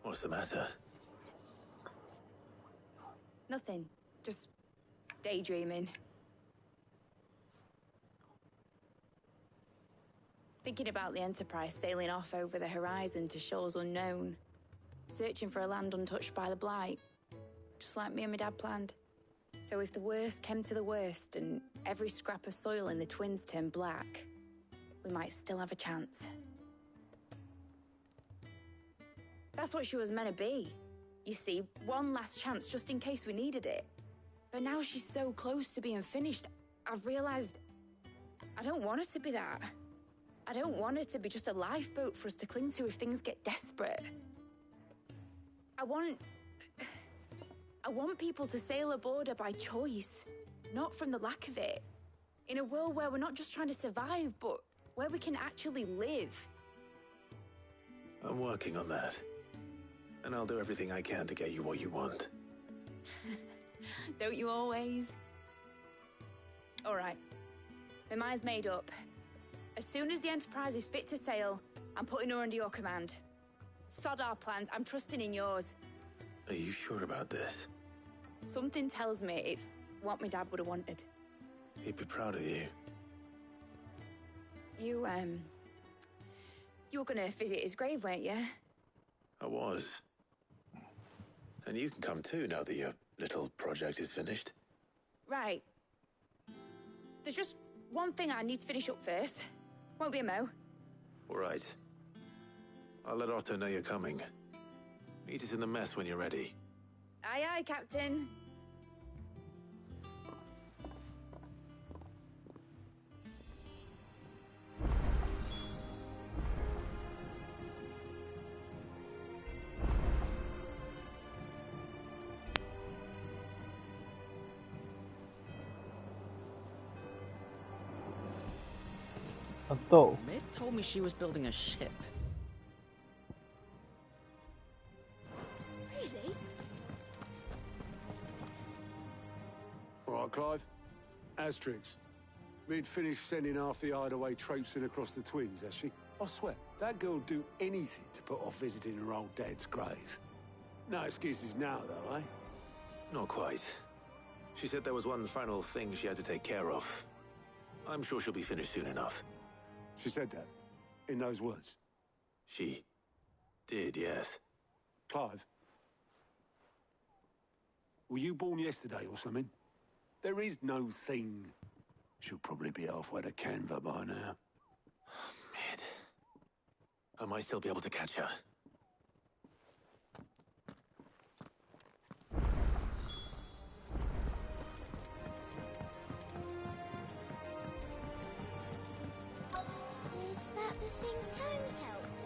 What's the matter? Nothing. Just daydreaming. Thinking about the Enterprise sailing off over the horizon to shores unknown. Searching for a land untouched by the Blight. Just like me and my dad planned. So if the worst came to the worst and every scrap of soil in the Twins turned black, we might still have a chance. That's what she was meant to be. You see, one last chance just in case we needed it. But now she's so close to being finished, I've realized I don't want her to be that. I don't want her to be just a lifeboat for us to cling to if things get desperate. I want people to sail aboard her by choice, not from the lack of it. In a world where we're not just trying to survive, but where we can actually live. I'm working on that. And I'll do everything I can to get you what you want. Don't you always? All right. My mind's made up. As soon as the Enterprise is fit to sail, I'm putting her under your command. Sod our plans, I'm trusting in yours. Are you sure about this? Something tells me it's what my dad would have wanted. He'd be proud of you. You were gonna visit his grave, weren't you? I was. And you can come too now that your little project is finished. Right. There's just one thing I need to finish up first. Won't be a mo. All right. I'll let Otto know you're coming. Meet us in the mess when you're ready. Aye, aye, Captain. Otto. Mid told me she was building a ship. Really? All right, Clive. Asterix. Mid finished sending half the hideaway traipsing across the Twins, has she? I swear, that girl'd do anything to put off visiting her old dad's grave. No excuses now, though, eh? Not quite. She said there was one final thing she had to take care of. I'm sure she'll be finished soon enough. She said that? In those words? She did, yes. Clive? Were you born yesterday or something? There is no thing. She'll probably be halfway to Canva by now. Mid. I might still be able to catch her. Is that the thing Tomes helped?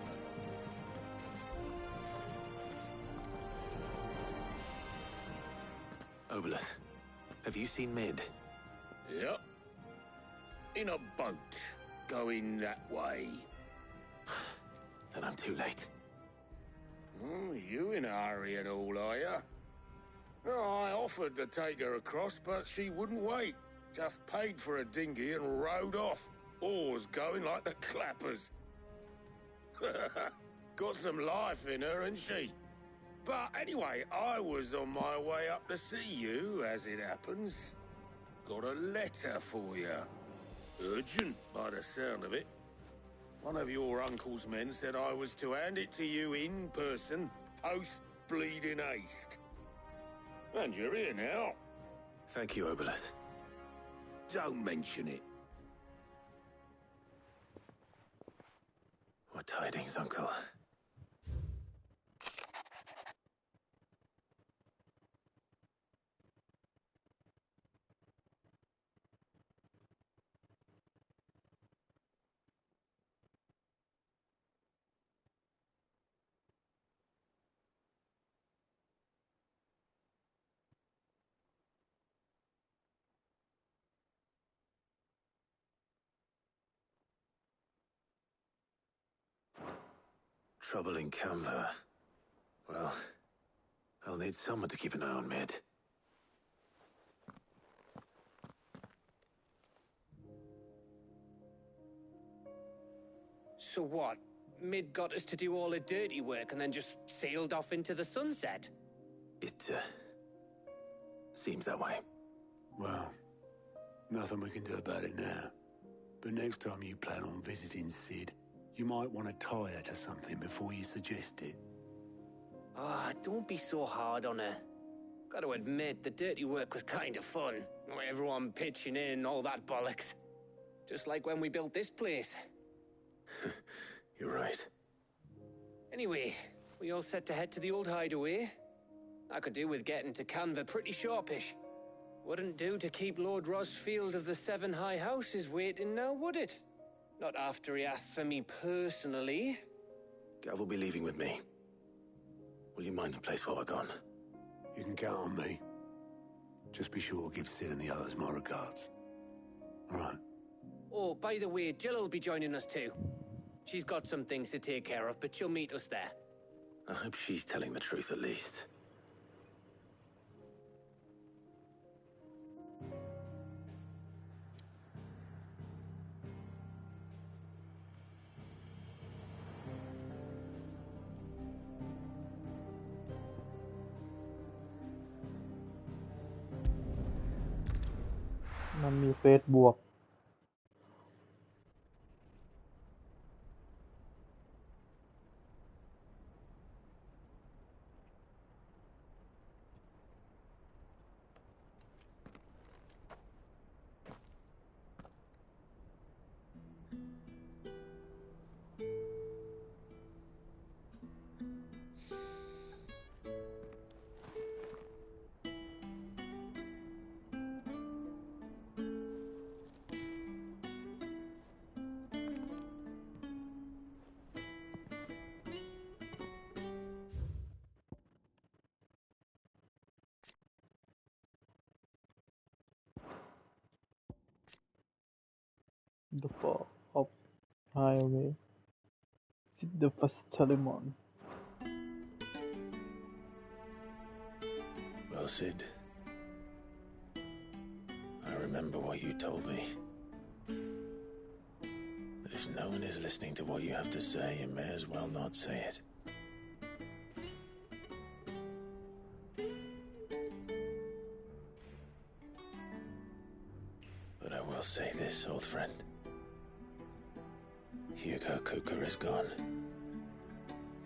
Obolus, have you seen Mid? Yep. In a boat, going that way. Then I'm too late. Oh, you in a hurry and all, are you? Oh, I offered to take her across, but she wouldn't wait. Just paid for a dinghy and rowed off. Oars going like the clappers. Got some life in her, ain't she? But anyway, I was on my way up to see you, as it happens. Got a letter for you. Urgent, by the sound of it. One of your uncle's men said I was to hand it to you in person, post-bleeding haste. And you're here now. Thank you, Obolus. Don't mention it. What tidings, Uncle? Trouble in Canva. Well, I'll need someone to keep an eye on Mid. So what? Mid got us to do all the dirty work and then just sailed off into the sunset. It, seems that way. Well, nothing we can do about it now. But next time you plan on visiting Sid, you might want to tie her to something before you suggest it. Ah, don't be so hard on her. Got to admit, the dirty work was kind of fun. Everyone pitching in, all that bollocks. Just like when we built this place. You're right. Anyway, we all set to head to the old hideaway. I could do with getting to Canva pretty sharpish. Wouldn't do to keep Lord Rosfield of the Seven High Houses waiting now, would it? Not after he asked for me personally. Gav will be leaving with me. Will you mind the place while we're gone? You can count on me. Just be sure to give Sid and the others my regards. All right. Oh, by the way, Jill will be joining us too. She's got some things to take care of, but she'll meet us there. I hope she's telling the truth at least.มันมีเฟซบวก The fall of highway. Sid the first Telemon. Well, Sid, I remember what you told me. That if no one is listening to what you have to say, you may as well not say it. But I will say this, old friend. Hugo Cooker is gone.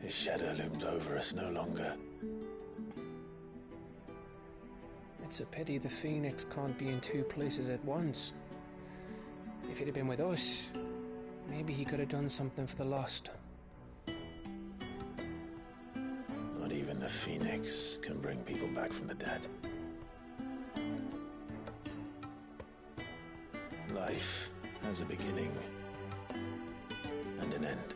His shadow looms over us no longer. It's a pity the Phoenix can't be in two places at once. If he'd have been with us, maybe he could have done something for the lost. Not even the Phoenix can bring people back from the dead. Life has a beginning and an end.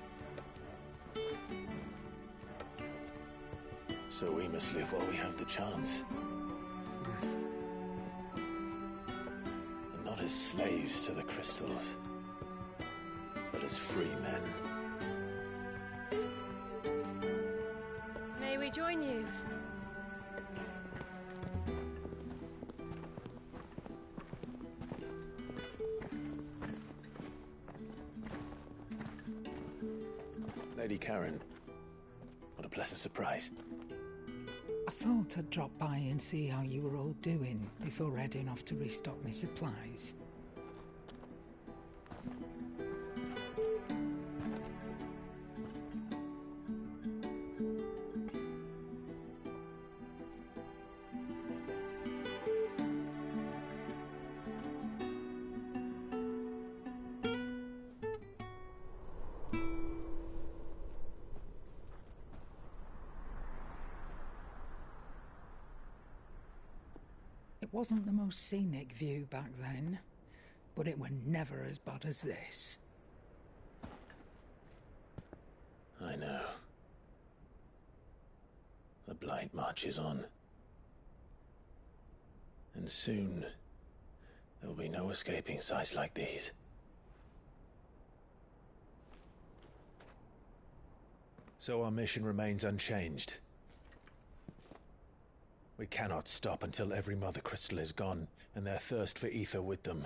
So we must live while we have the chance. And not as slaves to the crystals, but as free men. May we join you? Lady Karen, what a pleasant surprise. I thought I'd drop by and see how you were all doing before heading off to restock my supplies. It wasn't the most scenic view back then, but it were never as bad as this. I know. The Blight marches on. And soon, there will be no escaping sights like these. So our mission remains unchanged. We cannot stop until every Mother Crystal is gone, and their thirst for ether with them.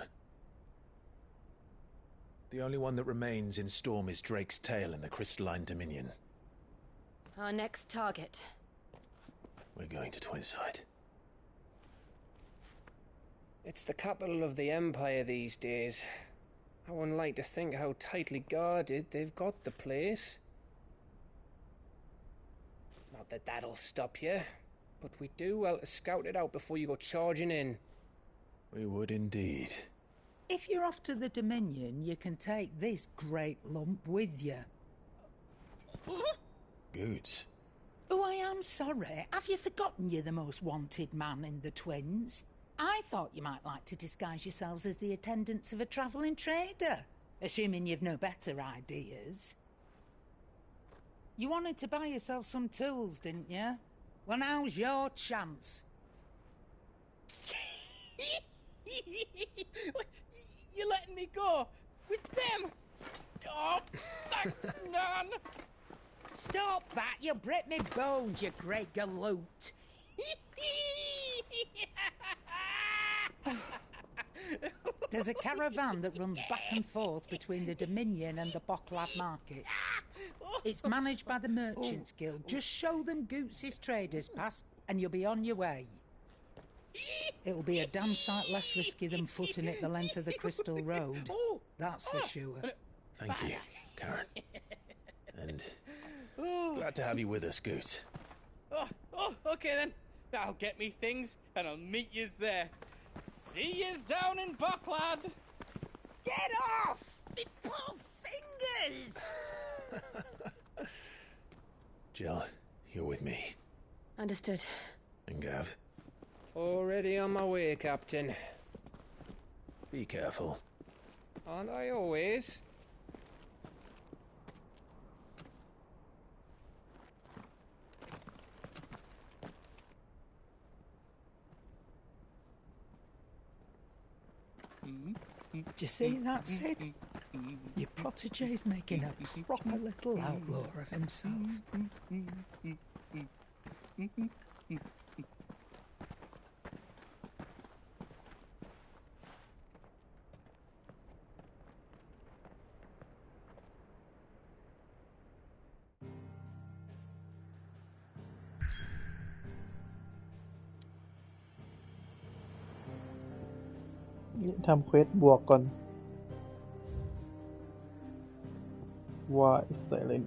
The only one that remains in Storm is Drake's Tail in the Crystalline Dominion. Our next target. We're going to Twinside. It's the capital of the Empire these days. I wouldn't like to think how tightly guarded they've got the place. Not that that'll stop you, but we do well to scout it out before you go charging in. We would indeed. If you're off to the Dominion, you can take this great lump with you. Goods. Oh, I am sorry. Have you forgotten you're the most wanted man in the Twins? I thought you might like to disguise yourselves as the attendants of a travelling trader, assuming you've no better ideas. You wanted to buy yourself some tools, didn't you? Well, now's your chance. You're letting me go? With them? Oh, thanks, Nan! Stop that! You'll break me bones, you great galoot! There's a caravan that runs back and forth between the Dominion and the Bocklad markets. It's managed by the Merchants Guild. Just show them Goots' traders pass and you'll be on your way. It'll be a damn sight less risky than footing it the length of the Crystal Road. That's for sure. Thank you, Karen. And glad to have you with us, Goots. Okay then. I'll get me things and I'll meet yous there. See yous down in Bocklad. Get off! Me poor fingers! Jill, you're with me. Understood. And Gav, Already on my way, Captain. be careful. Aren't I always? Do you see that, Sid? Your protege's making a proper little outlaw of himself.ทำเควสบวกก่อน Why silent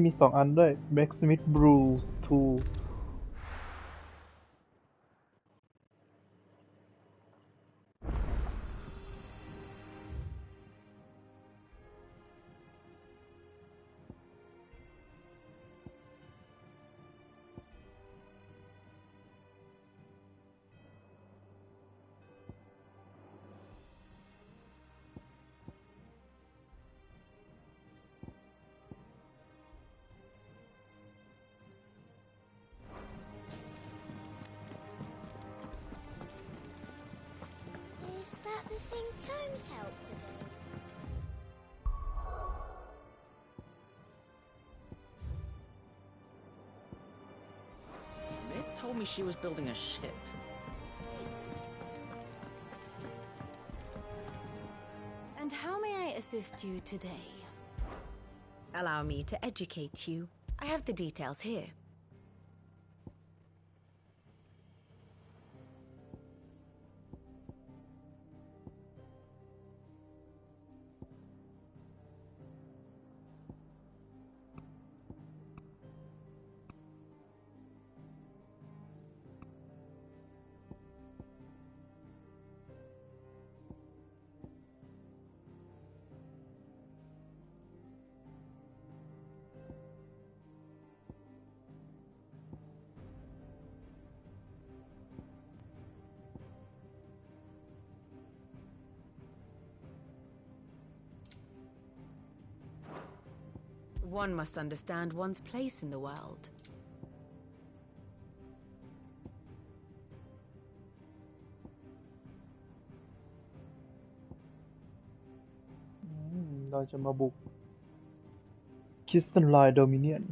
มี2 อันด้วย Blacksmith Brews 2Is that the thing Tomes helped to build? It told me she was building a ship. And how may I assist you today? Allow me to educate you. I have the details here. One must understand one's place in the world.ๆเราจะมาบุก Crystalline Dominion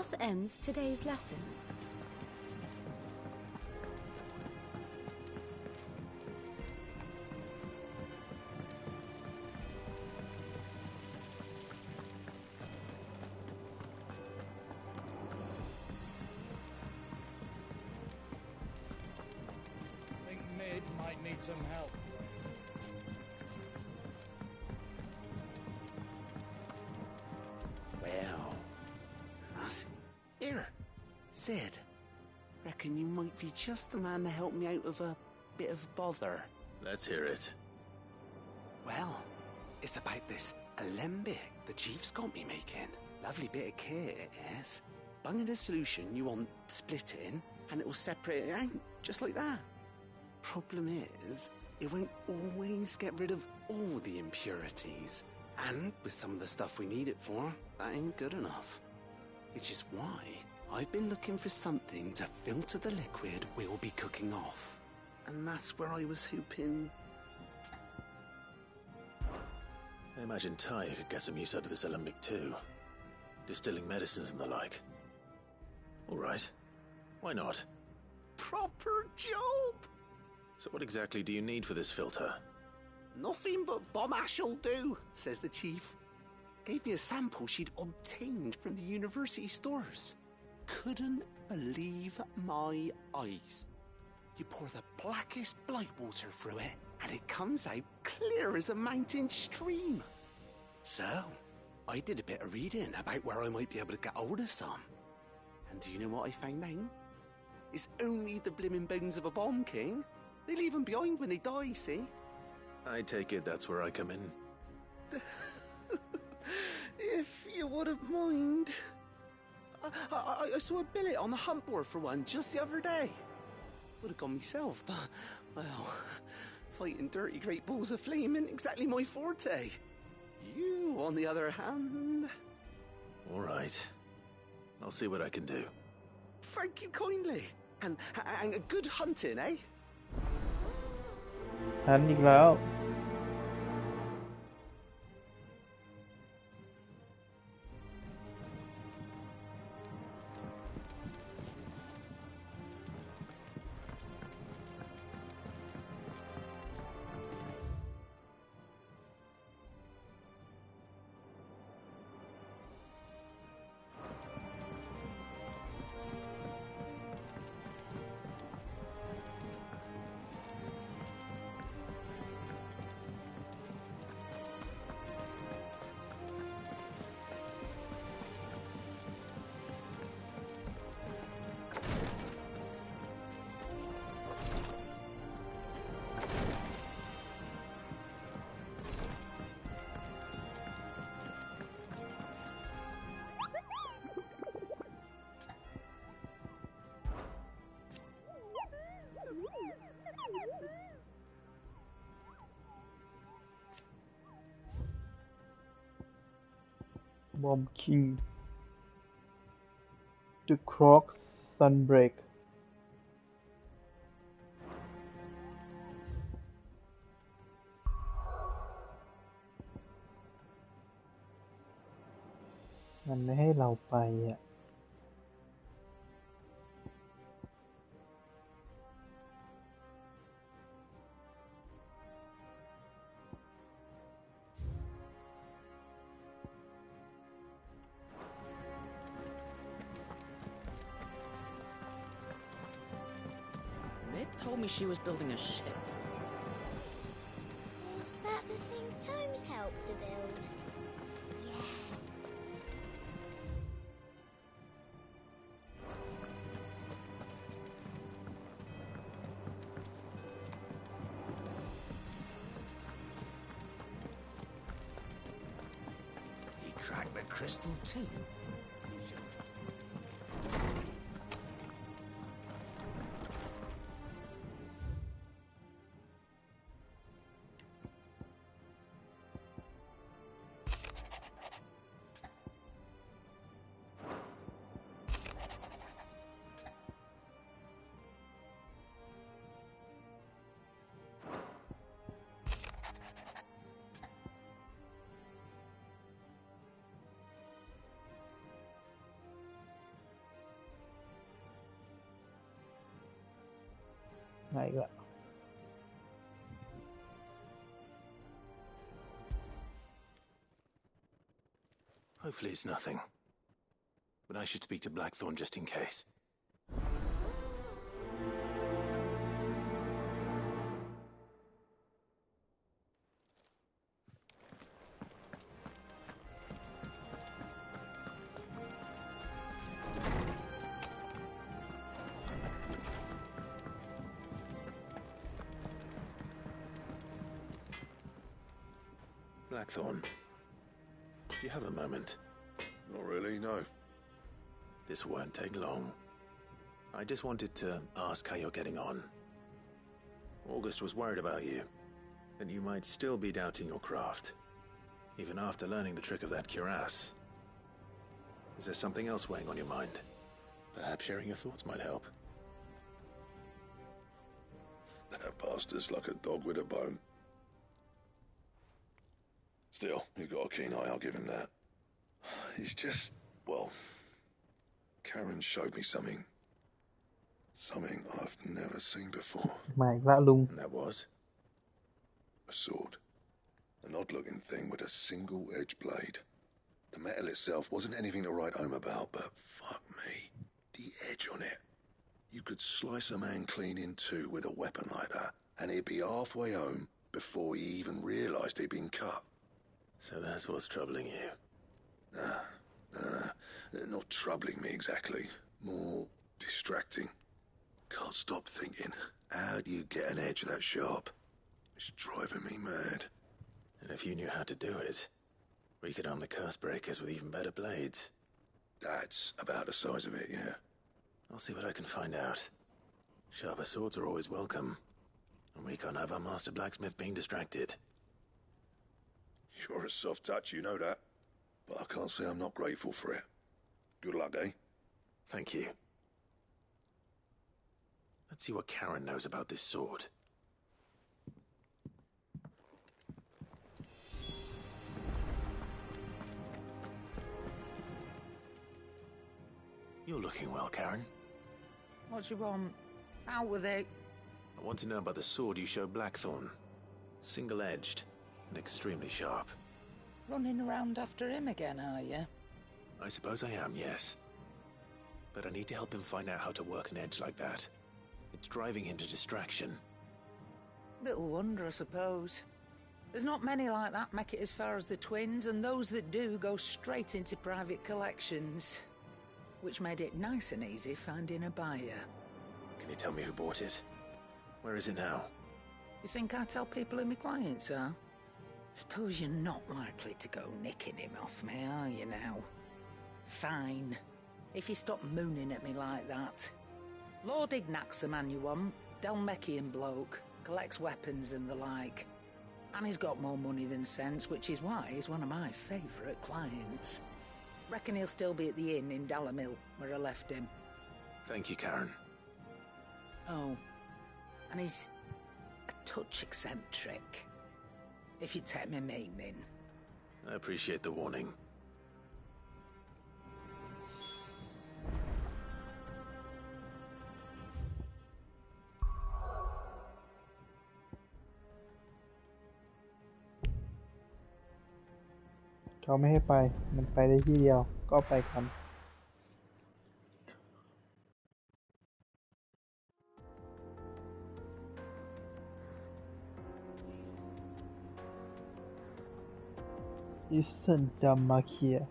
Thus ends today's lesson. Think Mid might need some help. Well, that's... Here, Sid. Reckon you might be just the man to help me out of a bit of bother. Let's hear it. Well, it's about this alembic the Chief's got me making. Lovely bit of kit, it is. Bung in a solution you want splitting, and it will separate it out, just like that. Problem is, it won't always get rid of all the impurities. And with some of the stuff we need it for, that ain't good enough. Which is why I've been looking for something to filter the liquid we'll be cooking off. And that's where I was hoping... I imagine Ty could get some use out of this alembic too. Distilling medicines and the like. All right. Why not? Proper job! So what exactly do you need for this filter? Nothing but bomb ash'll do, says the Chief. Gave me a sample she'd obtained from the university stores. Couldn't believe my eyes. You pour the blackest blight water through it, and it comes out clear as a mountain stream. So, I did a bit of reading about where I might be able to get hold of some. And do you know what I found out? It's only the blimmin' bones of a bomb king. They leave them behind when they die, see? I take it that's where I come in. If you wouldn't mind. I saw a billet on the hunt board for one just the other day. Would have gone myself, but, well, fighting dirty great balls of flame isn't exactly my forte. You, on the other hand... All right. I'll see what I can do. Thank you kindly. And good hunting, eh? หันอีกแล้ว Bomb King The Crocs Sunbreak มันไม่ให้เราไปอ่ะ Mid told me she was building a ship. Is that the thing Tomes helped to build? Yeah. He cracked the crystal too. มาอีกละ Hopefully it's nothing. But I should speak to Blackthorn just in case. Blackthorn, do you have a moment? Not really, no. This won't take long. I just wanted to ask how you're getting on. August was worried about you, and you might still be doubting your craft, even after learning the trick of that cuirass. Is there something else weighing on your mind? Perhaps sharing your thoughts might help. That bastard's like a dog with a bone. Still, he's got a keen eye, I'll give him that. He's just, well, Karen showed me something. Something I've never seen before. มาอีกละลุง And that was? A sword. An odd-looking thing with a single-edged blade. The metal itself wasn't anything to write home about, but fuck me. The edge on it. You could slice a man clean in two with a weapon like that, and he'd be halfway home before he even realised he'd been cut. So that's what's troubling you. Nah, no. Not troubling me exactly. More distracting. Can't stop thinking, how do you get an edge that sharp? It's driving me mad. And if you knew how to do it, we could arm the curse breakers with even better blades. That's about the size of it, yeah. I'll see what I can find out. Sharper swords are always welcome. And we can't have our master blacksmith being distracted. You're a soft touch, you know that. But I can't say I'm not grateful for it. Good luck, eh? Thank you. Let's see what Karen knows about this sword. You're looking well, Karen. What do you want? Out with it. I want to know about the sword you showed Blackthorn. Single-edged and extremely sharp. Running around after him again, are you? I suppose I am, yes. But I need to help him find out how to work an edge like that. It's driving him to distraction. Little wonder, I suppose. There's not many like that make it as far as the twins, and those that do go straight into private collections. Which made it nice and easy finding a buyer. Can you tell me who bought it? Where is it now? You think I tell people who my clients are? Suppose you're not likely to go nicking him off me, are you now? Fine. If you stop mooning at me like that. Lord Ignac's the man you want. Delmechian bloke. Collects weapons and the like. And he's got more money than sense, which is why he's one of my favourite clients. Reckon he'll still be at the inn in Dalamil, where I left him. Thank you, Karen. Oh. And he's a touch eccentric. If you take me meaning. I appreciate the warning.เขาไม่ให้ไป มันไปได้ที่เดียว ก็ไปกัน Isn't Damakia?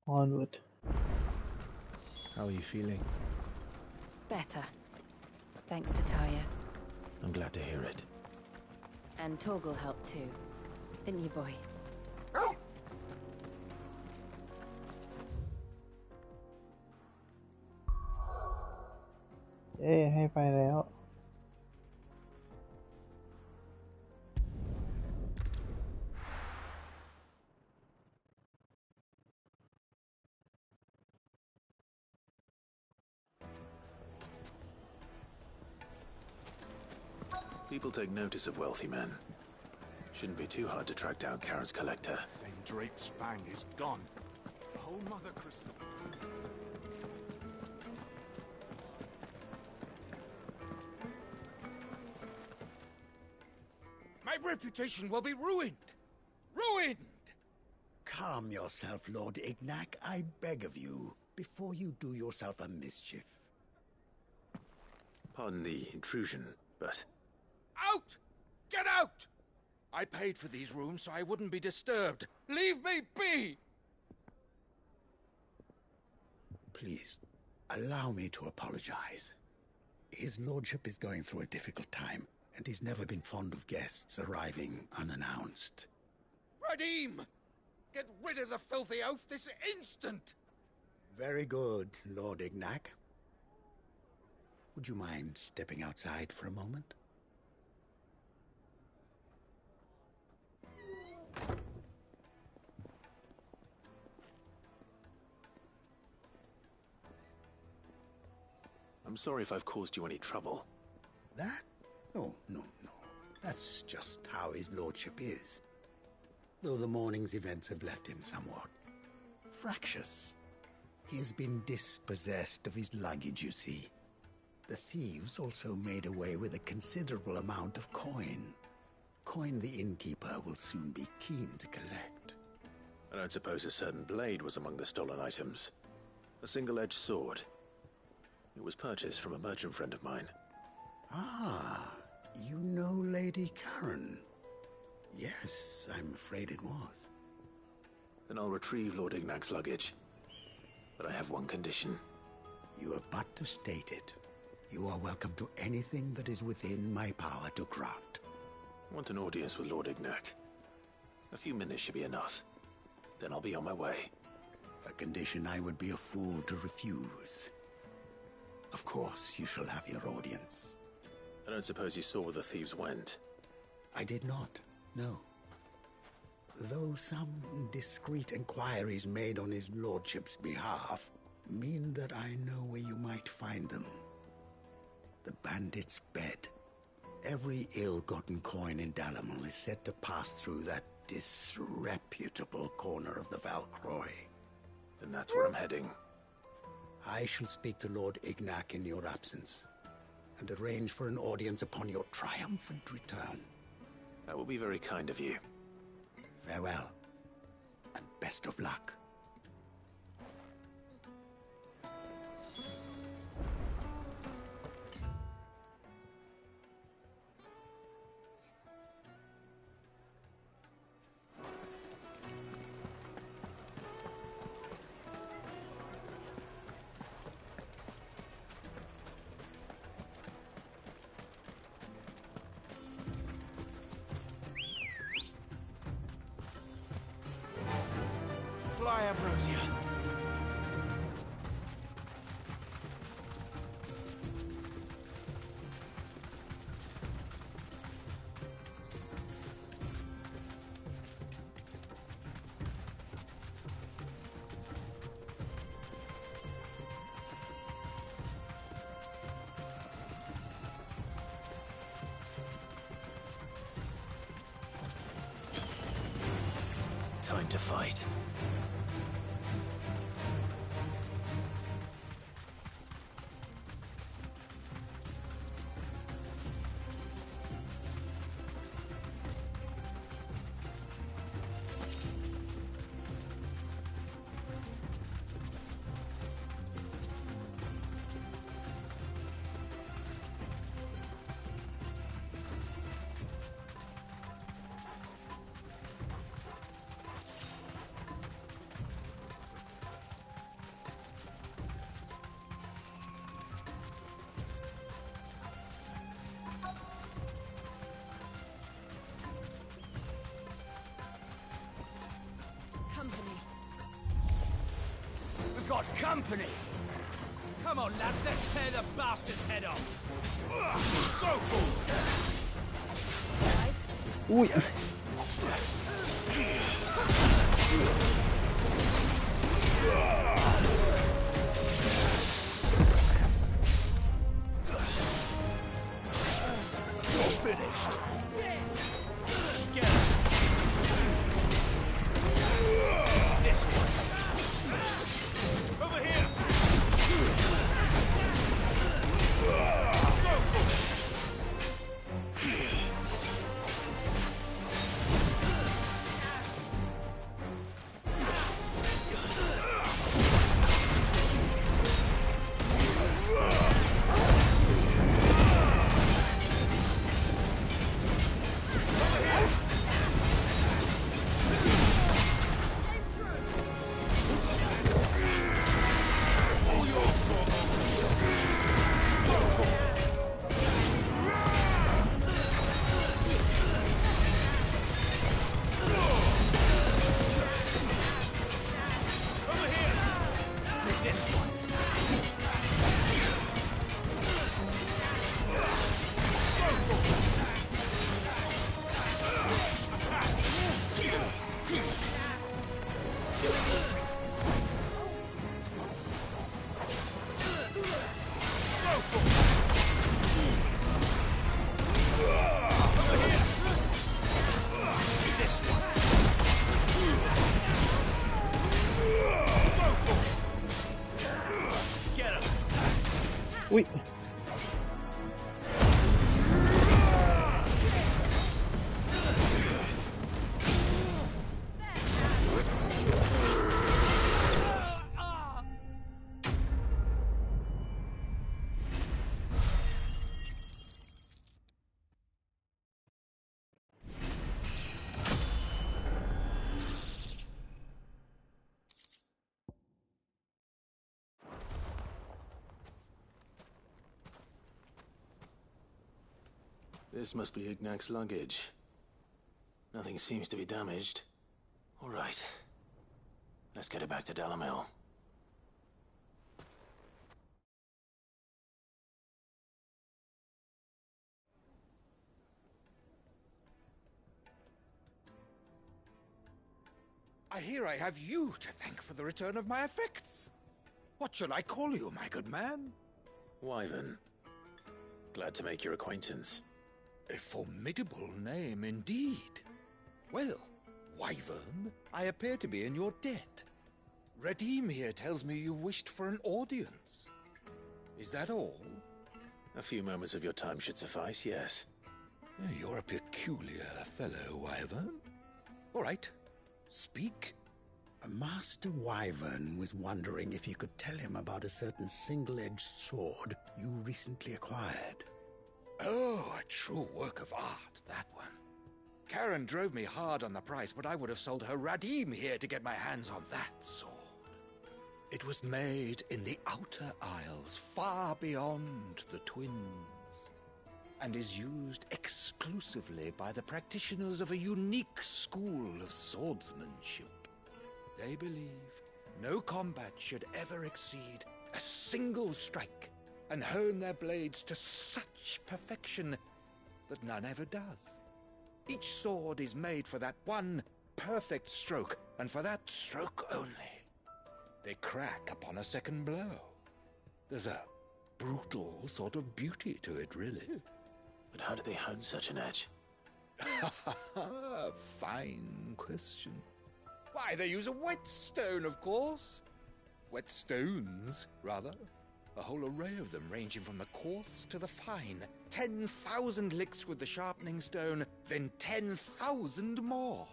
Onward. How are you feeling? Better. Thanks to Taya. I'm glad to hear it. And Torgal helped too. Didn't you, boy? ให้ไปแล้ว People take notice of wealthy men. Shouldn't be too hard to track down Karen's collector. Drake's fang is gone. The whole Mother Crystal. My reputation will be ruined! Ruined! Calm yourself, Lord Ignac, I beg of you, before you do yourself a mischief. Pardon the intrusion, but... Out! Get out! I paid for these rooms so I wouldn't be disturbed. Leave me be! Please, allow me to apologize. His lordship is going through a difficult time, and he's never been fond of guests arriving unannounced. Radim! Get rid of the filthy oaf this instant! Very good, Lord Ignac. Would you mind stepping outside for a moment? I'm sorry if I've caused you any trouble. That? Oh, no. That's just how his lordship is. Though the morning's events have left him somewhat fractious. He has been dispossessed of his luggage, you see. The thieves also made away with a considerable amount of coin. Coin the innkeeper will soon be keen to collect. I don't suppose a certain blade was among the stolen items. A single-edged sword. It was purchased from a merchant friend of mine. Ah, you know Lady Karen. Yes, I'm afraid it was. Then I'll retrieve Lord Ignac's luggage. But I have one condition. You have but to state it. You are welcome to anything that is within my power to grant. I want an audience with Lord Ignac. A few minutes should be enough. Then I'll be on my way. A condition I would be a fool to refuse. Of course, you shall have your audience. I don't suppose you saw where the thieves went? I did not, no. Though some discreet inquiries made on his lordship's behalf mean that I know where you might find them. The bandit's bed. Every ill-gotten coin in Dalimil is said to pass through that disreputable corner of the Valcroy. Then that's where I'm heading. I shall speak to Lord Ignac in your absence, and arrange for an audience upon your triumphant return. That will be very kind of you. Farewell, and best of luck. Fly, Ambrosia. Time to fight. We've got company! Come on, lads, let's tear the bastard's head off! Go! Ui. You're finished. Ui. This must be Ignac's luggage. Nothing seems to be damaged. All right. Let's get it back to Dalamil. I hear I have you to thank for the return of my effects. What shall I call you, my good man? Wyvern. Glad to make your acquaintance. A formidable name indeed. Well, Wyvern, I appear to be in your debt. Radim here tells me you wished for an audience. Is that all? A few moments of your time should suffice, yes. You're a peculiar fellow, Wyvern. All right, speak. Master Wyvern was wondering if you could tell him about a certain single-edged sword you recently acquired. Oh, a true work of art, that one. Karen drove me hard on the price, but I would have sold her Radim here to get my hands on that sword. It was made in the Outer Isles, far beyond the Twins, and is used exclusively by the practitioners of a unique school of swordsmanship. They believe no combat should ever exceed a single strike, and hone their blades to such perfection that none ever does. Each sword is made for that one perfect stroke, and for that stroke only. They crack upon a second blow. There's a brutal sort of beauty to it, really. But how do they hone such an edge? Fine question. Why, they use a whetstone, of course. Whetstones, rather. A whole array of them, ranging from the coarse to the fine. 10,000 licks with the sharpening stone, then 10,000 more.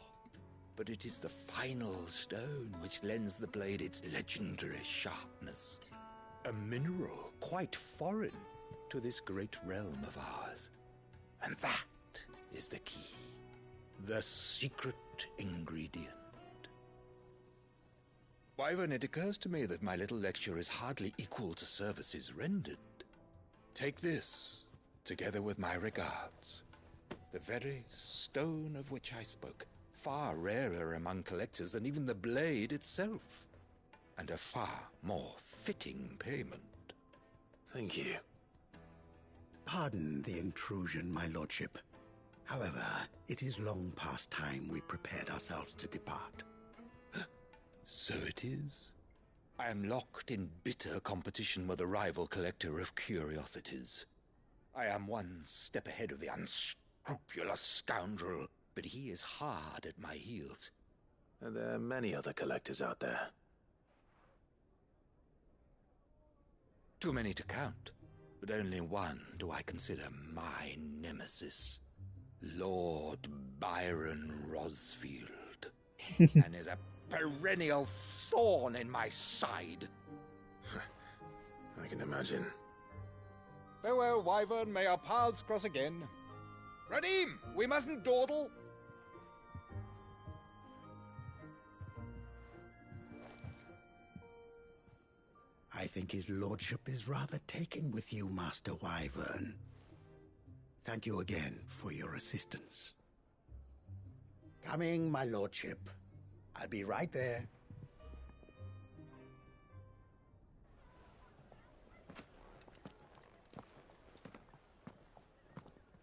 But it is the final stone which lends the blade its legendary sharpness. A mineral quite foreign to this great realm of ours. And that is the key. The secret ingredient. Wyvern, it occurs to me that my little lecture is hardly equal to services rendered. Take this, together with my regards. The very stone of which I spoke, far rarer among collectors than even the blade itself, and a far more fitting payment. Thank you. Pardon the intrusion, my lordship. However, it is long past time we prepared ourselves to depart. So it is. I am locked in bitter competition with a rival collector of curiosities. I am one step ahead of the unscrupulous scoundrel, but he is hard at my heels. And there are many other collectors out there. Too many to count, but only one do I consider my nemesis. Lord Byron Rosfield. And is a perennial thorn in my side. I can imagine. Farewell, Wyvern. May our paths cross again. Radim, we mustn't dawdle. I think his lordship is rather taken with you, Master Wyvern. Thank you again for your assistance. Coming, my lordship. I'll be right there.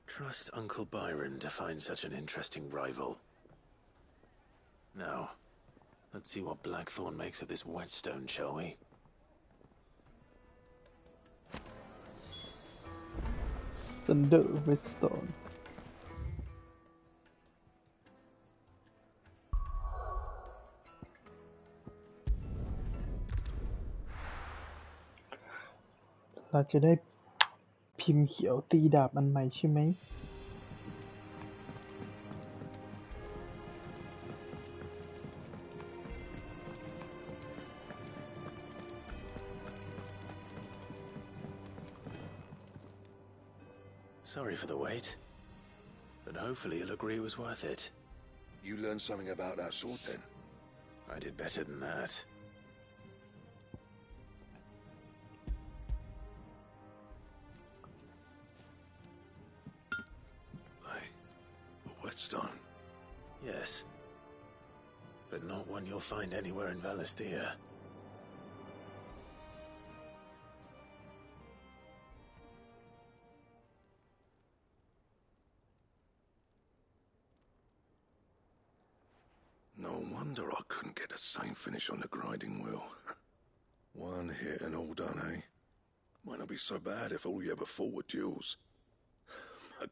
Trust Uncle Byron to find such an interesting rival. Now, Let's see what Blackthorn makes of this whetstone, shall we? Thunder Whetstone เราจะได้พิมพ์เขียวตีดาบอันใหม่ใช่ไหม Sorry for the wait, but hopefully you'll agree it was worth it. You learned something about that sword, then? I did better than that. A whetstone? Yes, but not one you'll find anywhere in Valisthea. No wonder I couldn't get the same finish on the grinding wheel. One hit and all done, eh? Might not be so bad if all you ever fought were duels.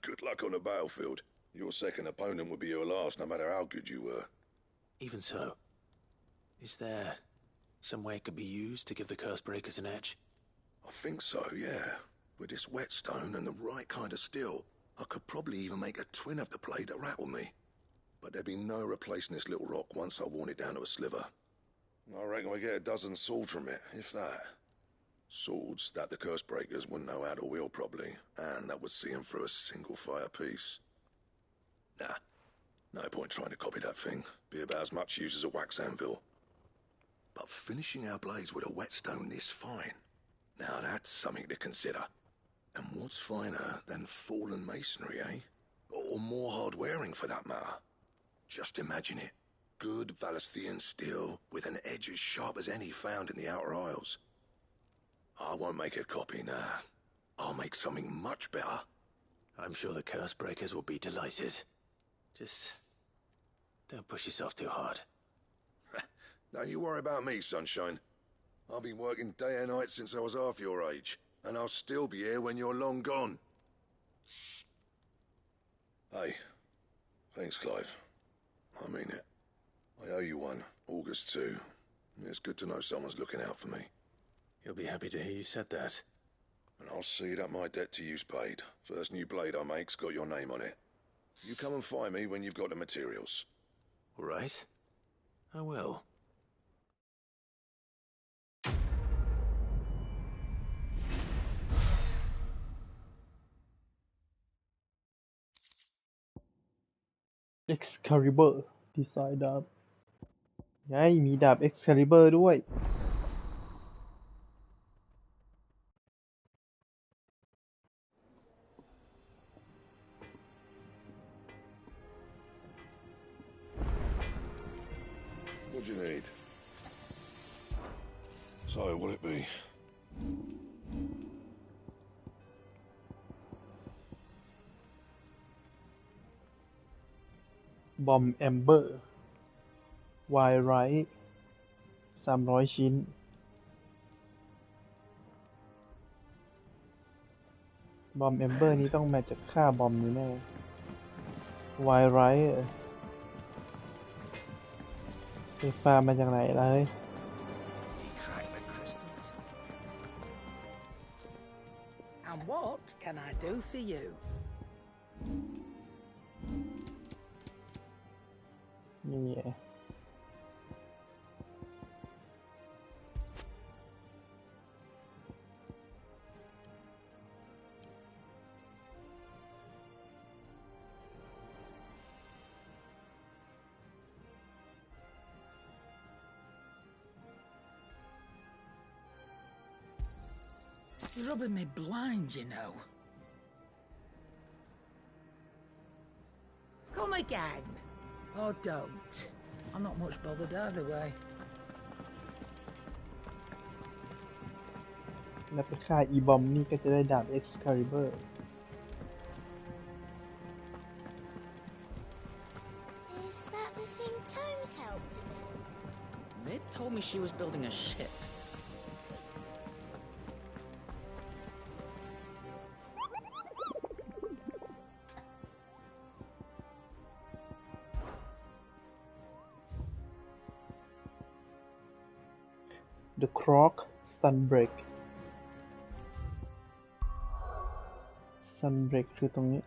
Good luck on the battlefield. Your second opponent would be your last, no matter how good you were. Even so, is there some way it could be used to give the Cursebreakers an edge? I think so, yeah. With this whetstone and the right kind of steel, I could probably even make a twin of the blade that rattled me. But there'd be no replacing this little rock once I worn it down to a sliver. I reckon we get a dozen swords from it, if that. Swords that the Cursebreakers wouldn't know how to wield properly, and that would see them through a single fire piece. Nah, no point trying to copy that thing. Be about as much use as a wax anvil. But finishing our blades with a whetstone this fine, now that's something to consider. And what's finer than fallen masonry, eh? Or more hard-wearing, for that matter. Just imagine it. Good Valisthean steel with an edge as sharp as any found in the Outer Isles. I won't make a copy, nah. I'll make something much better. I'm sure the Cursebreakers will be delighted. Just don't push yourself too hard. Don't you worry about me, sunshine. I've been working day and night since I was half your age, and I'll still be here when you're long gone. Hey, thanks, Clive. I mean it. I owe you one, August too. It's good to know someone's looking out for me. You'll be happy to hear you said that. And I'll see that my debt to you's paid. First new blade I make's got your name on it. You come and find me when you've got the materials. All right. I will. Excalibur ดีไซน์ดาบไงมีดาบ Excalibur ด้วย What do you need? So, what'll it be? Bomb Amber Wire Right 300 ชิ้น Bomb Amber นี้ต้องมาจากค่าบอมนี่แน่ Wire Right ไปฟาร์มมาจากไหนล่ะเฮ้ย And what can I do for you? Yeah. You're rubbing me blind, you know. Come again. Or don't. I'm not much bothered either way. แล้วไปฆ่าอีบอมนี่ก็จะได้ดาบ Excalibur Is that the thing Tomes helped to build? Mid told me she was building a ship. The Croc Sunbreak คือตรงนี้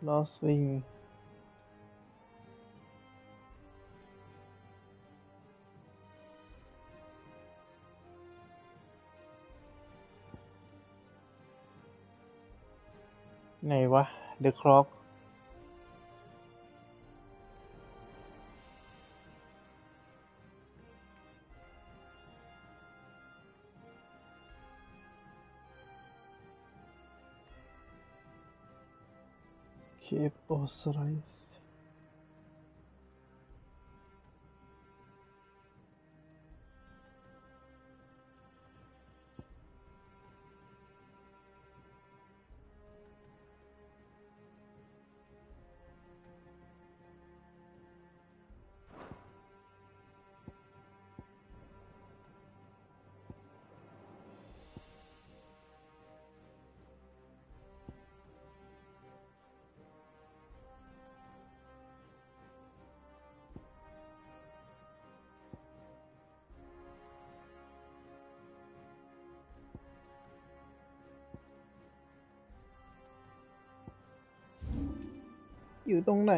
Lost Wing ไหนวะ The Croc Cape Osiris อยู่ตรงไหน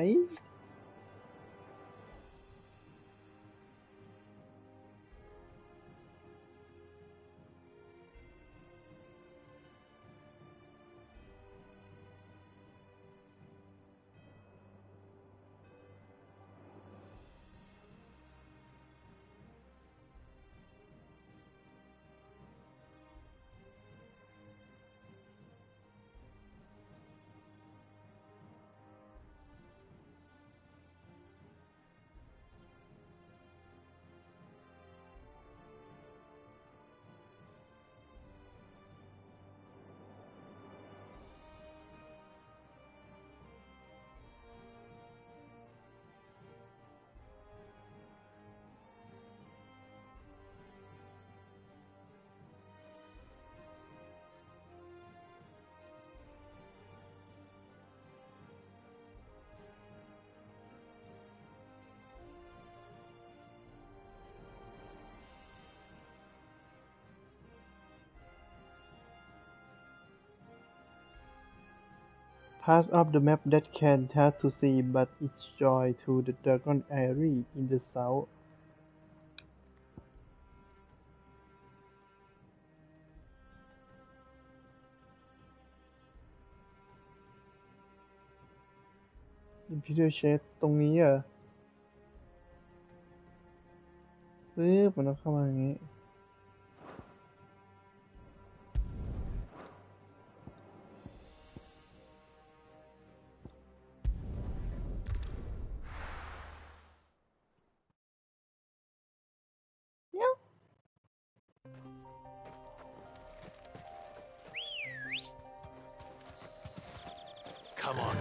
Part of the map that can hard to see, but it's joined to the Dragon Eyrie in the south. Imperial Chest ตรงนี้อ่ะมันต้องเข้ามาอย่างนี้Come on.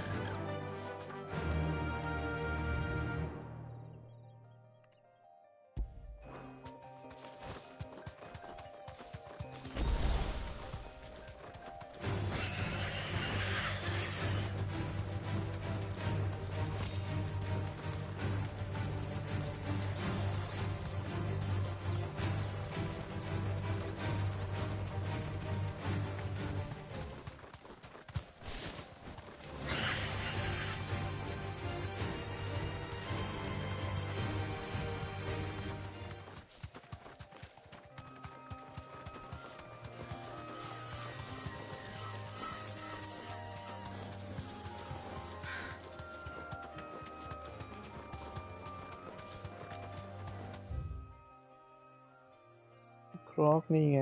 ครอกนี่ไง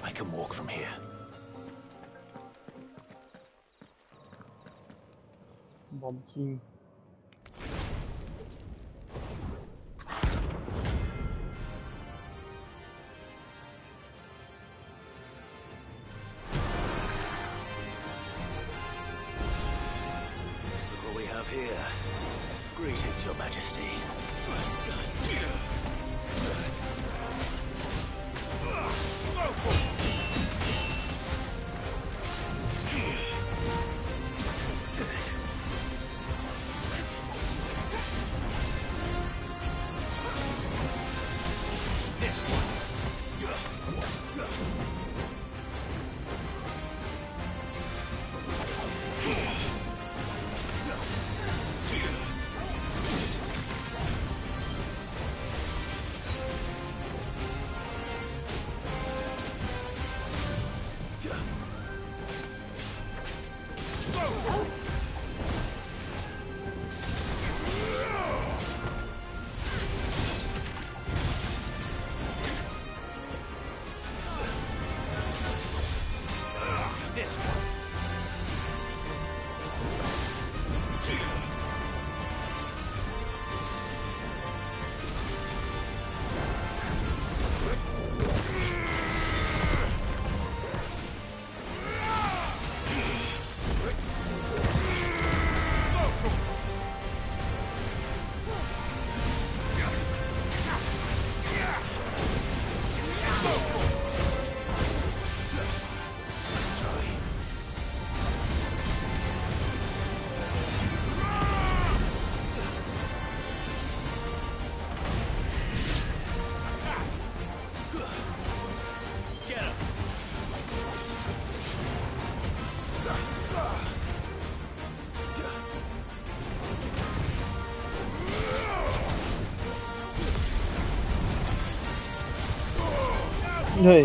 I can walk from here. บอมคิง Look what we have here. Greetings, Your Majesty. This one. This one. เฮ้ย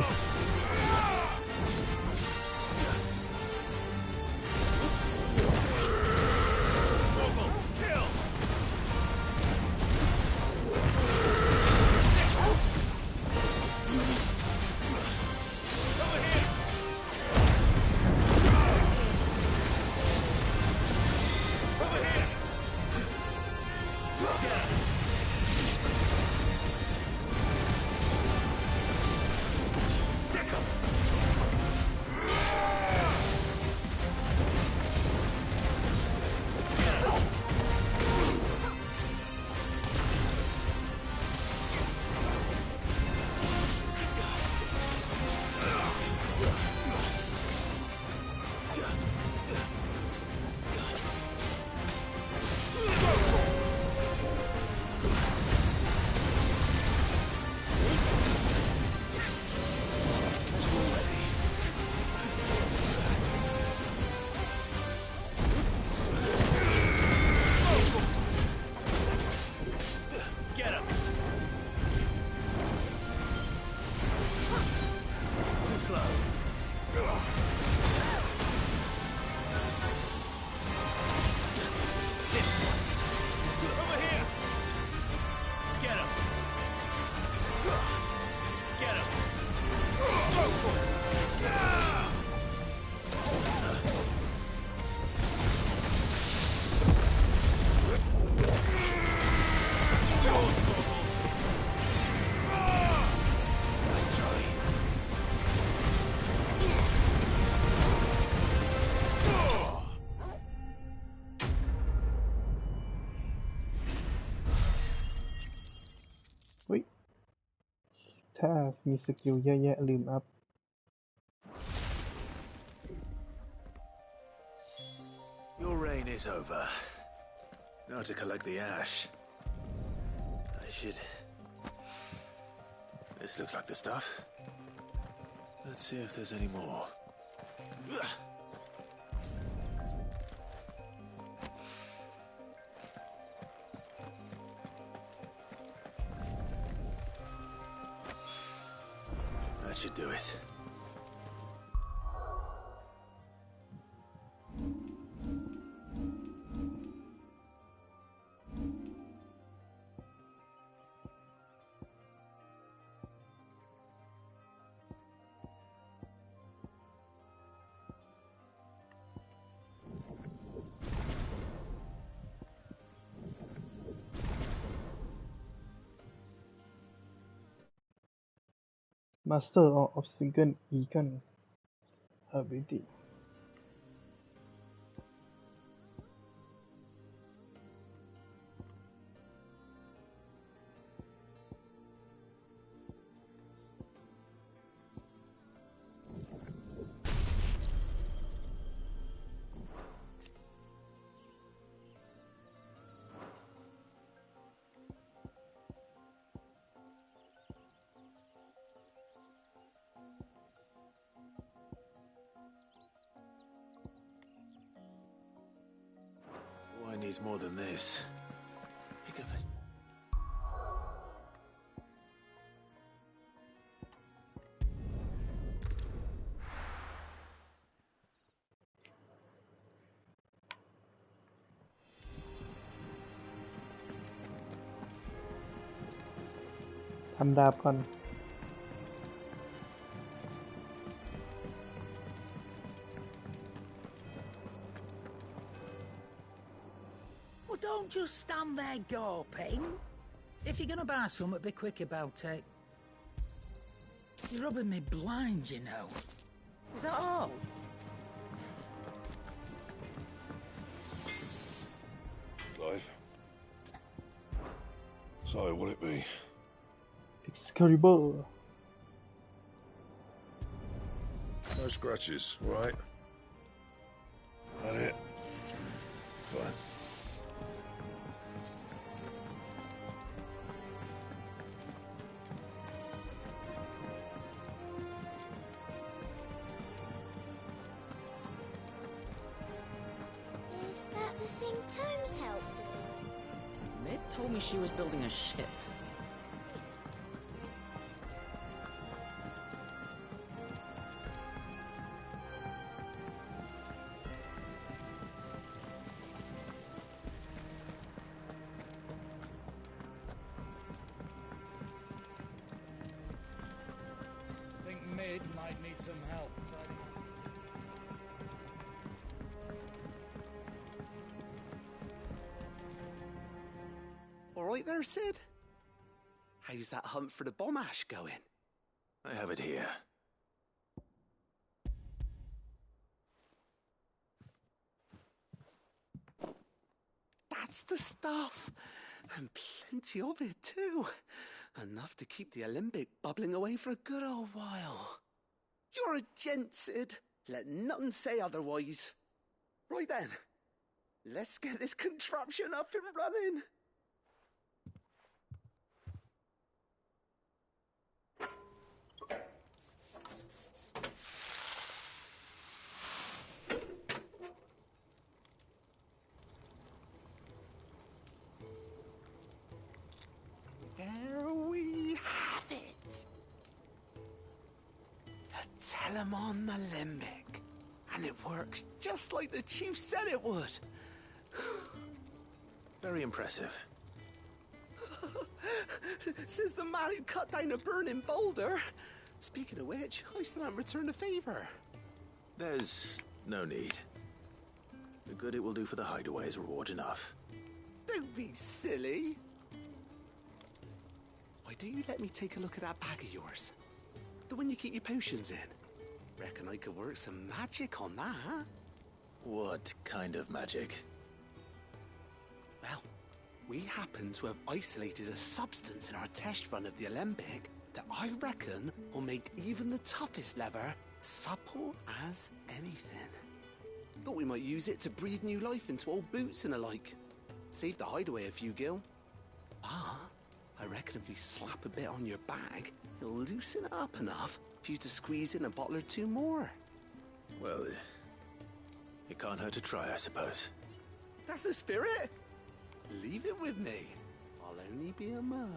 ถ้ามีสกิลเยอะแยะลืมอัพ Your reign is over. Now to collect the ash. I should This looks like the stuff. Let's see if there's any more. That should do it. Master of Obsidian Eagle ability. Why needs more than this? Think of it.ทำดาบก่อน Well, don't just stand there gawping. If you're gonna buy something, be quick about it. You're rubbing me blind, you know. Is that all? Clive. So, what'll it be? Excalibur. No scratches, right? That it? Fine. Is that the thing Tomes helped with? Mid told me she was building a ship. Think Mid might need some help tidying up. All right there, Sid? How's that hunt for the bomb ash going? I have it here. That's the stuff. And plenty of it, too. Enough to keep the Alembic bubbling away for a good old while. You're a gent, Sid. Let nothing say otherwise. Right then, let's get this contraption up and running. There we have it. The Telemon Alembic. And it works just like the chief said it would. Very impressive. Says the man who cut down a burning boulder. Speaking of which, I still haven't returned the favor. There's no need. The good it will do for the hideaway is reward enough. Don't be silly. Why don't you let me take a look at that bag of yours? The one you keep your potions in. Reckon I could work some magic on that. What kind of magic? Well, we happen to have isolated a substance in our test run of the Alembic that I reckon will make even the toughest lever supple as anything. Thought we might use it to breathe new life into old boots and the like. Save the hideaway a few gil. But I reckon if we slap a bit on your bag, it'll loosen it up enough for you to squeeze in a bottle or two more. Well, it can't hurt to try, I suppose. That's the spirit. Leave it with me. I'll only be a mo.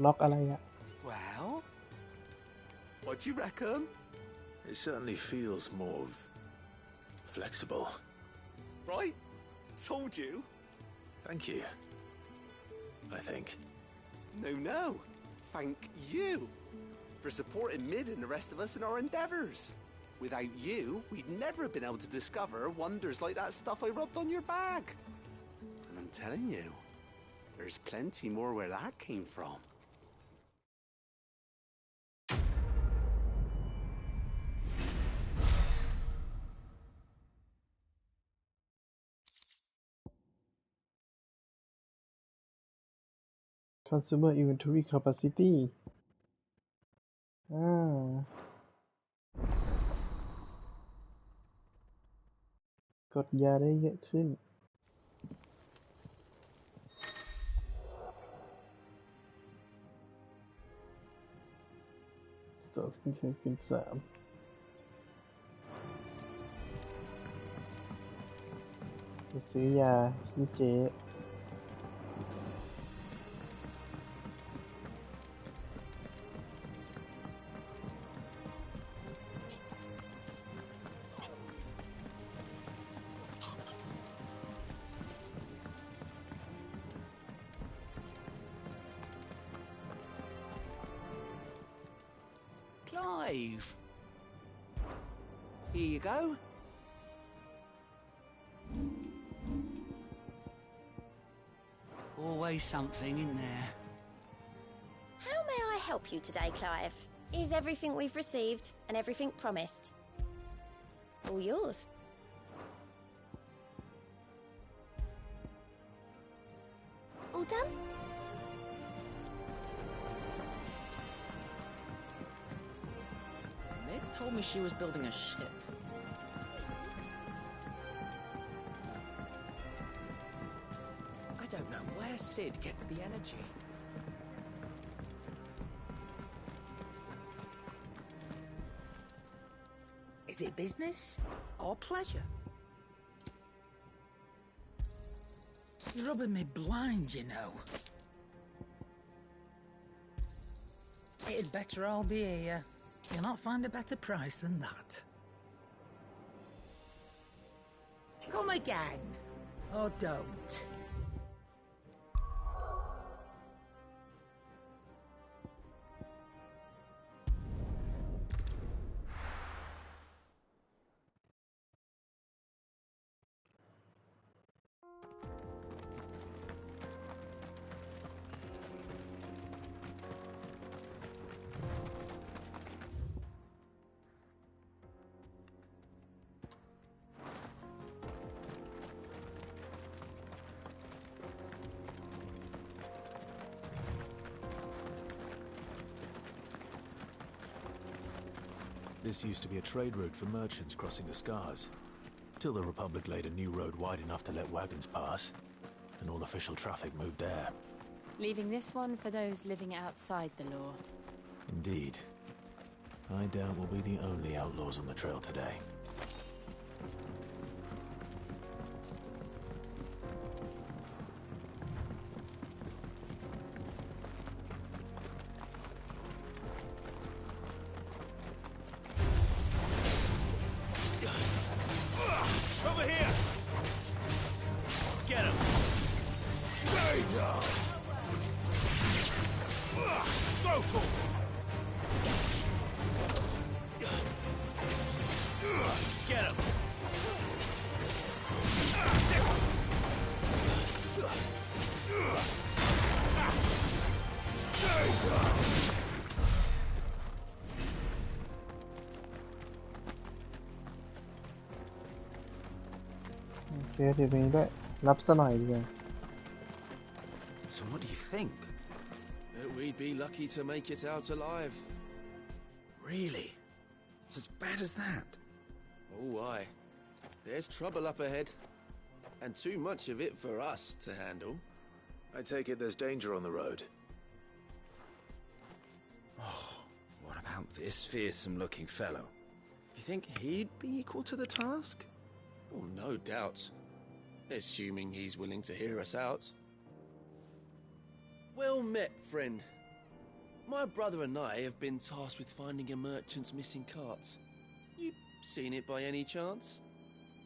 Lock อะไรอะ Well, what do you reckon? It certainly feels more flexible. Right? Told you. Thank you. I think. No. Thank you for supporting Mid and the rest of us in our endeavors. Without you, we'd never have been able to discover wonders like that stuff I rubbed on your bag. And I'm telling you, there's plenty more where that came from. Consumer Inventory Capacity กดยาได้เยอะขึ้น Store Skincare ขึ้น 3 จะซื้อยาที่เจ๊ Clive. Here you go. Always something in there. How may I help you today, Clive? Is everything we've received and everything promised all yours? All done? Mid told me she was building a ship. I don't know where Sid gets the energy. Is it business or pleasure? You're rubbing me blind, you know. It'd better all be here. You'll not find a better price than that. Come again. Or don't. This used to be a trade route for merchants crossing the Scars, till the Republic laid a new road wide enough to let wagons pass, and all official traffic moved there. Leaving this one for those living outside the law. Indeed. I doubt we'll be the only outlaws on the trail today. Over here! Get him! Stay down! Go for it! Get him! Stay down! โอเคถือตรงนี้ด้วยรับซะหน่อยดีกว่า So what do you think? That we'd be lucky to make it out alive. Really? It's as bad as that? Oh, aye. There's trouble up ahead. And too much of it for us to handle. I take it there's danger on the road. Oh, what about this fearsome-looking fellow? You think he'd be equal to the task? Oh, no doubt. Assuming he's willing to hear us out. Well met, friend. My brother and I have been tasked with finding a merchant's missing cart. You seen it by any chance?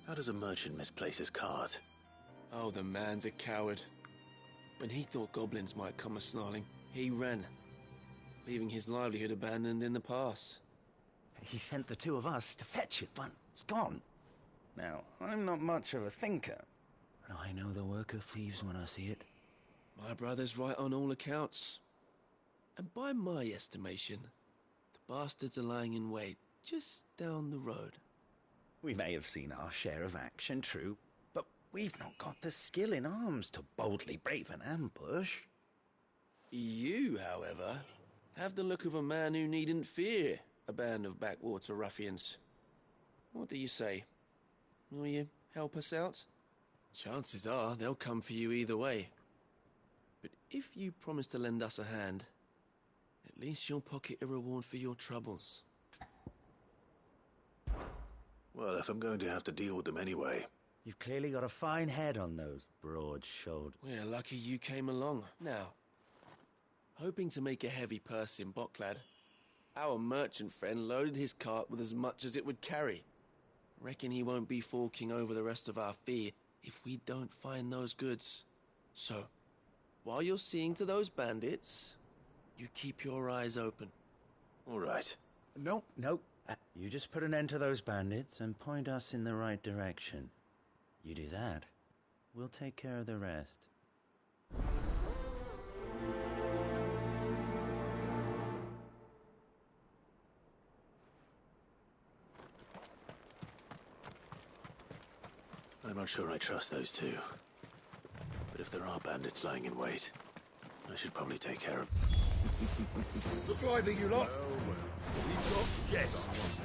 How does a merchant misplace his cart? Oh, the man's a coward. When he thought goblins might come a-snarling, he ran, leaving his livelihood abandoned in the pass. He sent the two of us to fetch it, but it's gone. Now, I'm not much of a thinker, but I know the work of thieves when I see it. My brother's right on all accounts. And by my estimation, the bastards are lying in wait just down the road. We may have seen our share of action, true, but we've not got the skill in arms to boldly brave an ambush. You, however, have the look of a man who needn't fear a band of backwater ruffians. What do you say? Will you help us out? Chances are they'll come for you either way. But if you promise to lend us a hand, at least you'll pocket a reward for your troubles. Well, if I'm going to have to deal with them anyway. You've clearly got a fine head on those broad-shouldered. We're lucky you came along. Now, hoping to make a heavy purse in Bocklad, our merchant friend loaded his cart with as much as it would carry. Reckon he won't be forking over the rest of our fee if we don't find those goods. So, while you're seeing to those bandits, you keep your eyes open. All right. Nope. You just put an end to those bandits and point us in the right direction. You do that, we'll take care of the rest. I'm not sure I trust those two. But if there are bandits lying in wait, I should probably take care of... Look lively, you lot. We've got guests.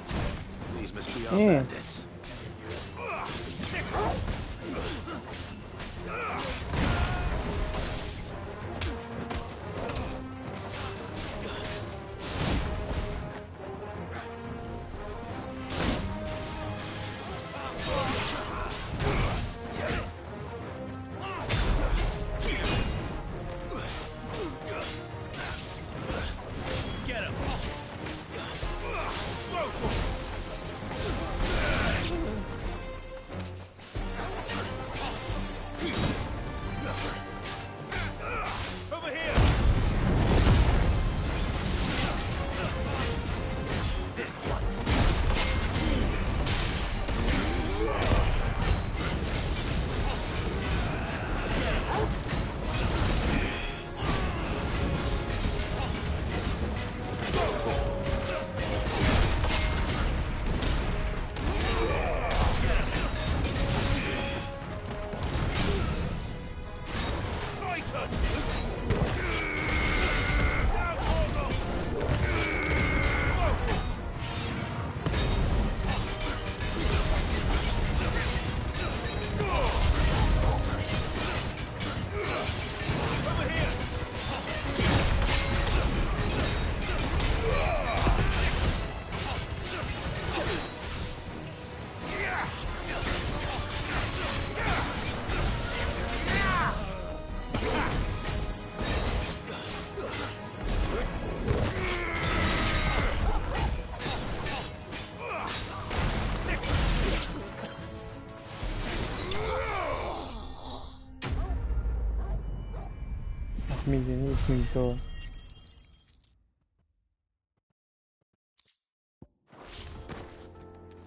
These must be our bandits.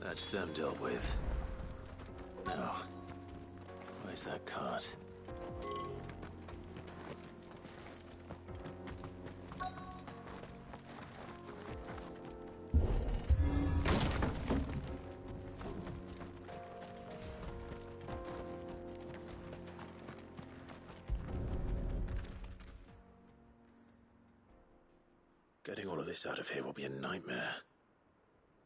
That's them dealt with. Now, where's that cart? Getting all of this out of here will be a nightmare.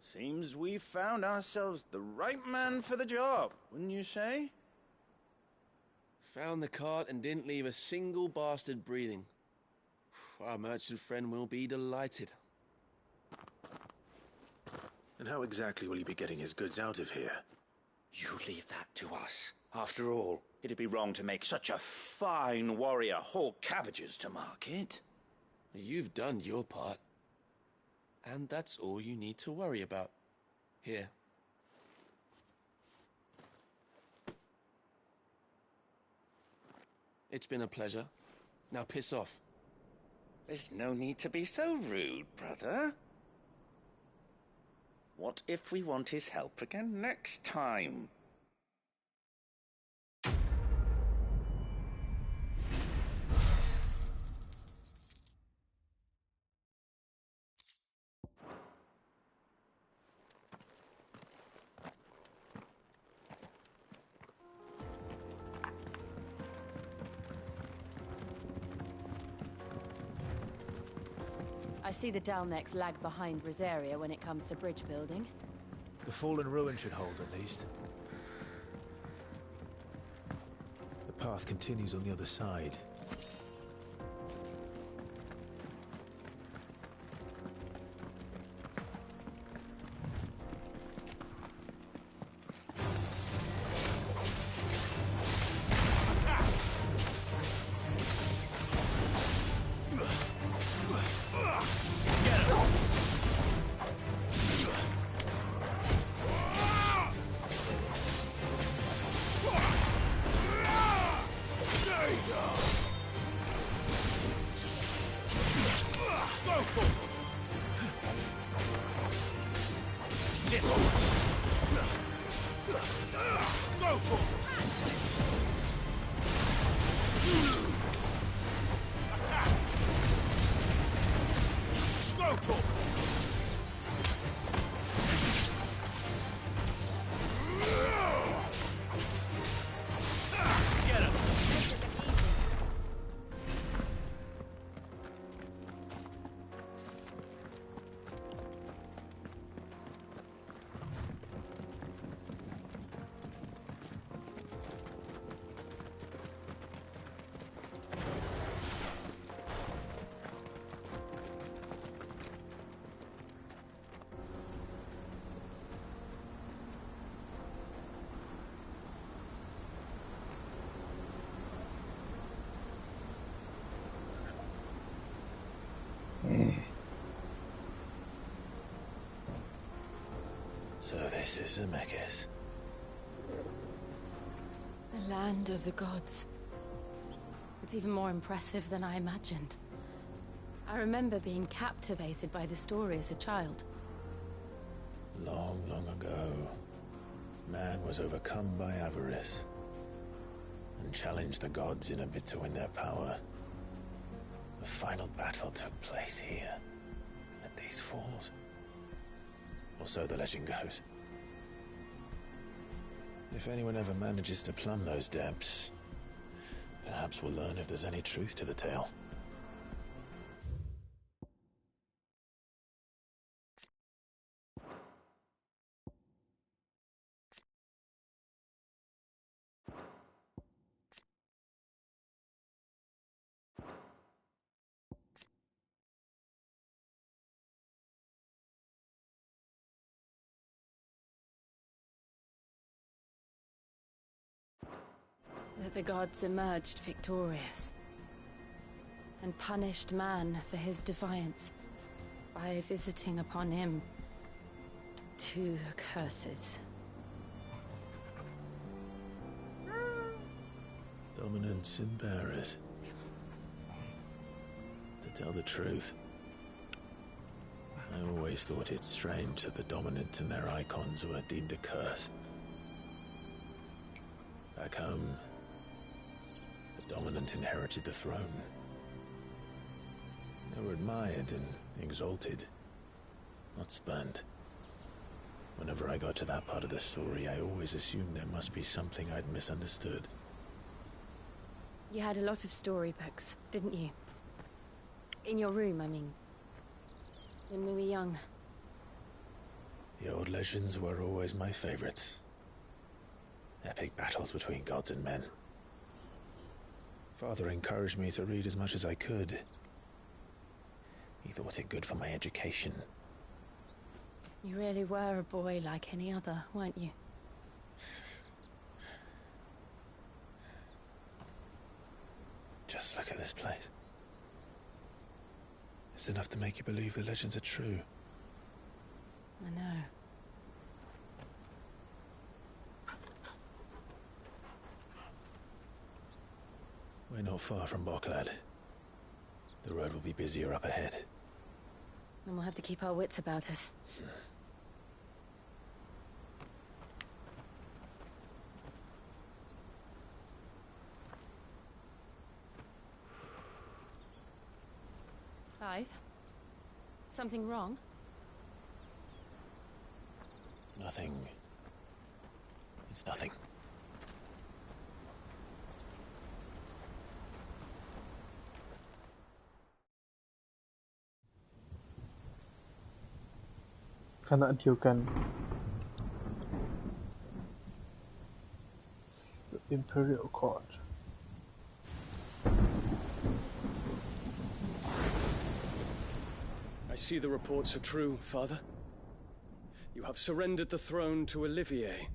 Seems we've found ourselves the right man for the job, wouldn't you say? Found the cart and didn't leave a single bastard breathing. Our merchant friend will be delighted. And how exactly will he be getting his goods out of here? You leave that to us. After all, it'd be wrong to make such a fine warrior haul cabbages to market. You've done your part. And that's all you need to worry about. Here. It's been a pleasure. Now piss off. There's no need to be so rude, brother. What if we want his help again next time? I see the Dalmex lag behind Rosaria when it comes to bridge building. The fallen ruin should hold, at least. The path continues on the other side. So this is Zemeckis. The land of the gods. It's even more impressive than I imagined. I remember being captivated by the story as a child. Long, long ago, man was overcome by avarice and challenged the gods in a bid to win their power. The final battle took place here, at these falls. Or so the legend goes. If anyone ever manages to plumb those depths, perhaps we'll learn if there's any truth to the tale. That the gods emerged victorious and punished man for his defiance by visiting upon him 2 curses. Dominants and bearers. To tell the truth, I always thought it strange that the dominants and their icons were deemed a curse. Back home, the dominant inherited the throne. They were admired and exalted, not spurned. Whenever I got to that part of the story, I always assumed there must be something I'd misunderstood. You had a lot of storybooks, didn't you? In your room, I mean. When we were young. The old legends were always my favorites. Epic battles between gods and men. Father encouraged me to read as much as I could. He thought it good for my education. You really were a boy like any other, weren't you? Just look at this place. It's enough to make you believe the legends are true. I know. We're not far from Boklad. The road will be busier up ahead. And we'll have to keep our wits about us. Clive? Something wrong? Nothing. It's nothing. Khana เดียวกัน The Imperial Court. I see the reports are true, Father. You have surrendered the throne to Olivier.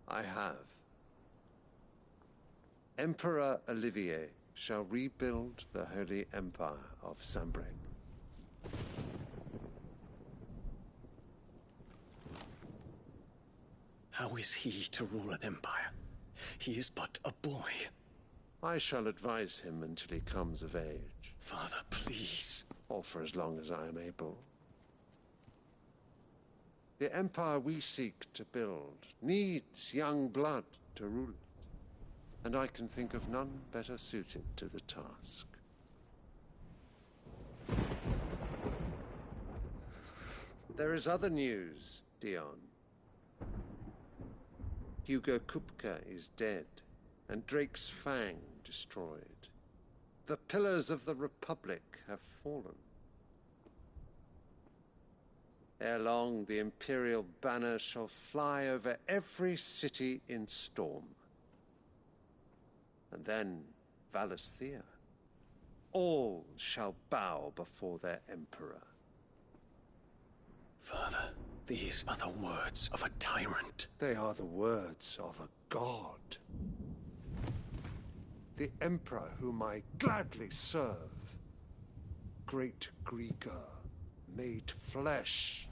I have. Emperor Olivier shall rebuild the Holy Empire of Sanbreque. How is he to rule an empire? He is but a boy. I shall advise him until he comes of age. Father, please. Or for as long as I am able. The empire we seek to build needs young blood to rule it, and I can think of none better suited to the task. There is other news, Dion. Hugo Kupka is dead, and Drake's Fang destroyed. The pillars of the Republic have fallen. Ere long, the Imperial banner shall fly over every city in Storm. And then Valisthea. All shall bow before their Emperor. Father, these are the words of a tyrant. They are the words of a god. The Emperor whom I gladly serve. Great Greagor, made flesh.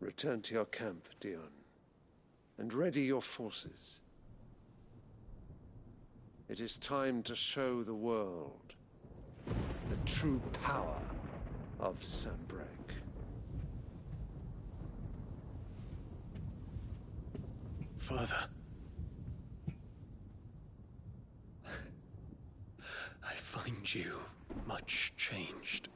Return to your camp, Dion, and ready your forces. It is time to show the world the true power of Sanbreque. Father. I find you much changed.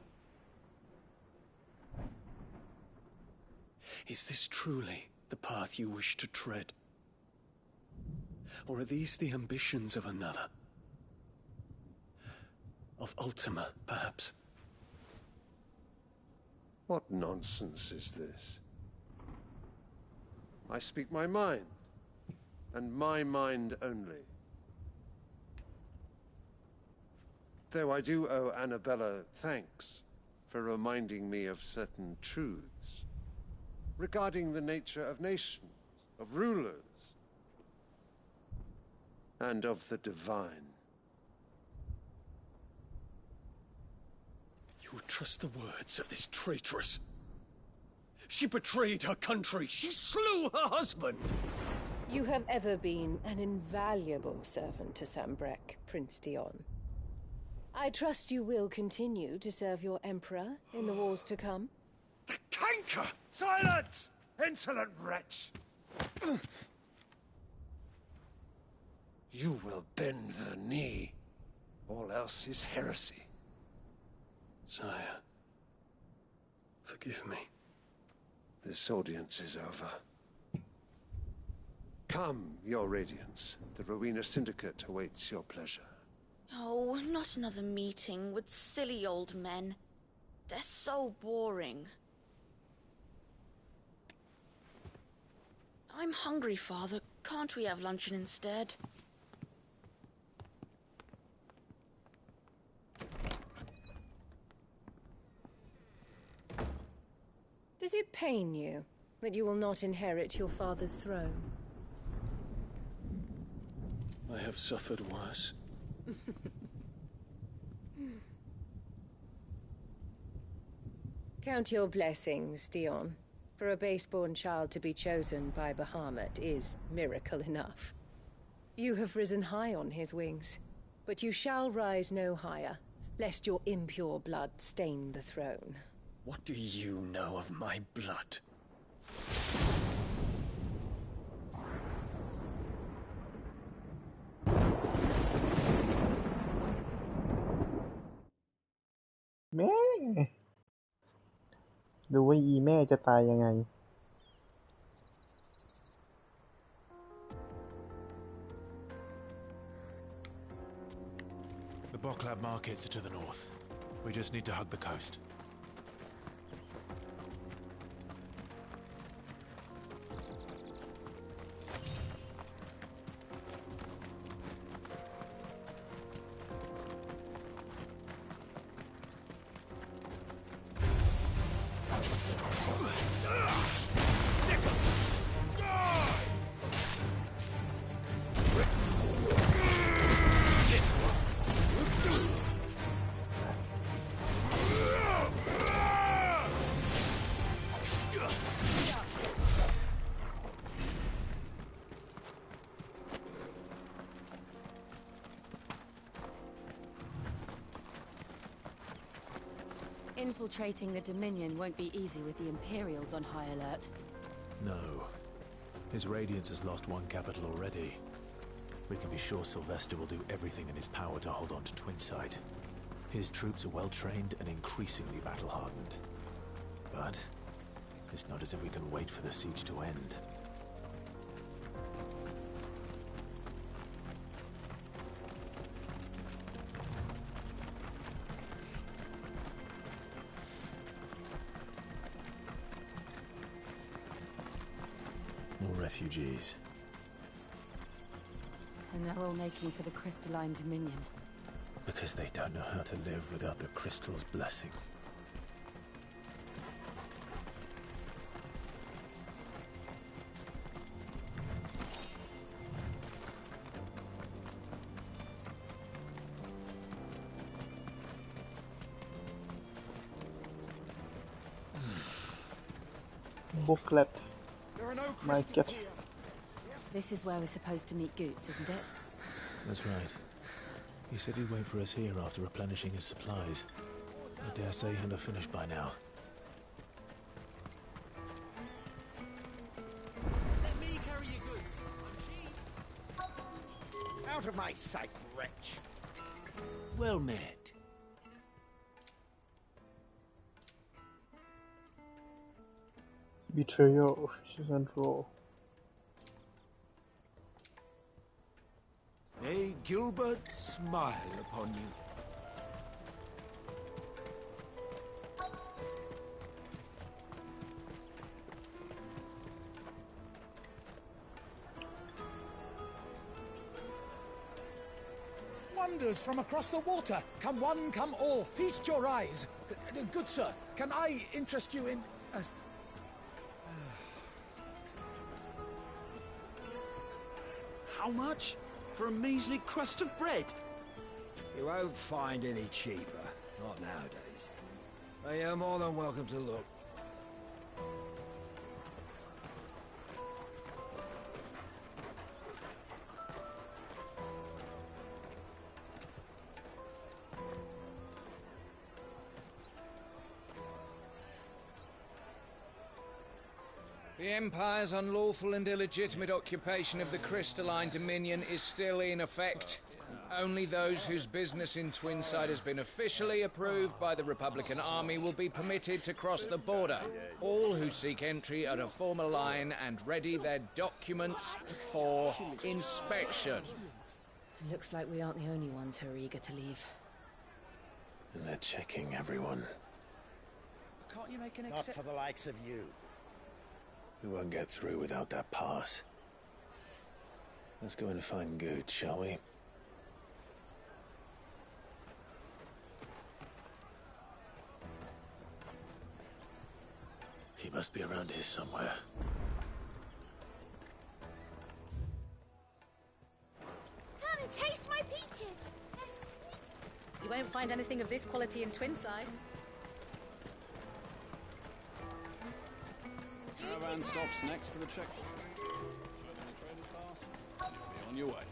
Is this truly the path you wish to tread? Or are these the ambitions of another? Of Ultima, perhaps? What nonsense is this? I speak my mind, and my mind only. Though I do owe Annabella thanks for reminding me of certain truths regarding the nature of nations, of rulers, and of the divine. You would trust the words of this traitress? She betrayed her country. She slew her husband. You have ever been an invaluable servant to Sanbreque, Prince Dion. I trust you will continue to serve your Emperor in the wars to come. The canker! Silence! Insolent wretch! you will bend the knee. All else is heresy. Sire, forgive me. This audience is over. Come, Your Radiance. The Rowena Syndicate awaits your pleasure. Oh, not another meeting with silly old men. They're so boring. I'm hungry, Father. Can't we have luncheon instead? Does it pain you that you will not inherit your father's throne? I have suffered worse. Count your blessings, Dion. For a base-born child to be chosen by Bahamut is miracle enough. You have risen high on his wings, but you shall rise no higher, lest your impure blood stain the throne. What do you know of my blood?แม่ดูว่าอีแม่จะตายยังไง The Boklab markets are to the north. We just need to hug the coast. Infiltrating the Dominion won't be easy with the Imperials on high alert. No. His Radiance has lost one capital already. We can be sure Sylvester will do everything in his power to hold on to Twinside. His troops are well-trained and increasingly battle-hardened. But it's not as if we can wait for the siege to end. More refugees. And they're all making for the Crystalline Dominion. Because they don't know how to live without the Crystal's blessing. Booklet. Market. This is where we're supposed to meet Goots, isn't it? That's right. He said he'd wait for us here after replenishing his supplies. I dare say he'll have finished by now. Let me carry your goods. I'm cheap. Out of my sight, wretch. Well met. Betrayal, Season 4. May Gilbert smile upon you. Wonders from across the water. Come one, come all. Feast your eyes. Good sir, can I interest you in... How much? For a measly crust of bread? You won't find any cheaper. Not nowadays. But you're more than welcome to look. The Empire's unlawful and illegitimate occupation of the Crystalline Dominion is still in effect. Only those whose business in Twinside has been officially approved by the Republican Army will be permitted to cross the border. All who seek entry are to form a line and ready their documents for inspection. Looks like we aren't the only ones who are eager to leave. And they're checking everyone. Can't you make an exception? Not for the likes of you. We won't get through without that pass. Let's go and find Good, shall we? He must be around here somewhere. Come and taste my peaches. They're sweet. You won't find anything of this quality in Twinside. Caravan stops next to the checkpoint. Show them the trader's pass, and you'll be on your way.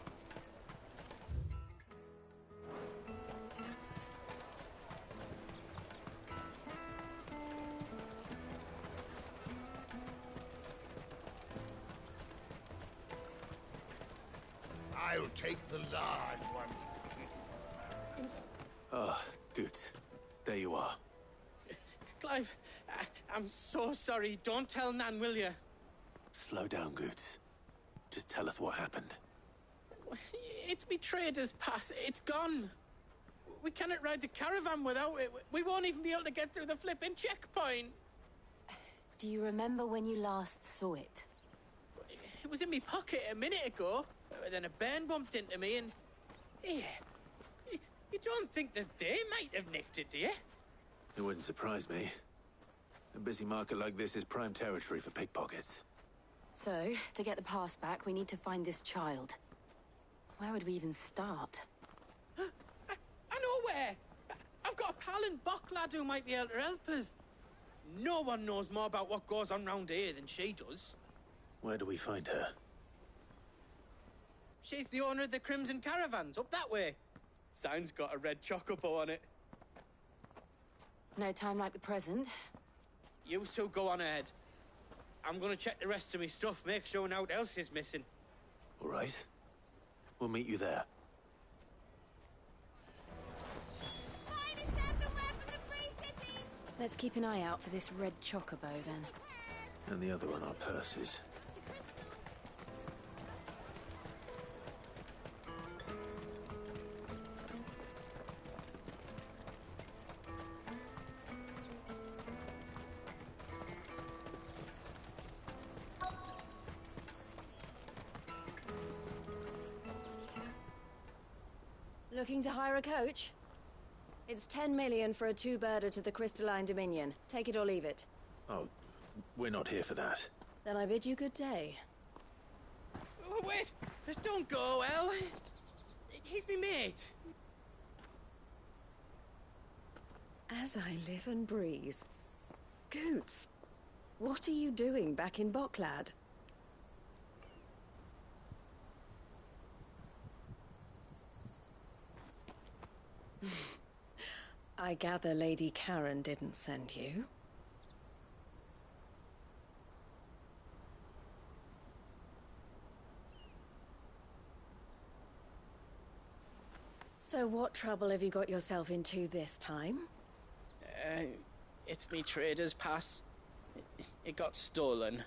I'll take the large one. Ah, good. There you are. Clive, I'm so sorry. Don't tell Nan, will you? Slow down, Goods. Just tell us what happened. It's me trader's pass. It's gone. We cannot ride the caravan without it. We won't even be able to get through the flipping checkpoint. Do you remember when you last saw it? It was in my pocket a minute ago. Then a bairn bumped into me and... Yeah. You don't think that they might have nicked it, do you? It wouldn't surprise me. A busy market like this is prime territory for pickpockets. So, to get the pass back, we need to find this child. Where would we even start? I know where! I've got a pal in Bock lad who might be able to help us. No one knows more about what goes on round here than she does. Where do we find her? She's the owner of the Crimson Caravans, up that way. Sign's got a red chocobo on it. No time like the present. You two go on ahead. I'm gonna check the rest of my stuff, make sure naught else is missing. All right. We'll meet you there. Let's keep an eye out for this red chocobo, then. And the other on our purses. Looking to hire a coach? It's 10 million for a two-birder to the Crystalline Dominion. Take it or leave it. Oh, we're not here for that. Then I bid you good day. Oh, wait! Don't go, El. He's me mate. As I live and breathe. Goots, what are you doing back in Bocklad? I gather Lady Karen didn't send you. So what trouble have you got yourself into this time? It's me trader's pass. It got stolen.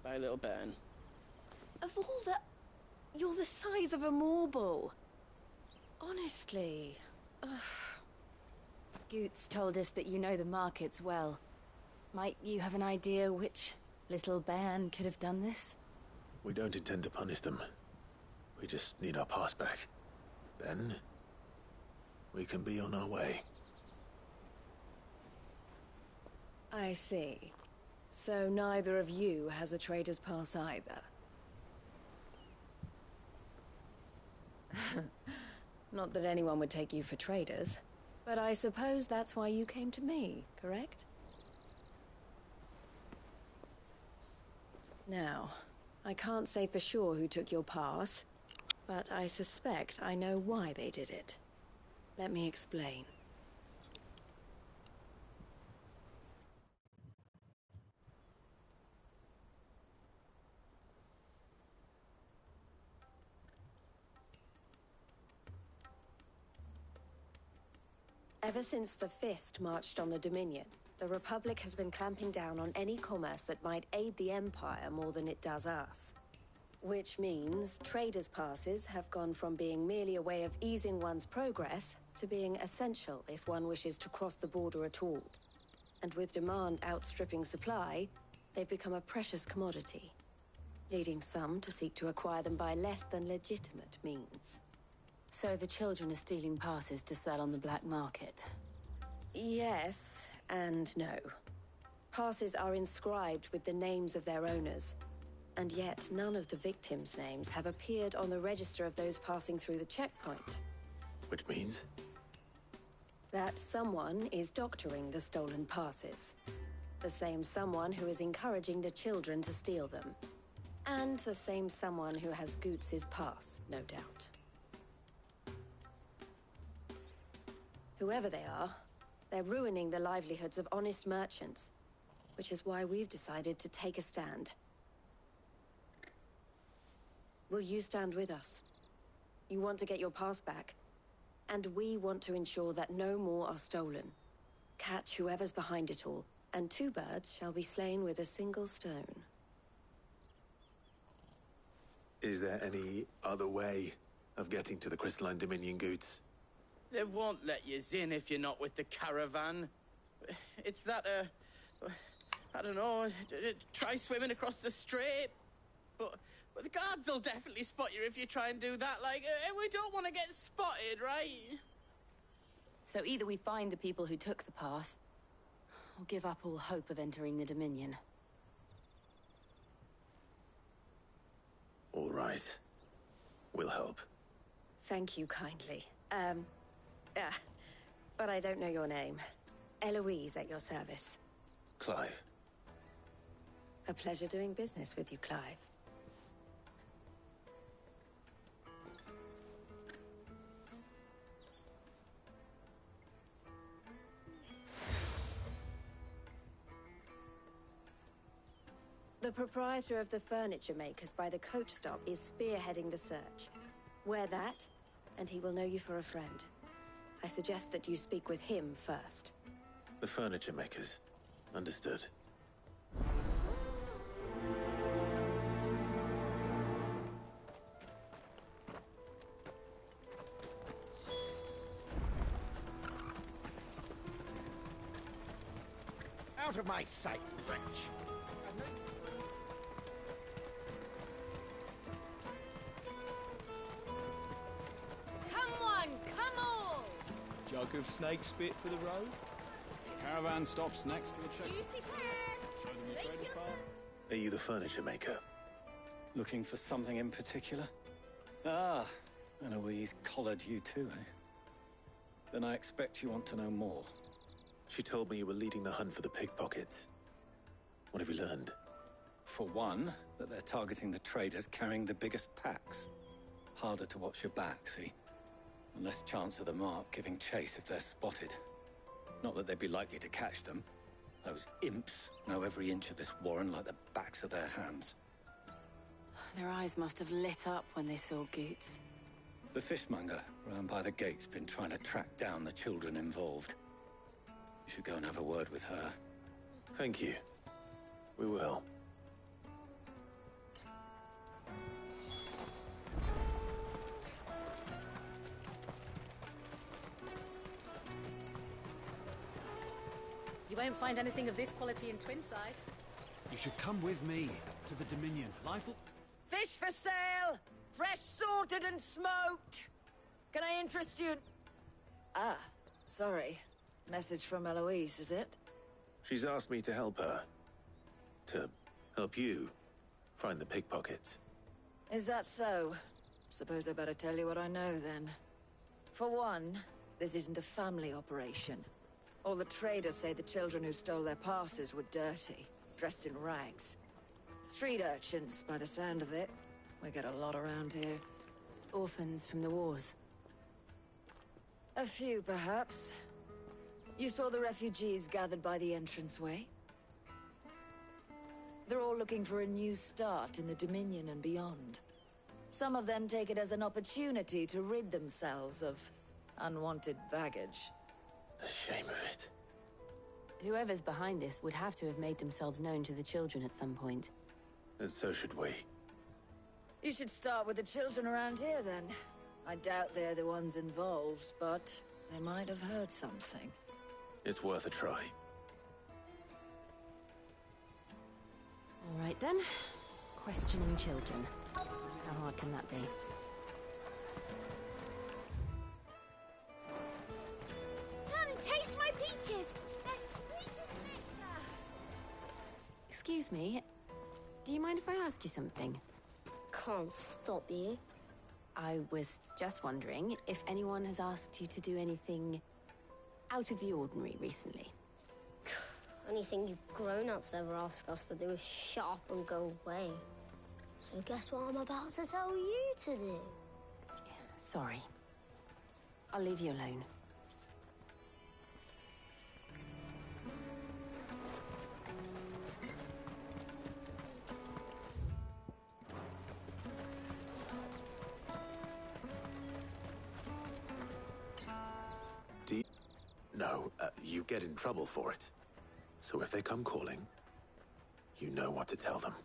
By a little bairn. Of all the... You're the size of a marble. Honestly. Ugh. Goots told us that you know the markets well. Might you have an idea which little bairn could have done this? We don't intend to punish them. We just need our pass back. Then, we can be on our way. I see. So neither of you has a trader's pass either. Not that anyone would take you for traders, but I suppose that's why you came to me, correct? Now, I can't say for sure who took your pass, but I suspect I know why they did it. Let me explain. Ever since the Fist marched on the Dominion, the Republic has been clamping down on any commerce that might aid the Empire more than it does us. Which means traders' passes have gone from being merely a way of easing one's progress to being essential if one wishes to cross the border at all. And with demand outstripping supply, they've become a precious commodity, leading some to seek to acquire them by less than legitimate means. So the children are stealing passes to sell on the black market? Yes and no. Passes are inscribed with the names of their owners, and yet none of the victims' names have appeared on the register of those passing through the checkpoint. Which means? That someone is doctoring the stolen passes. The same someone who is encouraging the children to steal them. And the same someone who has Goots' pass, no doubt. Whoever they are, they're ruining the livelihoods of honest merchants, which is why we've decided to take a stand. Will you stand with us? You want to get your pass back, and we want to ensure that no more are stolen. Catch whoever's behind it all, and 2 birds shall be slain with a single stone. Is there any other way of getting to the Crystalline Dominion, Goots? They won't let you in if you're not with the caravan. It's that, I don't know, try swimming across the strait. But the guards will definitely spot you if you try and do that. Like, we don't want to get spotted, right? So either we find the people who took the pass, or give up all hope of entering the Dominion. All right. We'll help. Thank you kindly. But I don't know your name. Eloise at your service. Clive. A pleasure doing business with you, Clive. The proprietor of the furniture makers by the coach stop is spearheading the search. Wear that, and he will know you for a friend. I suggest that you speak with him first. The furniture makers. Understood. Out of my sight, wretch! Jug of snake spit for the road? The caravan stops next to the checkpoint. Show them the trader's path. Are you the furniture maker? Looking for something in particular? Ah, Eloise collared you too, eh? Then I expect you want to know more. She told me you were leading the hunt for the pickpockets. What have you learned? For one, that they're targeting the traders carrying the biggest packs. Harder to watch your back, see? And less chance of the mark giving chase if they're spotted. Not that they'd be likely to catch them. Those imps know every inch of this warren like the backs of their hands. Their eyes must have lit up when they saw Goots. The fishmonger round by the gate's been trying to track down the children involved. You should go and have a word with her. Thank you. We will. You won't find anything of this quality in Twinside. You should come with me to the Dominion. Life will... Fish for sale! Fresh sorted and smoked! Can I interest you? Ah, sorry. Message from Eloise, is it? She's asked me to help her. To help you find the pickpockets. Is that so? Suppose I better tell you what I know, then. For one, this isn't a family operation. All the traders say the children who stole their passes were dirty, dressed in rags. Street urchins, by the sound of it. We get a lot around here. Orphans from the wars. A few, perhaps. You saw the refugees gathered by the entranceway? They're all looking for a new start in the Dominion and beyond. Some of them take it as an opportunity to rid themselves of unwanted baggage. The shame of it. Whoever's behind this would have to have made themselves known to the children at some point. And so should we. You should start with the children around here, then. I doubt they're the ones involved, but they might have heard something. It's worth a try. All right, then. Questioning children. How hard can that be? Come taste my peaches! They're sweet as nectar! Excuse me. Do you mind if I ask you something? Can't stop you. I was just wondering if anyone has asked you to do anything out of the ordinary recently. Anything you grown-ups ever ask us to do is shut up and go away. So guess what I'm about to tell you to do? Sorry. I'll leave you alone. No, you get in trouble for it. So if they come calling, you know what to tell them.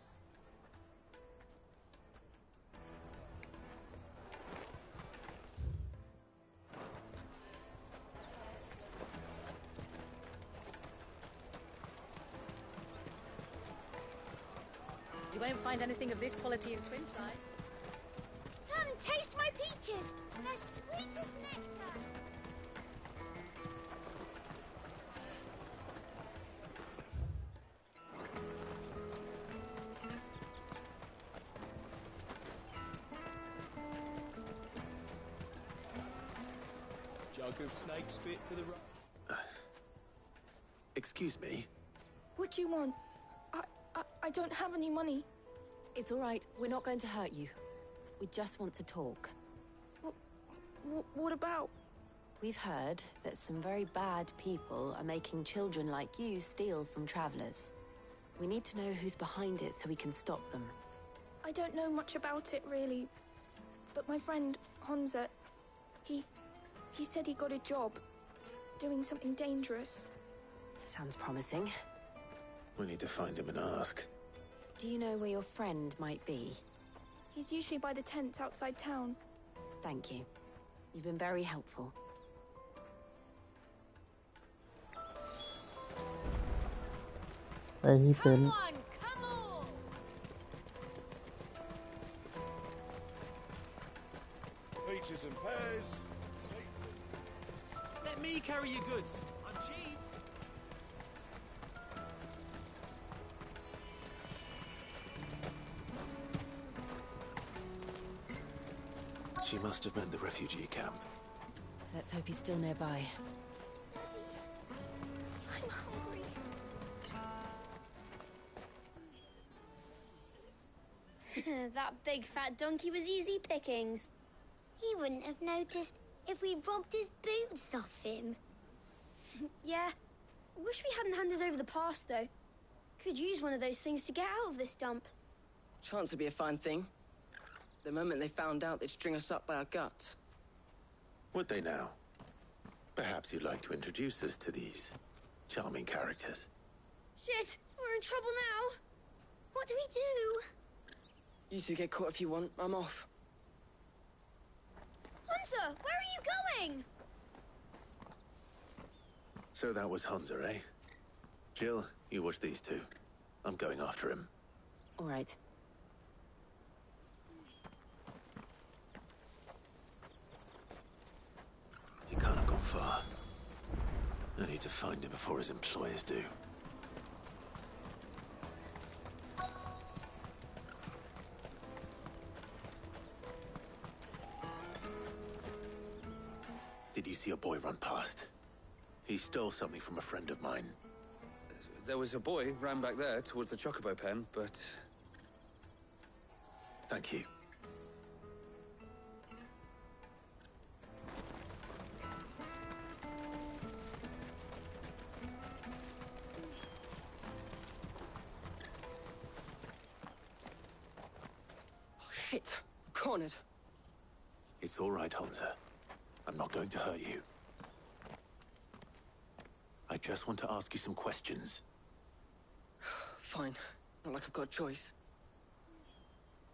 You won't find anything of this quality in Twinside. Come taste my peaches! They're sweet as nectar! Jug of snake spit for the Excuse me? What do you want? I don't have any money. It's all right. We're not going to hurt you. We just want to talk. What about? We've heard that some very bad people are making children like you steal from travelers. We need to know who's behind it so we can stop them. I don't know much about it, really. But my friend, Honza, he said he got a job doing something dangerous. Sounds promising. We need to find him and ask. Do you know where your friend might be? He's usually by the tents outside town. Thank you. You've been very helpful. Hey, he fell. Peaches and pears. Let me carry your goods. I'm cheap. She must have meant the refugee camp. Let's hope he's still nearby. I'm hungry. That big fat donkey was easy pickings. He wouldn't have noticed if we'd robbed his boots off him. Yeah. Wish we hadn't handed over the pass, though. Could use one of those things to get out of this dump. Chance would be a fine thing. The moment they found out, they'd string us up by our guts. Would they now? Perhaps you'd like to introduce us to these charming characters. Shit! We're in trouble now! What do we do? You two get caught if you want. I'm off. Hunter! Where are you going? So that was Hunter, eh? Jill, you watch these two. I'm going after him. All right. He can't have gone far. I need to find him before his employers do. Did you see a boy run past? He stole something from a friend of mine. There was a boy ran back there towards the Chocobo pen, but... Thank you. Oh, shit. Cornered. It's all right, Hunter. I'm not going to hurt you. I just want to ask you some questions. Fine. Not like I've got a choice.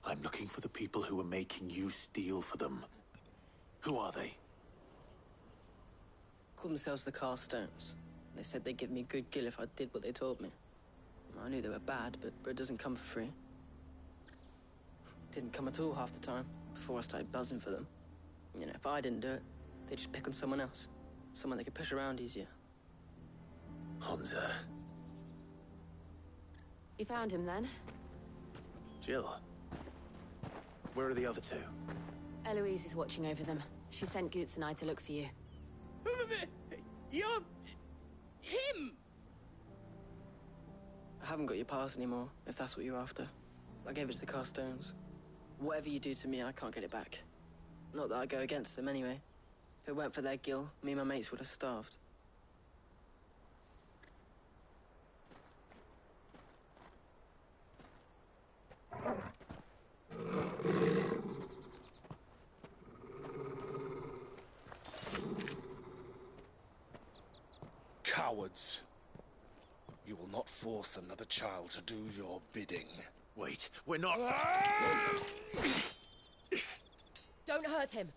I'm looking for the people who are making you steal for them. Who are they? Call themselves the Carstones. They said they'd give me good gill if I did what they told me. I knew they were bad, but bread doesn't come for free. Didn't come at all half the time, before I started buzzing for them. You know, if I didn't do it, they'd just pick on someone else. Someone they could push around easier. Honza. You found him then? Jill. Where are the other two? Eloise is watching over them. She sent Goots and I to look for you. You're... him! I haven't got your pass anymore, if that's what you're after. I gave it to the Carstones. Whatever you do to me, I can't get it back. Not that I go against them anyway. If it weren't for their gill, me and my mates would have starved. Cowards. You will not force another child to do your bidding. Wait, we're not... Don't hurt him!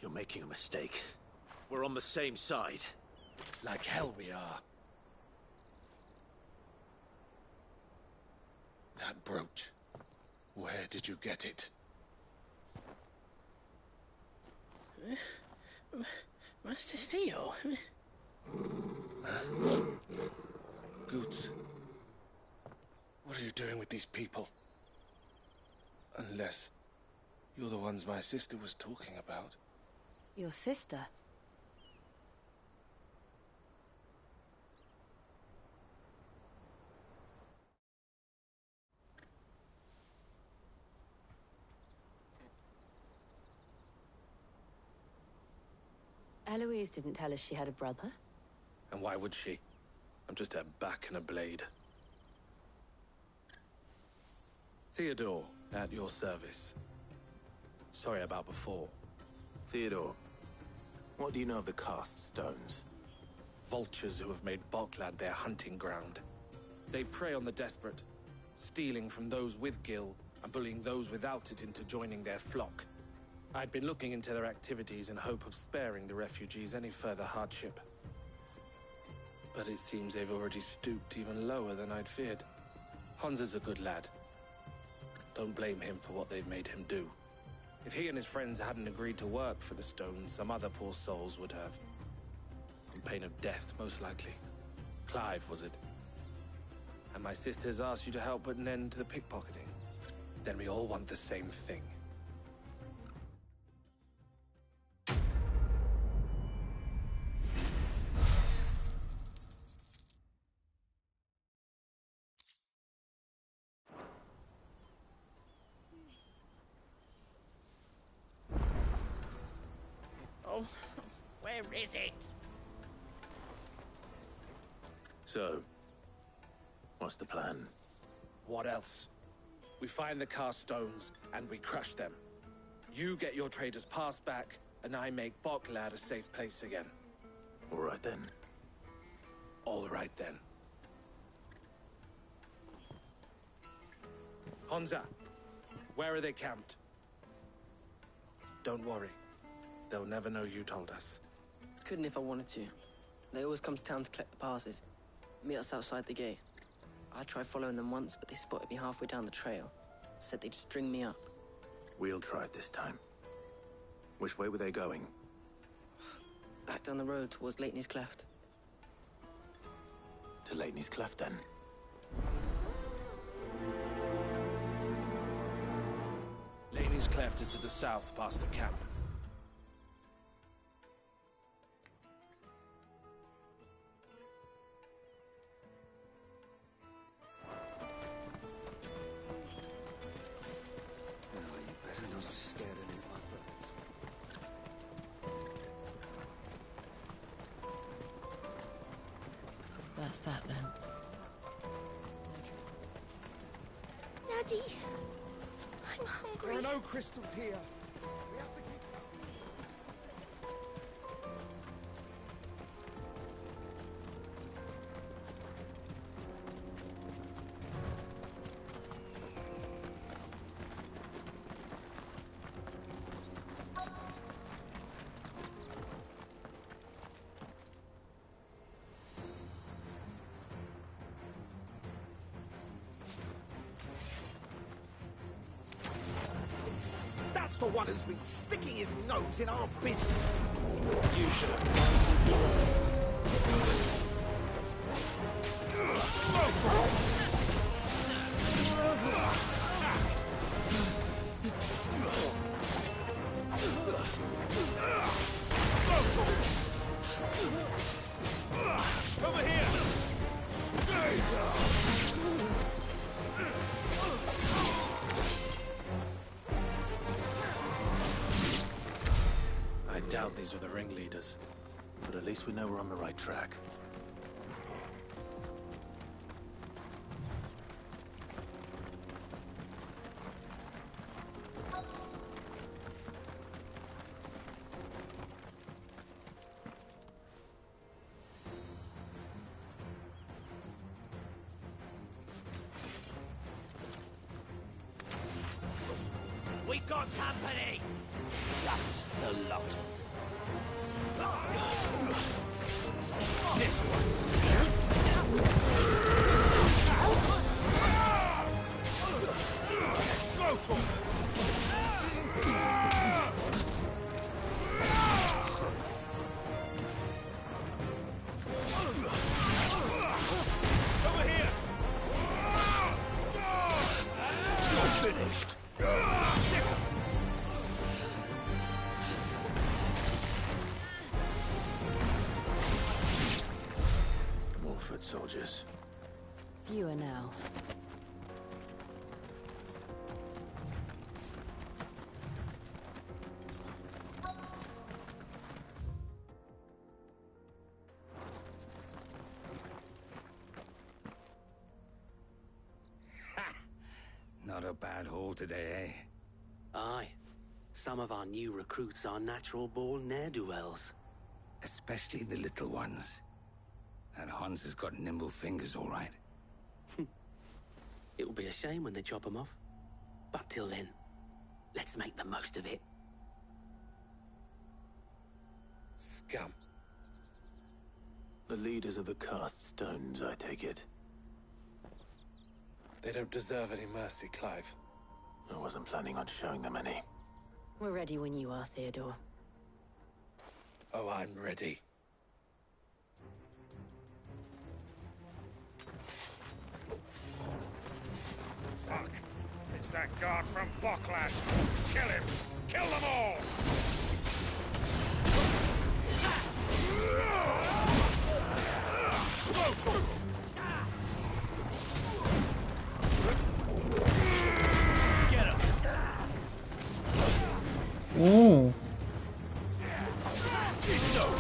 You're making a mistake. We're on the same side. Like hell we are. That brooch. Where did you get it? Master Theo? Goots. What are you doing with these people? Unless you're the ones my sister was talking about. Your sister? Eloise didn't tell us she had a brother. And why would she? I'm just her back and a blade. Theodore, at your service. Sorry about before. Theodore, what do you know of the Cast Stones? Vultures who have made Boklad their hunting ground. They prey on the desperate, stealing from those with gill and bullying those without it into joining their flock. I'd been looking into their activities in hope of sparing the refugees any further hardship. But it seems they've already stooped even lower than I'd feared. Honza's a good lad. Don't blame him for what they've made him do. If he and his friends hadn't agreed to work for the Stones, some other poor souls would have. On pain of death, most likely. Clive, was it? And my sisters asked you to help put an end to the pickpocketing. Then we all want the same thing. Oh, where is it? So, what's the plan? What else? We find the Carstones, and we crush them. You get your trader's pass back, and I make Boklad a safe place again. All right then. All right then. Honza, where are they camped? Don't worry. They'll never know you told us. Couldn't if I wanted to. They always come to town to collect the passes. Meet us outside the gate. I tried following them once, but they spotted me halfway down the trail. Said they'd string me up. We'll try it this time. Which way were they going? Back down the road towards Leitney's Cleft. To Leitney's Cleft, then. Leitney's Cleft is to the south, past the camp. That's that then. Daddy, I'm hungry. There are no crystals here. We have to keep... the one who's been sticking his nose in our business. You should have. Over here! Stay down! I doubt these were the ringleaders. But at least we know we're on the right track. We got company! That's the lot of them. This one. Go to him! Over here! You're finished. More foot soldiers. Fewer now. Not a bad haul today, eh? Aye. Some of our new recruits are natural-born ne'er-do-wells. Especially the little ones. That Hans has got nimble fingers, all right. It will be a shame when they chop them off. But till then, let's make the most of it. Scum. The leaders of the Cast Stones, I take it. They don't deserve any mercy, Clive. I wasn't planning on showing them any. We're ready when you are, Theodore. Oh, I'm ready. Fuck! It's that guard from Bocklad! Kill him! Kill them all! Get him! Ooh. It's over!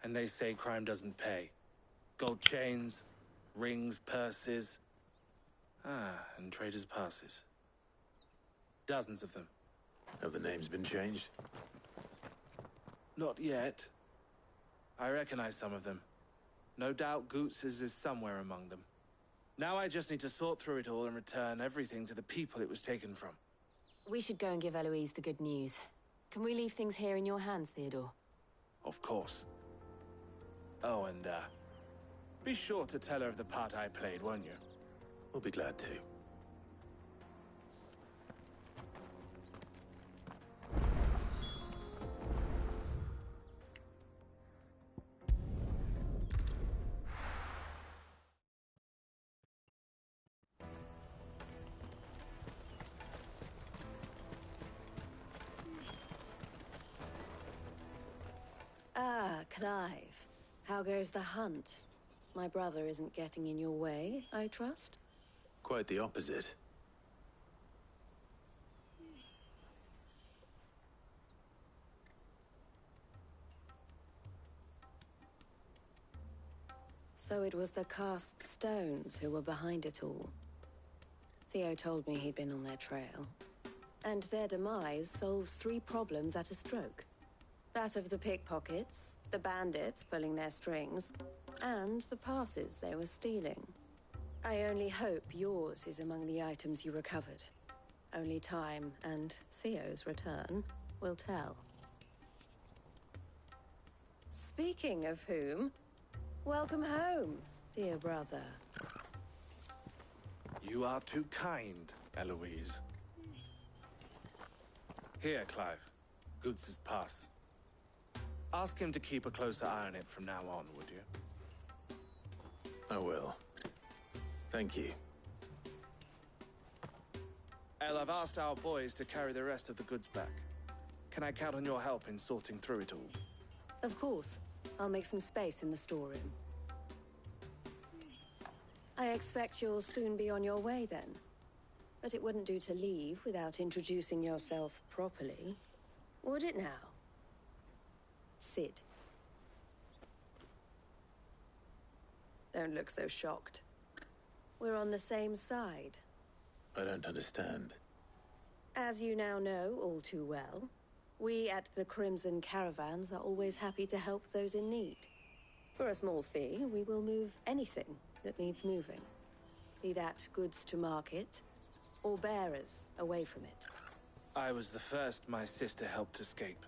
And they say crime doesn't pay. Gold chains, rings, purses. And traders' passes. Dozens of them. Have the names been changed? Not yet. I recognize some of them. No doubt Goots's is somewhere among them. Now I just need to sort through it all and return everything to the people it was taken from. We should go and give Eloise the good news. Can we leave things here in your hands, Theodore? Of course. Oh, and, Be sure to tell her of the part I played, won't you? We'll be glad to. Ah, Clive. How goes the hunt? My brother isn't getting in your way, I trust? Quite the opposite. So it was the cast stones who were behind it all. Theo told me he'd been on their trail. And their demise solves 3 problems at a stroke. That of the pickpockets, the bandits pulling their strings, and the passes they were stealing. I only hope yours is among the items you recovered. Only time and Theo's return will tell. Speaking of whom, welcome home, dear brother. You are too kind, Eloise. Here, Clive. Goods' pass. Ask him to keep a closer eye on it from now on, would you? I will. Thank you. El, I've asked our boys to carry the rest of the goods back. Can I count on your help in sorting through it all? Of course. I'll make some space in the storeroom. I expect you'll soon be on your way then. But it wouldn't do to leave without introducing yourself properly. Would it now? Sid. Don't look so shocked. We're on the same side. I don't understand. As you now know all too well, we at the Crimson Caravans are always happy to help those in need. For a small fee, we will move anything that needs moving. Be that goods to market, or bearers away from it. I was the first my sister helped escape.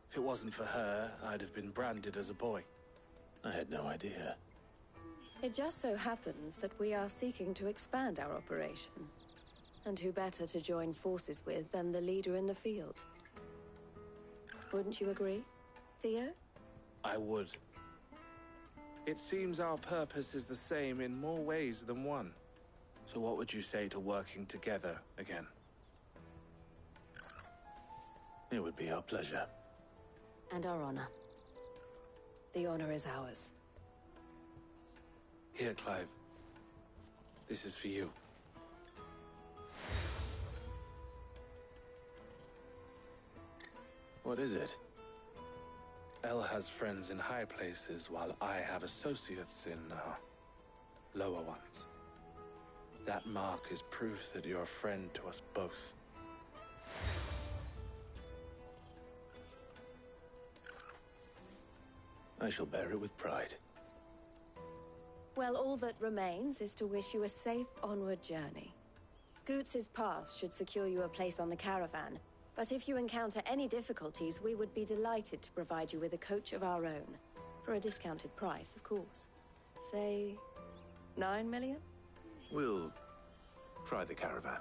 If it wasn't for her, I'd have been branded as a boy. I had no idea. It just so happens that we are seeking to expand our operation. And who better to join forces with than the leader in the field? Wouldn't you agree, Theo? I would. It seems our purpose is the same in more ways than one. So what would you say to working together again? It would be our pleasure. And our honor. The honor is ours. Here, Clive. This is for you. What is it? El has friends in high places, while I have associates in, lower ones. That mark is proof that you're a friend to us both. I shall bear it with pride. Well, all that remains is to wish you a safe onward journey. Goots' pass should secure you a place on the caravan, but if you encounter any difficulties, we would be delighted to provide you with a coach of our own. For a discounted price, of course. Say, 9 million? We'll try the caravan.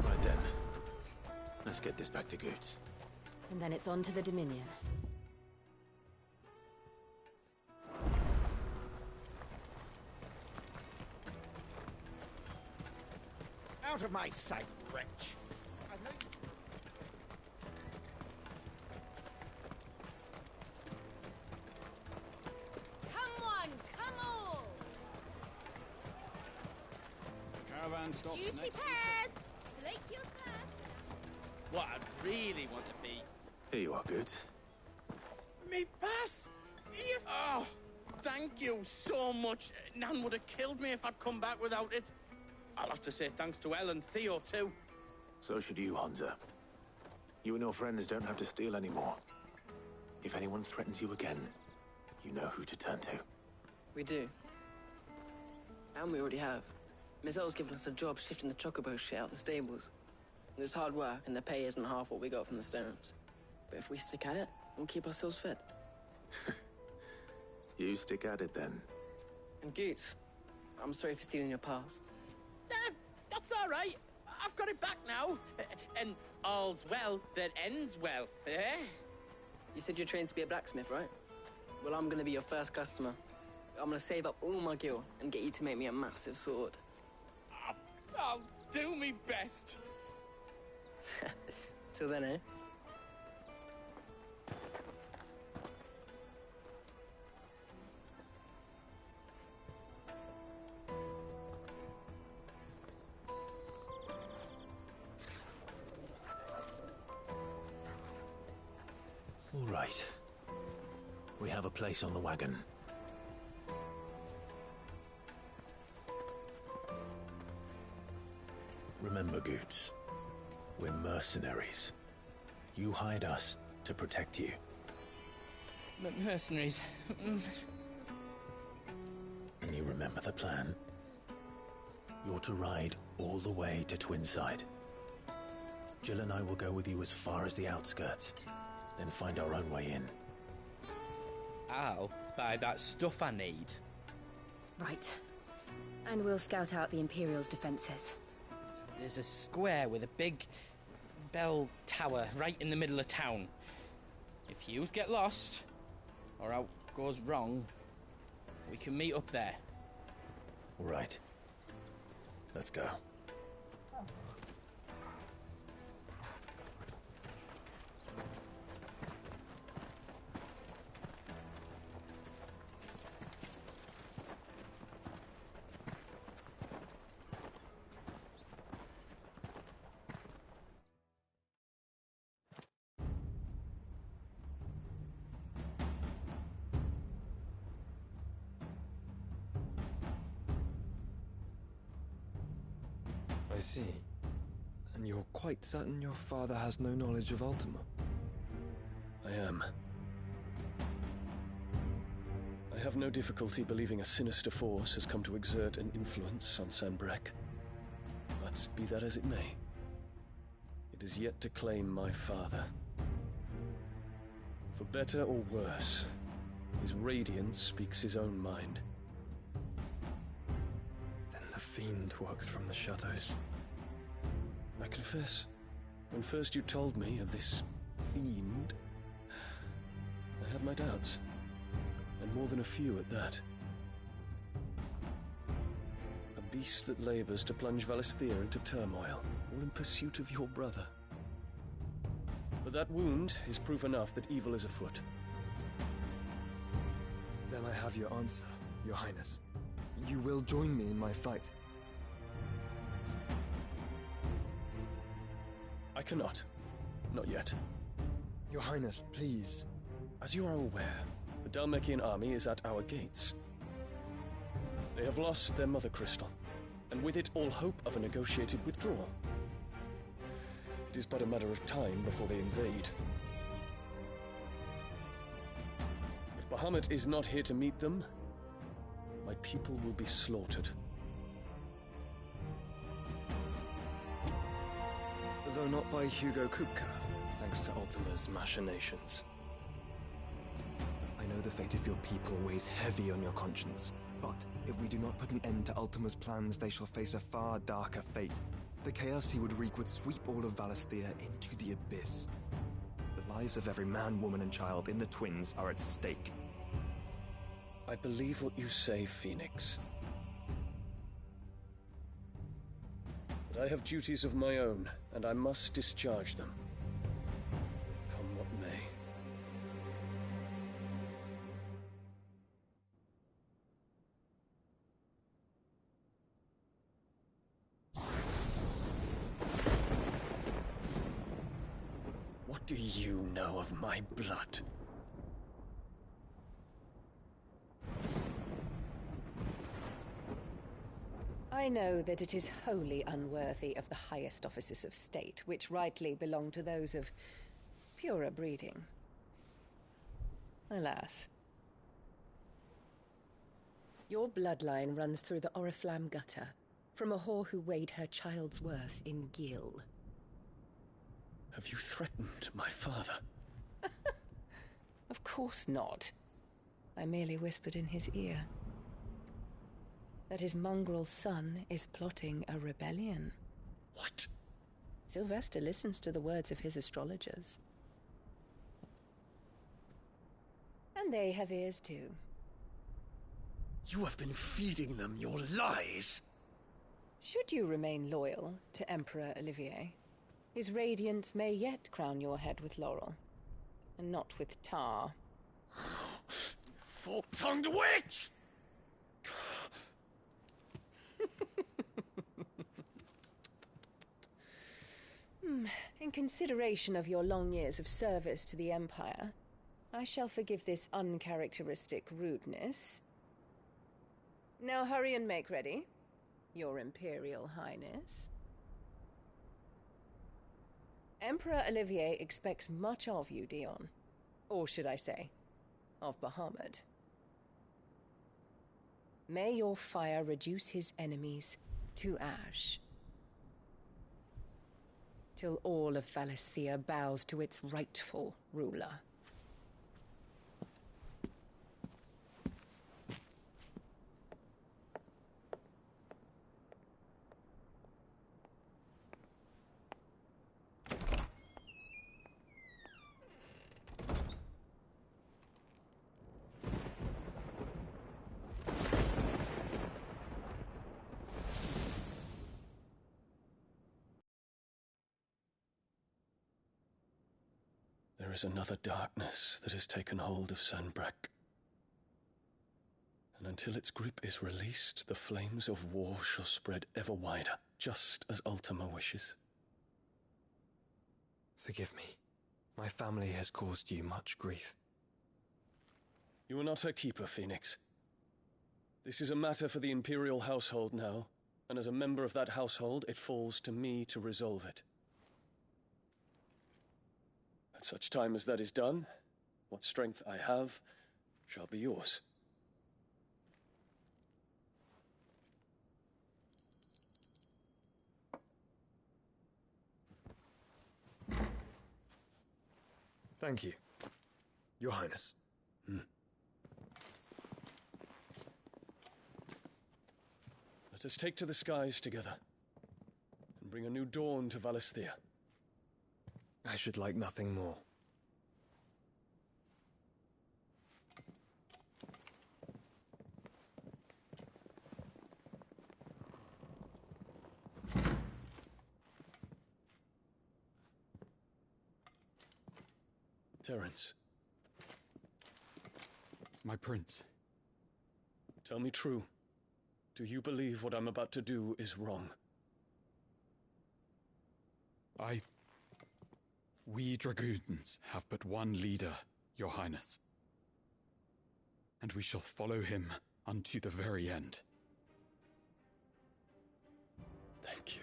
Right then. Let's get this back to Goots. And then it's on to the Dominion. Out of my sight, wretch! Come on, come all! The caravan stops Juicy next to pears! Slake your thirst! What I really want to be. Here you are, Goots. Me pass! Oh, thank you so much. Nan would have killed me if I'd come back without it. I'll have to say thanks to El and Theo, too. So should you, Hansa. You and your friends don't have to steal anymore. If anyone threatens you again, you know who to turn to. We do. And we already have. Miss L's given us a job shifting the chocobo shit out the stables. It's hard work, and the pay isn't half what we got from the stones. But if we stick at it, we'll keep ourselves fed. You stick at it then. And Goots, I'm sorry for stealing your pass. That's all right. I've got it back now. And all's well that ends well, eh? You said you're trained to be a blacksmith, right? Well, I'm gonna be your first customer. I'm gonna save up all my gil and get you to make me a massive sword. I'll do me best. Till then, eh? All right. We have a place on the wagon. Remember, Goots, we're mercenaries. You hired us to protect you. Mercenaries. And you remember the plan? You're to ride all the way to Twinside. Jill and I will go with you as far as the outskirts, then find our own way in. I'll buy that stuff I need. Right. And we'll scout out the Imperial's defenses. There's a square with a big bell tower right in the middle of town. If you get lost, or out goes wrong, we can meet up there. All right. Let's go. I see. And you're quite certain your father has no knowledge of Ultima? I am. I have no difficulty believing a sinister force has come to exert an influence on Sanbreque. But be that as it may, it is yet to claim my father. For better or worse, his radiance speaks his own mind. Then the fiend works from the shadows. I confess, when first you told me of this fiend, I had my doubts, and more than a few at that. A beast that labors to plunge Valisthea into turmoil, all in pursuit of your brother. But that wound is proof enough that evil is afoot. Then I have your answer, Your Highness. You will join me in my fight. I cannot. Not yet. Your Highness, please. As you are aware, the Dhalmekian army is at our gates. They have lost their mother crystal, and with it all hope of a negotiated withdrawal. It is but a matter of time before they invade. If Bahamut is not here to meet them, my people will be slaughtered. Though not by Hugo Kupka, thanks to Ultima's machinations. I know the fate of your people weighs heavy on your conscience, but if we do not put an end to Ultima's plans, they shall face a far darker fate. The chaos he would wreak would sweep all of Valisthea into the abyss. The lives of every man, woman, and child in the Twins are at stake. I believe what you say, Phoenix. But I have duties of my own, and I must discharge them. Come what may. What do you know of my blood? I know that it is wholly unworthy of the highest offices of state, which rightly belong to those of purer breeding. Alas. Your bloodline runs through the Oriflamme gutter, from a whore who weighed her child's worth in Gil. Have you threatened my father? Of course not. I merely whispered in his ear that his mongrel son is plotting a rebellion. What? Sylvester listens to the words of his astrologers. And they have ears too. You have been feeding them your lies! Should you remain loyal to Emperor Olivier, his radiance may yet crown your head with laurel, and not with tar. Fork-tongued witch! In consideration of your long years of service to the Empire, I shall forgive this uncharacteristic rudeness. Now hurry and make ready, Your Imperial Highness. Emperor Olivier expects much of you, Dion. Or should I say, of Bahamut. May your fire reduce his enemies to ash, till all of Valisthea bows to its rightful ruler. There is another darkness that has taken hold of Sanbreque. And until its grip is released, the flames of war shall spread ever wider, just as Ultima wishes. Forgive me. My family has caused you much grief. You are not her keeper, Phoenix. This is a matter for the Imperial household now, and as a member of that household, it falls to me to resolve it. At such time as that is done, what strength I have shall be yours. Thank you, Your Highness. Let us take to the skies together, and bring a new dawn to Valisthea. I should like nothing more. Terence. My prince. Tell me true. Do you believe what I'm about to do is wrong? We dragoons have but one leader, Your Highness. And we shall follow him unto the very end. Thank you.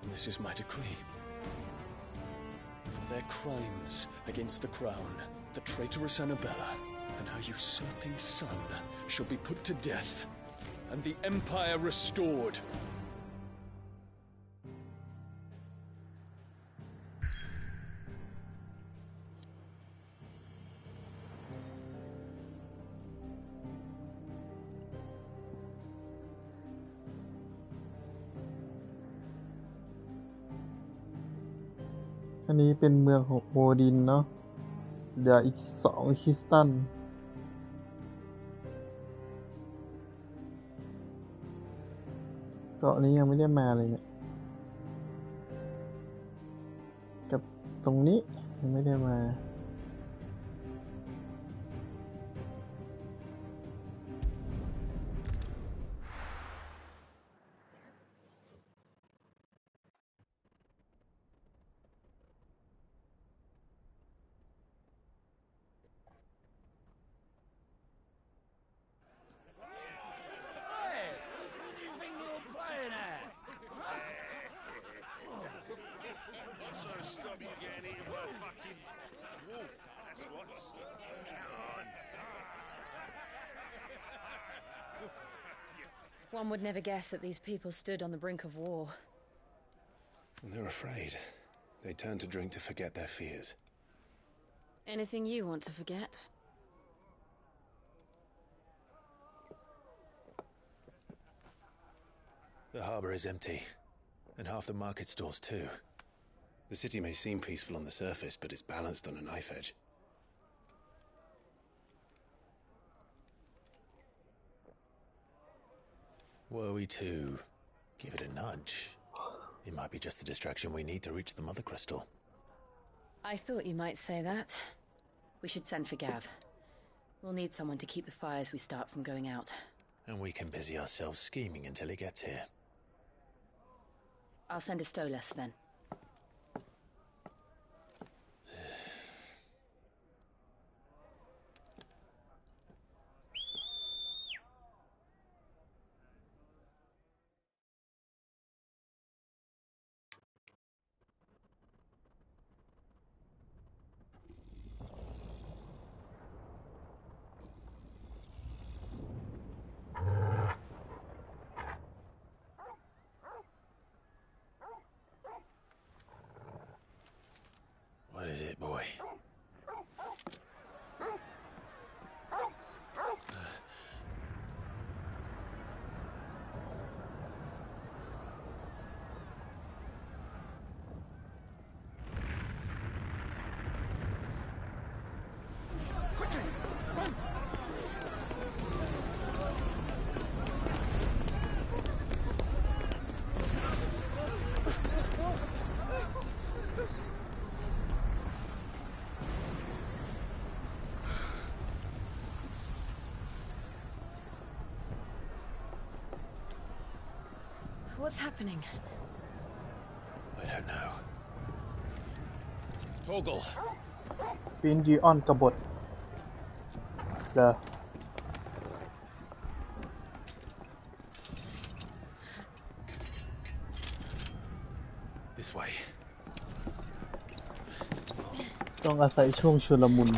And this is my decree. For their crimes against the crown, the traitorous Annabella and her usurping son shall be put to death, and the Empire restored.อันนี้เป็นเมืองของโอดินเนาะเดี๋ยวอีก2คริสตัลเกาะนี้ยังไม่ได้มาเลยเนี่ยกับตรงนี้ยังไม่ได้มา One would never guess that these people stood on the brink of war. And they're afraid. They turn to drink to forget their fears. Anything you want to forget? The harbor is empty, and half the market stalls too. The city may seem peaceful on the surface, but it's balanced on a knife edge. Were we to give it a nudge, it might be just the distraction we need to reach the Mother Crystal. I thought you might say that. We should send for Gav. We'll need someone to keep the fires we start from going out. And we can busy ourselves scheming until he gets here. I'll send a Stolas then. What is it, boy? Quickly! Run! What's happening? I don't know. Torgal! ปินจีออนกบฏเหรอ This way. ต้องอาศัยช่วงชุลมุน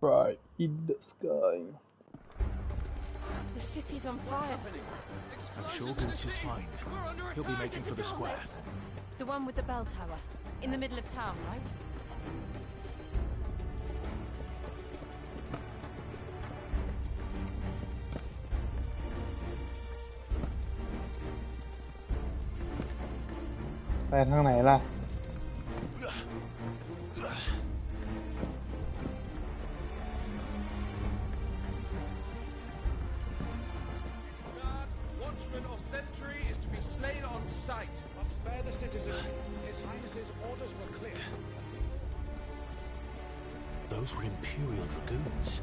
Bright in the sky. The city's on fire. I'm sure Goots is fine. He'll be making for the square. The one with the bell tower. In the middle of town, right?ไปทางไหนล่ะ Watchman or sentry is to be slain on sight. But spare the citizen. His Highness's orders were clear. Those were Imperial Dragoons.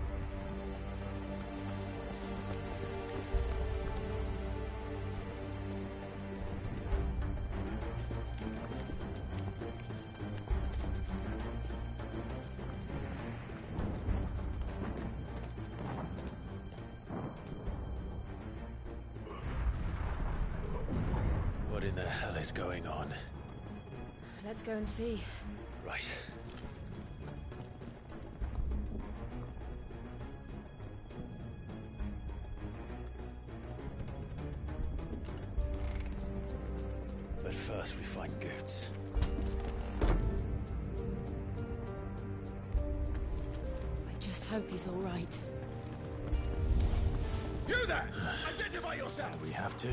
What in the hell is going on? Let's go and see. Right. But first we find Goots. I just hope he's all right. You there! Identify yourself! We have to.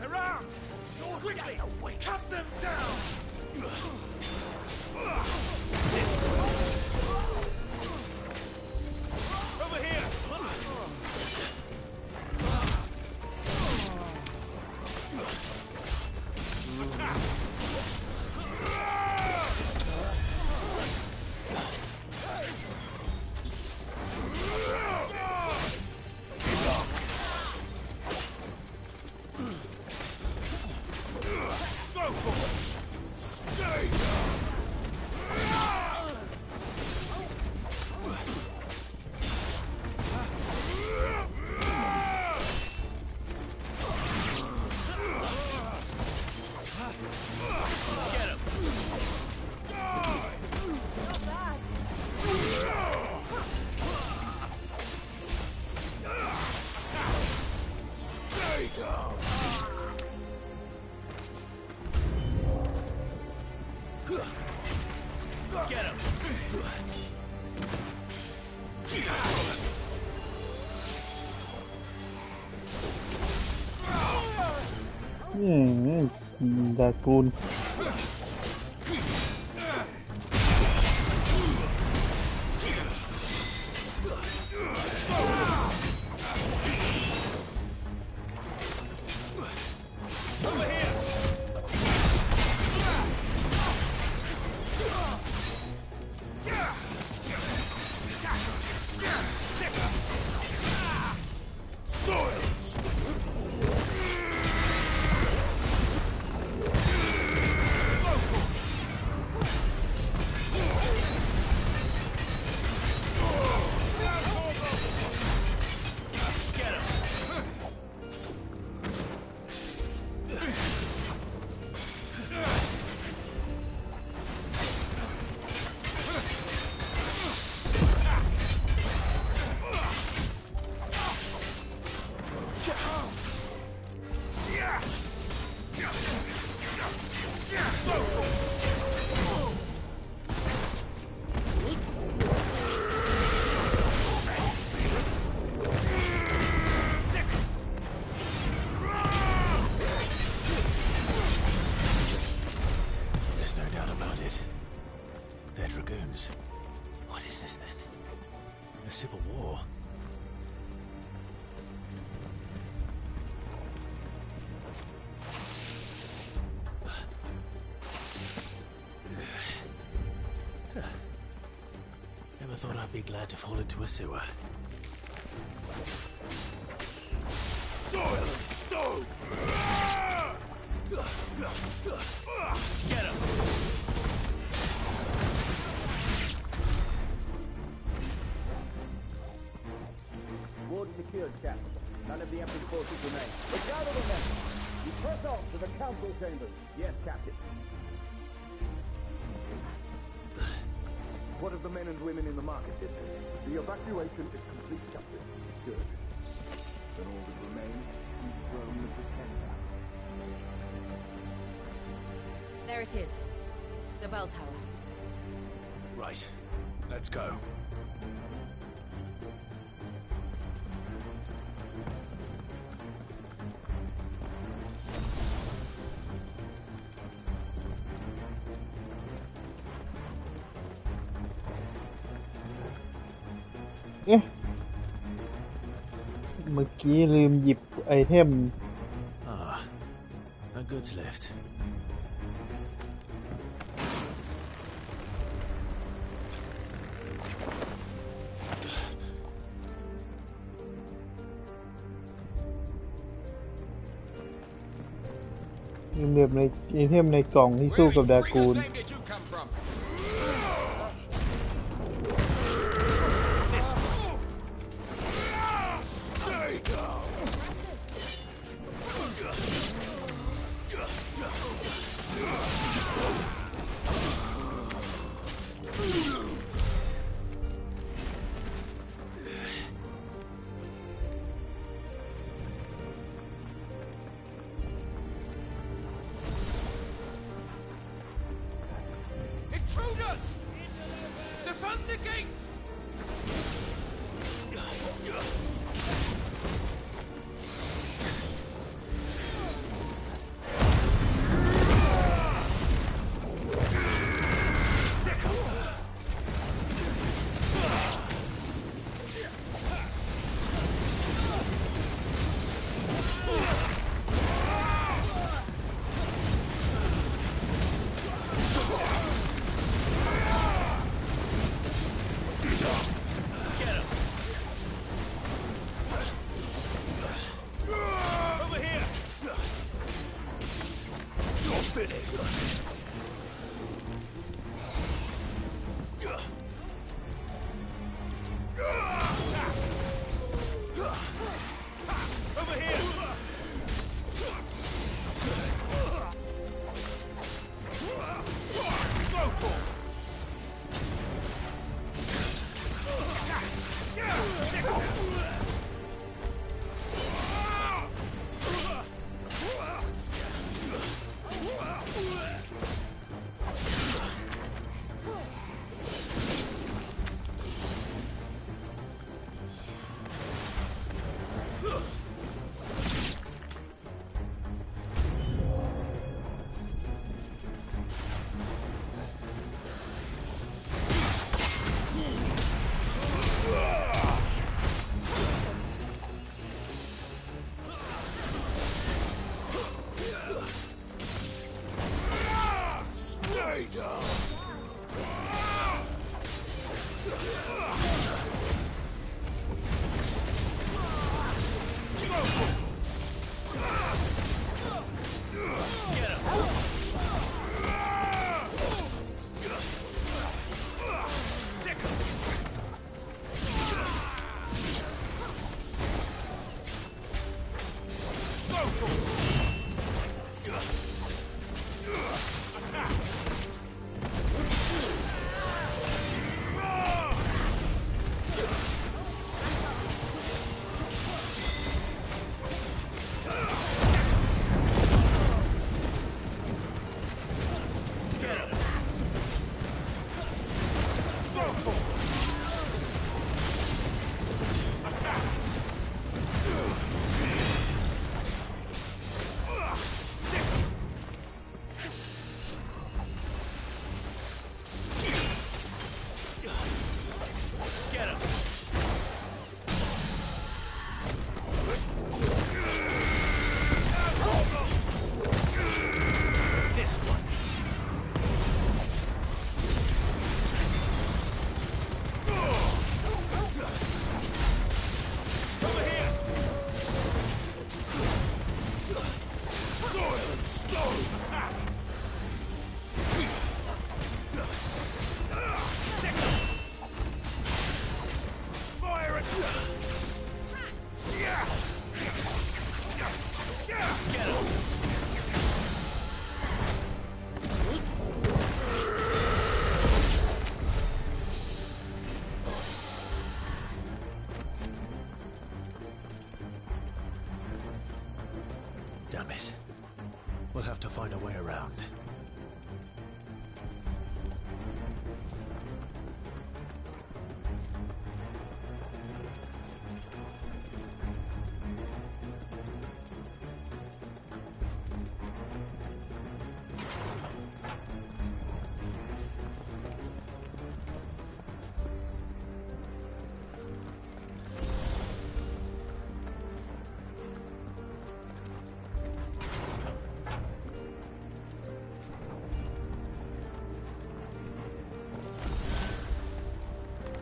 Around! Quickly! Cut them down! Get him! Dragoon. Thought I'd be glad to fall into a sewer. Soil and stone! Get him! Ward secured, Captain. None of the Emperor's forces remain. But gather the men! You press on to the council chambers. Yes, Captain. What of the men and women in the market district? The evacuation is complete, Captain. Good. Then all that remains is the throne of the Kenta. There it is. The bell tower. Right. Let's go.เอ๊ะเมื่อกี้ลืมหยิบไอเทม a goods lift. ลืมเก็บในไอเทมในกล่องที่สู้กับดรากูน Intruders! Defend the gates! Get him! This one. Over here! Soil and stone attack! Fire it! Get him! Damn it. We'll have to find a way around.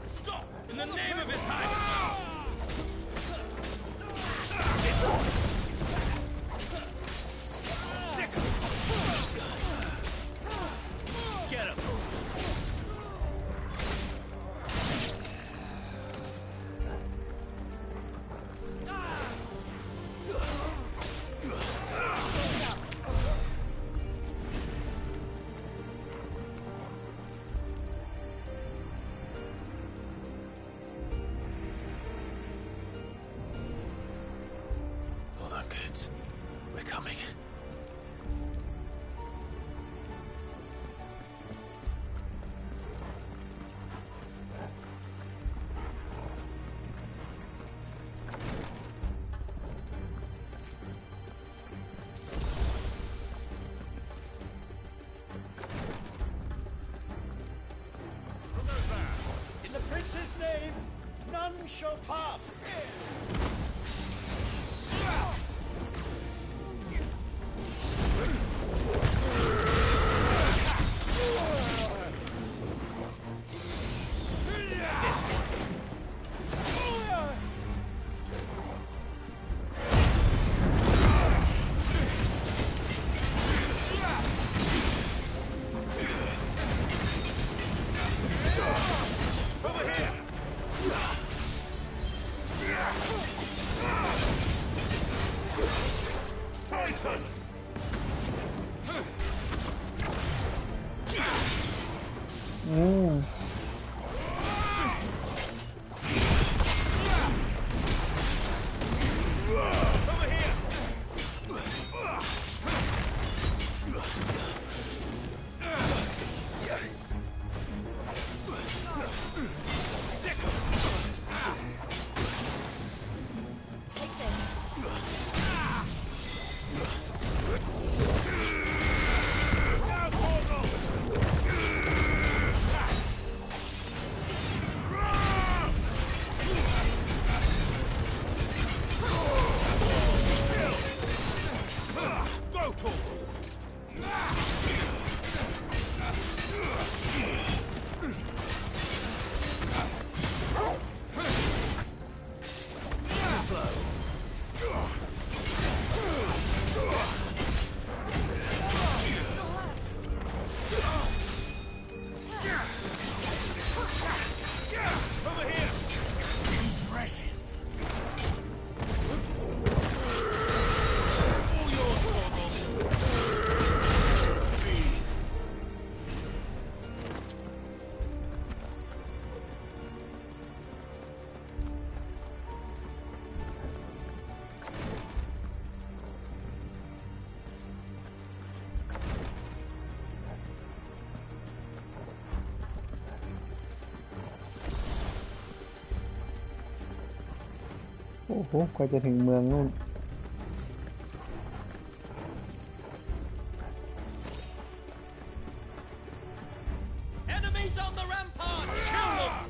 Stop! In the name of His Highness! Get him! Hold on, kids. We're coming. In the prince's name, none shall pass! This one. Over here! Titan! Over here! Go, Torgal! Over here! Impressive! All yours, Torgal!โอ้โหกว่าจะถึงเมืองนู่น Enemies on the rampart! Kill them!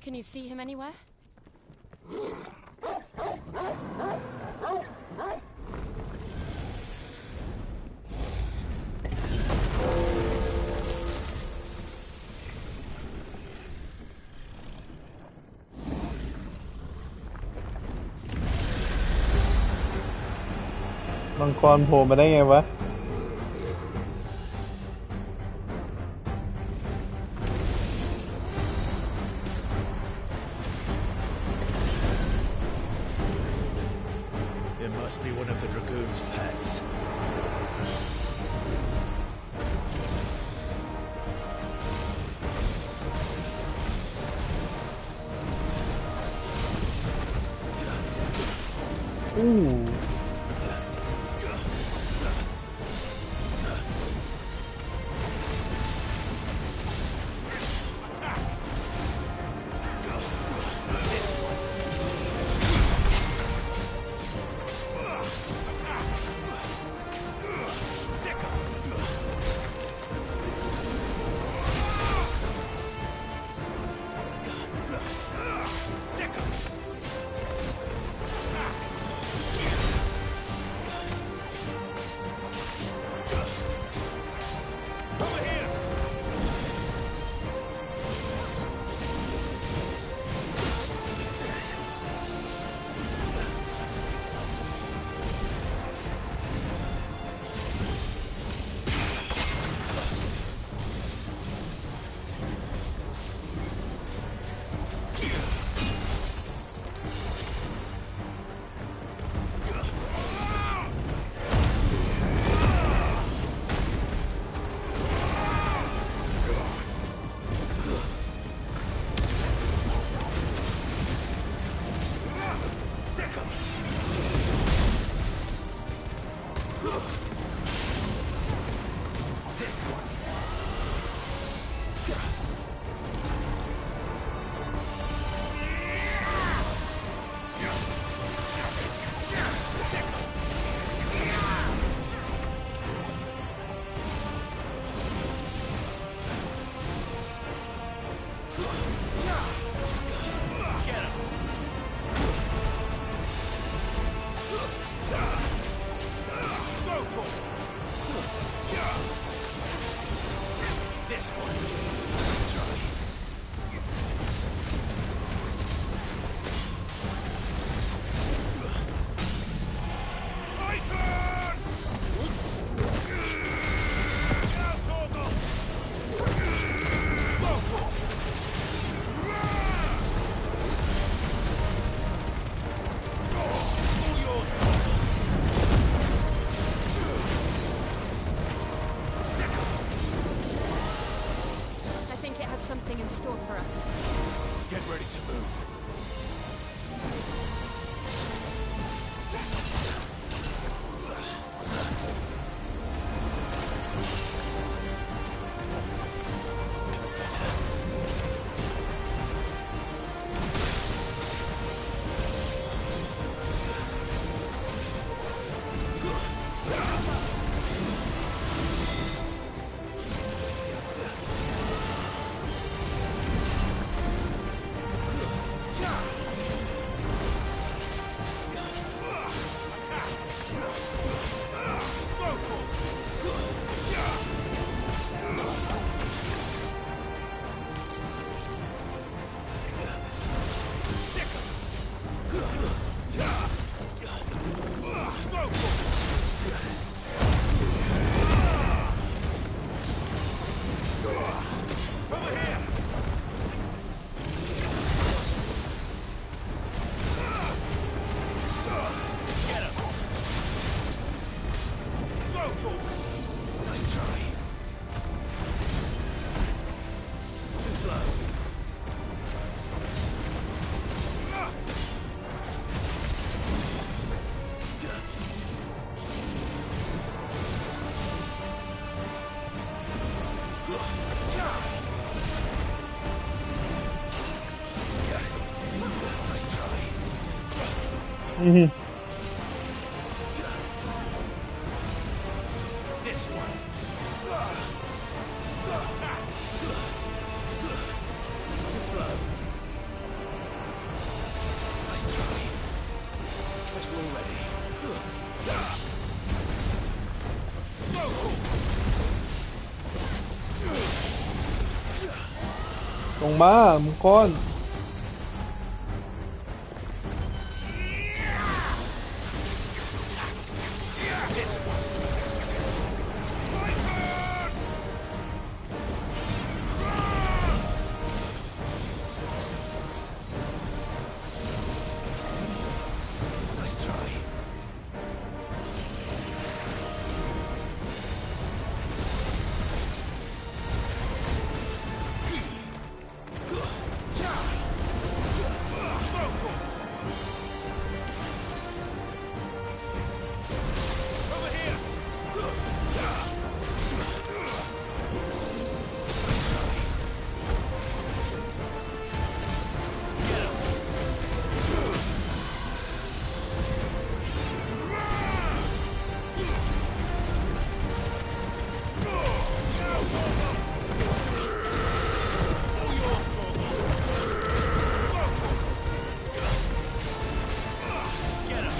Can you see him anywhere?มังกรโผล่มาได้ไงวะ It must be one of the Dragoon's pets. Ooh. something in store for us. Get ready to move. This one. Attack. Too slow. Nice try. Pressure already. Go! ลงมามังกร Nice try. Over here. Get him.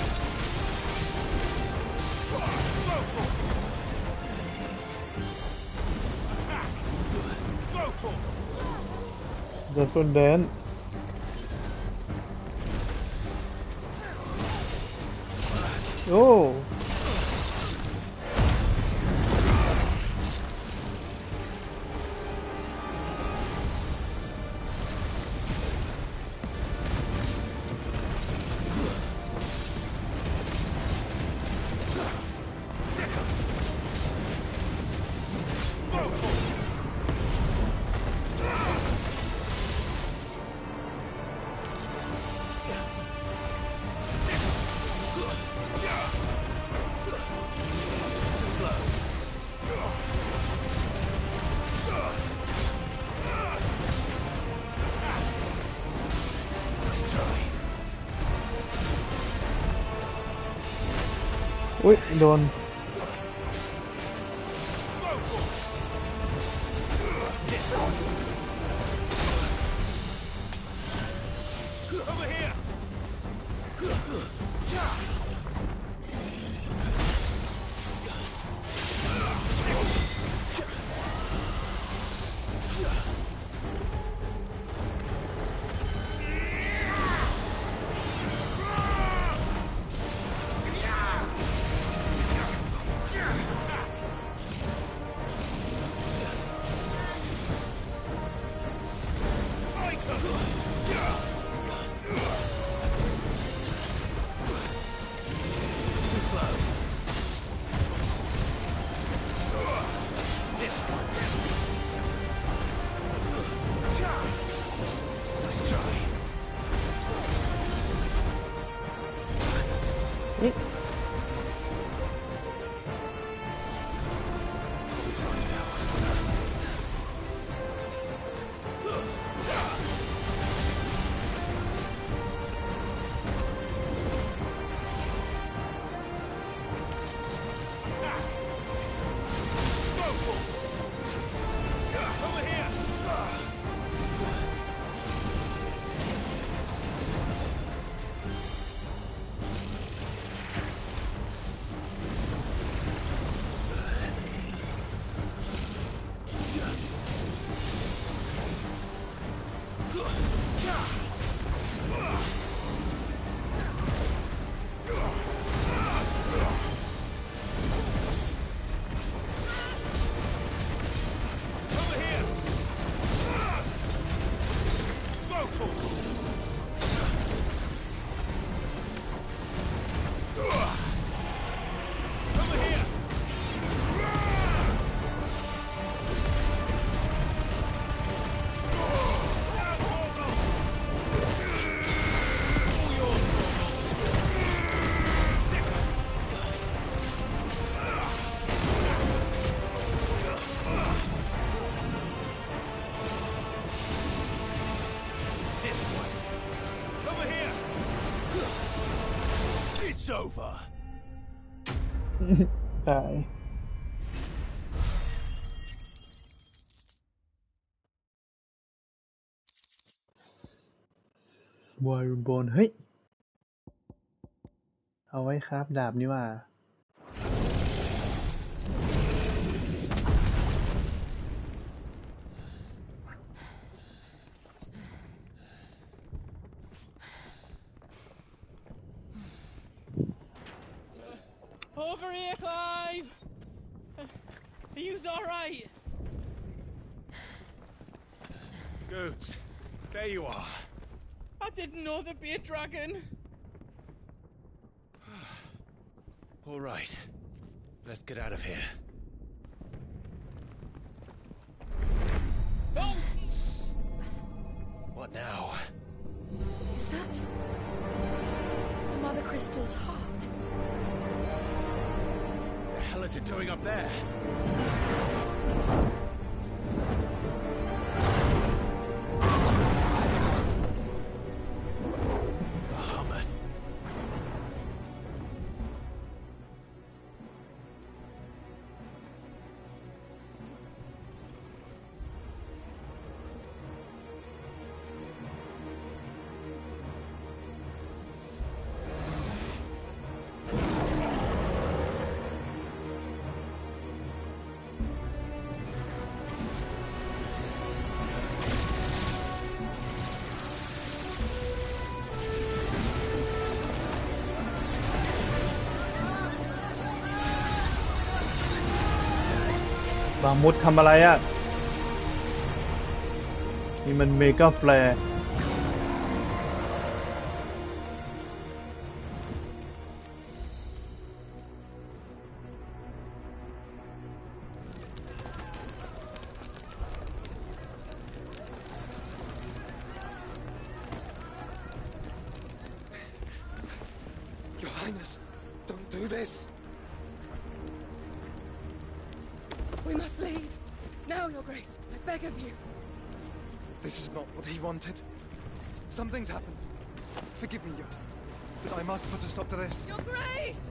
Attack. Go, เดินต้นแดน โอ้ Too slow. Attack. Nice try. อุ้ยโดน This one. Over here. Too slow. This one. Nice try. อุ๊ย Attack. Go. Over here. over. ตาย วอร์บอนเฮ้ย เอาไว้ครับดาบนี่ว่า Over here, Clive! Are you alright? Goods, there you are. I didn't know there'd be a dragon. All right, let's get out of here. Oh! What now? Is that Mother Crystal's heart? What the hell is it doing up there? Bahamut.บางมุดทำอะไรอ่ะ นี่มันเมกาแฟร์ Your Highness, don't do this. We must leave. Now, Your Grace. I beg of you. This is not what he wanted. Something's happened. Forgive me, Yut, but I must put a stop to this. Your Grace!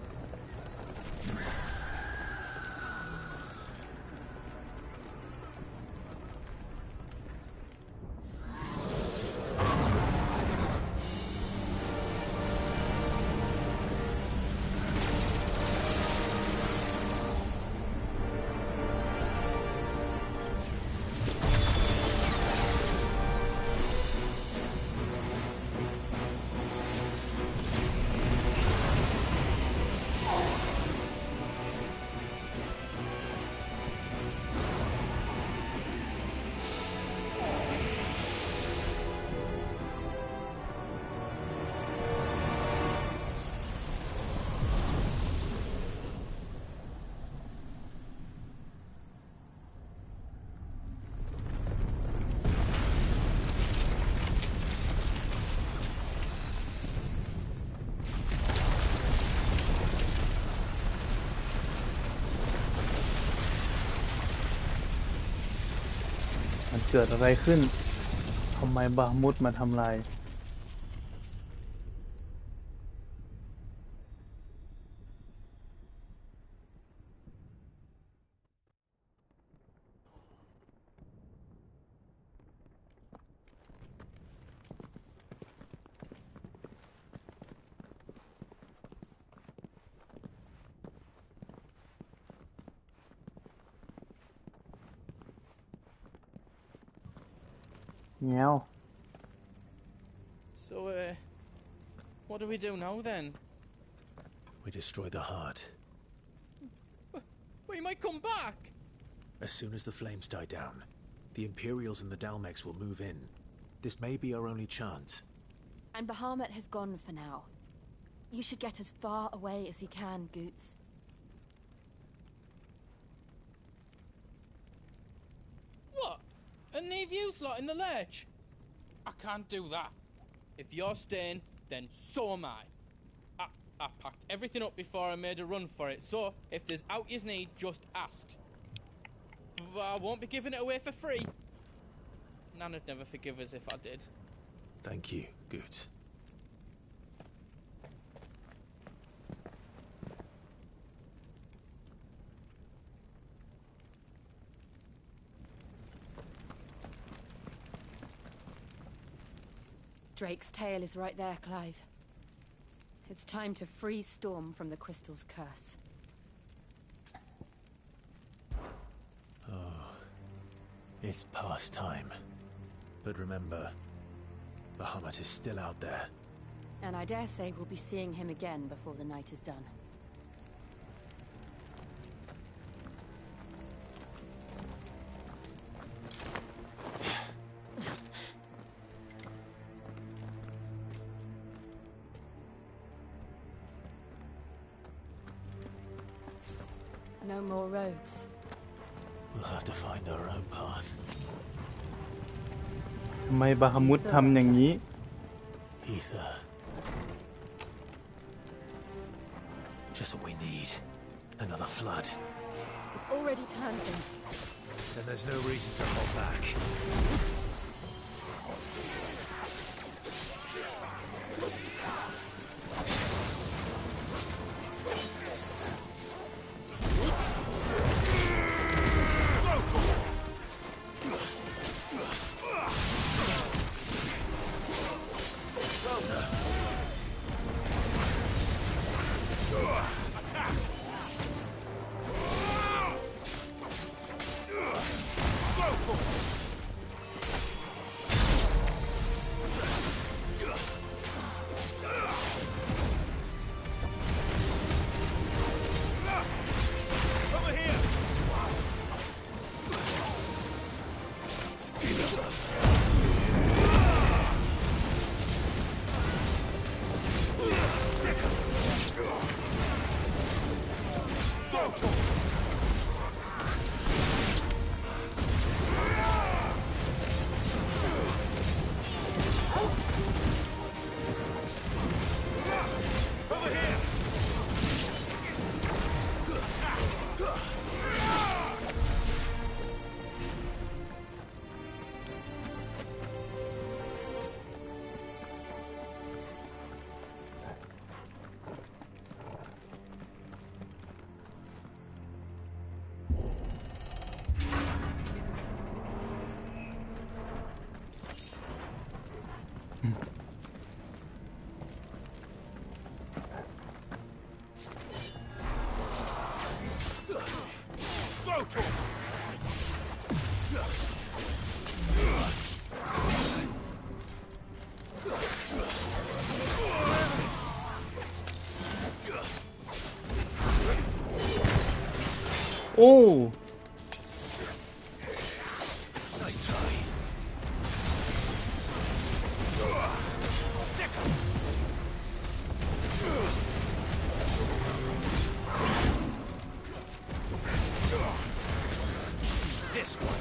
มันเกิดอะไรขึ้น ทำไมบามุดมาทำลาย เงี้ยว So, what do we do now then? We destroy the heart. We might come back! As soon as the flames die down, the Imperials and the Dalmex will move in. This may be our only chance. And Bahamut has gone for now. You should get as far away as you can, Goots. What? And leave you lot in the lurch? I can't do that. If you're staying, then so am I. I packed everything up before I made a run for it, so if there's out you need, just ask. But I won't be giving it away for free. Nana'd never forgive us if I did. Thank you, Goots. Drake's tail is right there, Clive. It's time to free Storm from the Crystal's curse. Oh, it's past time. But remember, Bahamut is still out there. And I dare say we'll be seeing him again before the night is done. No more roads. We'll have to find our own path. ทำไมบาฮามุดทำอย่างนี้ Ether. Just what we need. Another flood. It's already turned them. Then there's no reason to hold back. Oh! Nice try. This one.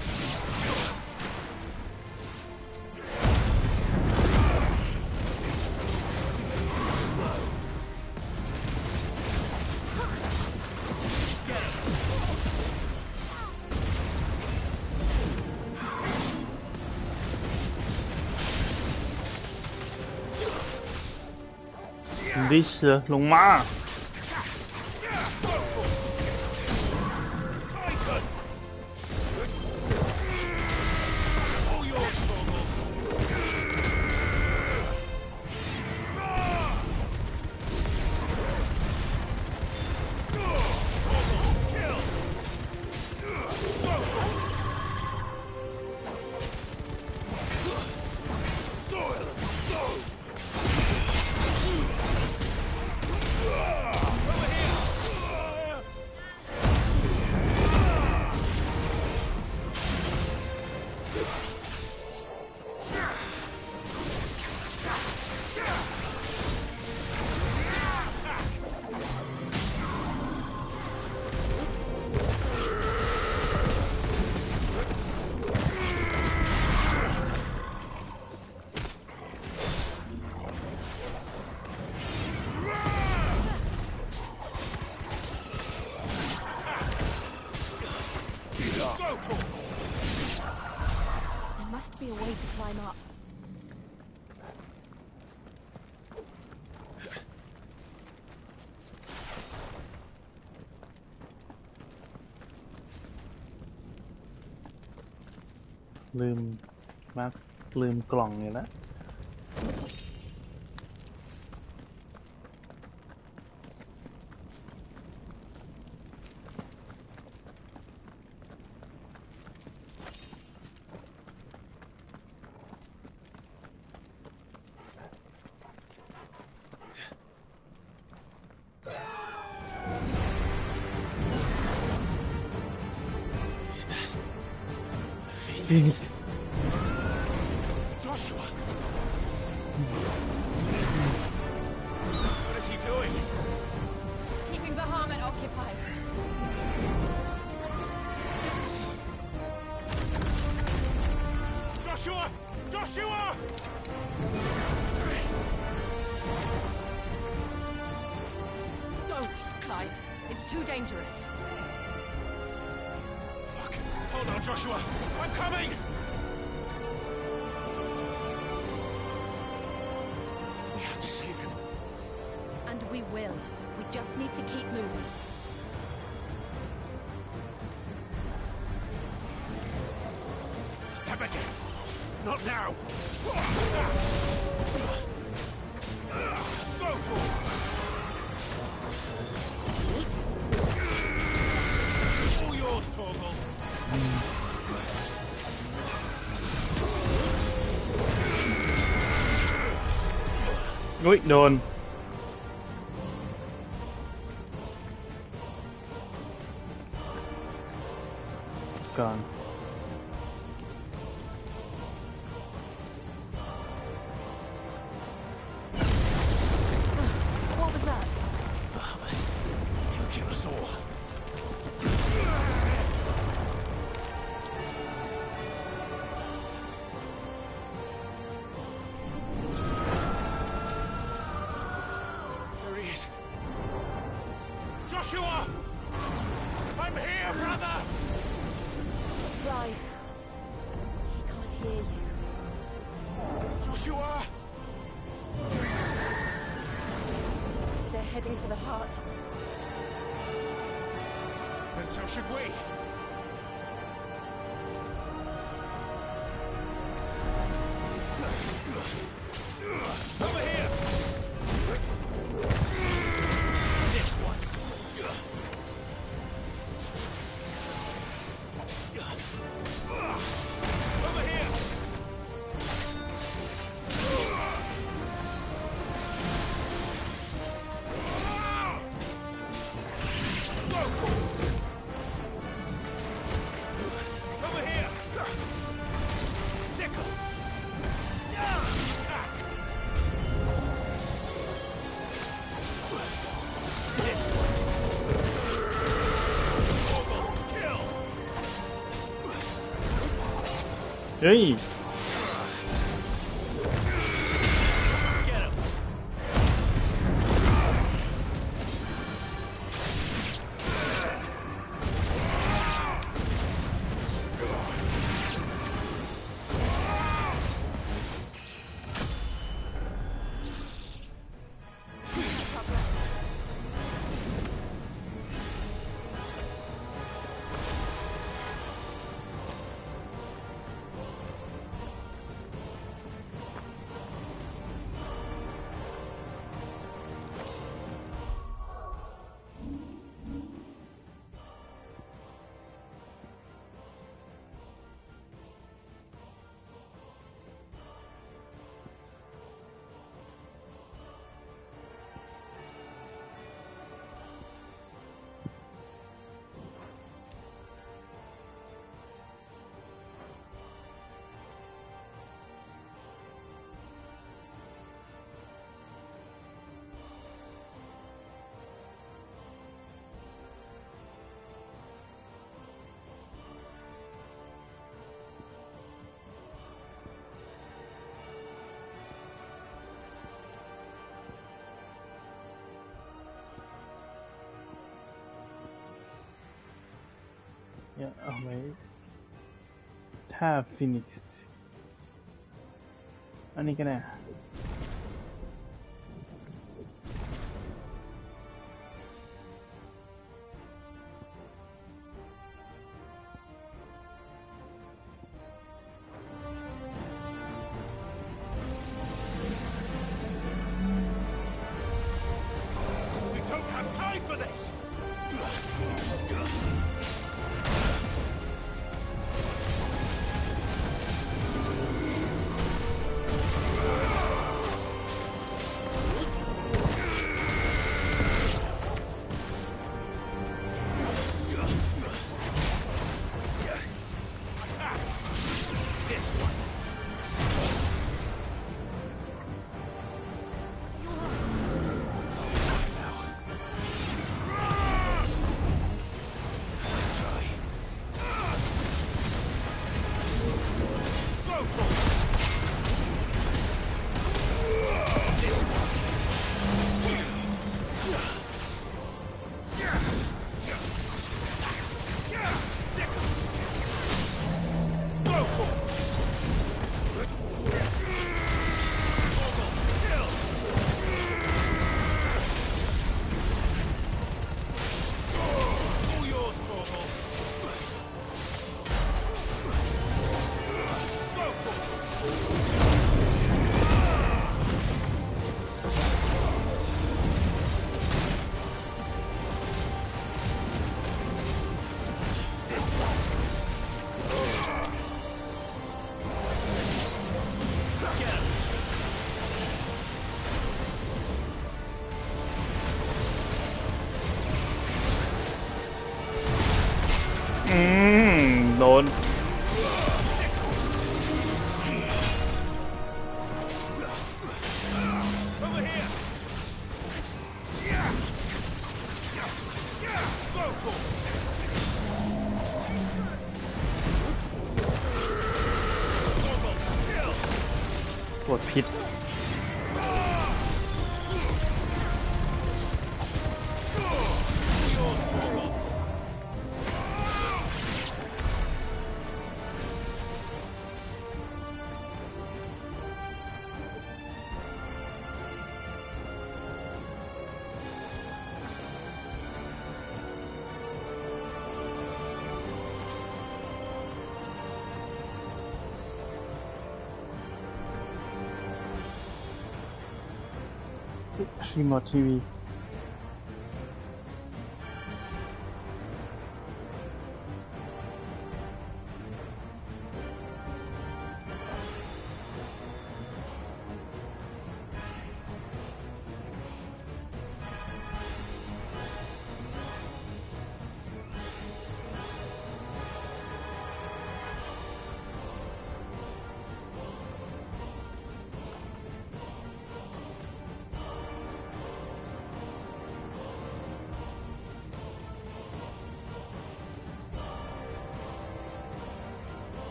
Dish ลงมา There must be a way to climb up.ลืมกล่องอยู่แล้ว Is that the Phoenix? Joshua! What is he doing? Keeping the Bahamut occupied. Joshua! Joshua! Don't, Clive. It's too dangerous. Fuck. Hold on, Joshua. I'm coming! We have to save him. And we will. We just need to keep moving. Them again. Not now. Go to him. All yours, Torgal. Ui, đồn. Còn What was that? Bahamut. He'll kill us all. There he is. Joshua! I'm here, brother! Clive. He can't hear you. Joshua! They're heading for the heart. And so should we. Over here! This one. Over here! Over here! Sickle! Attack! This one! Kill! Ê, Get him! dạ, ở mấyท่า Phoenix อันนี้ก็ได้We don't have time for this! This one.โดน กดพิษรีโมททีวี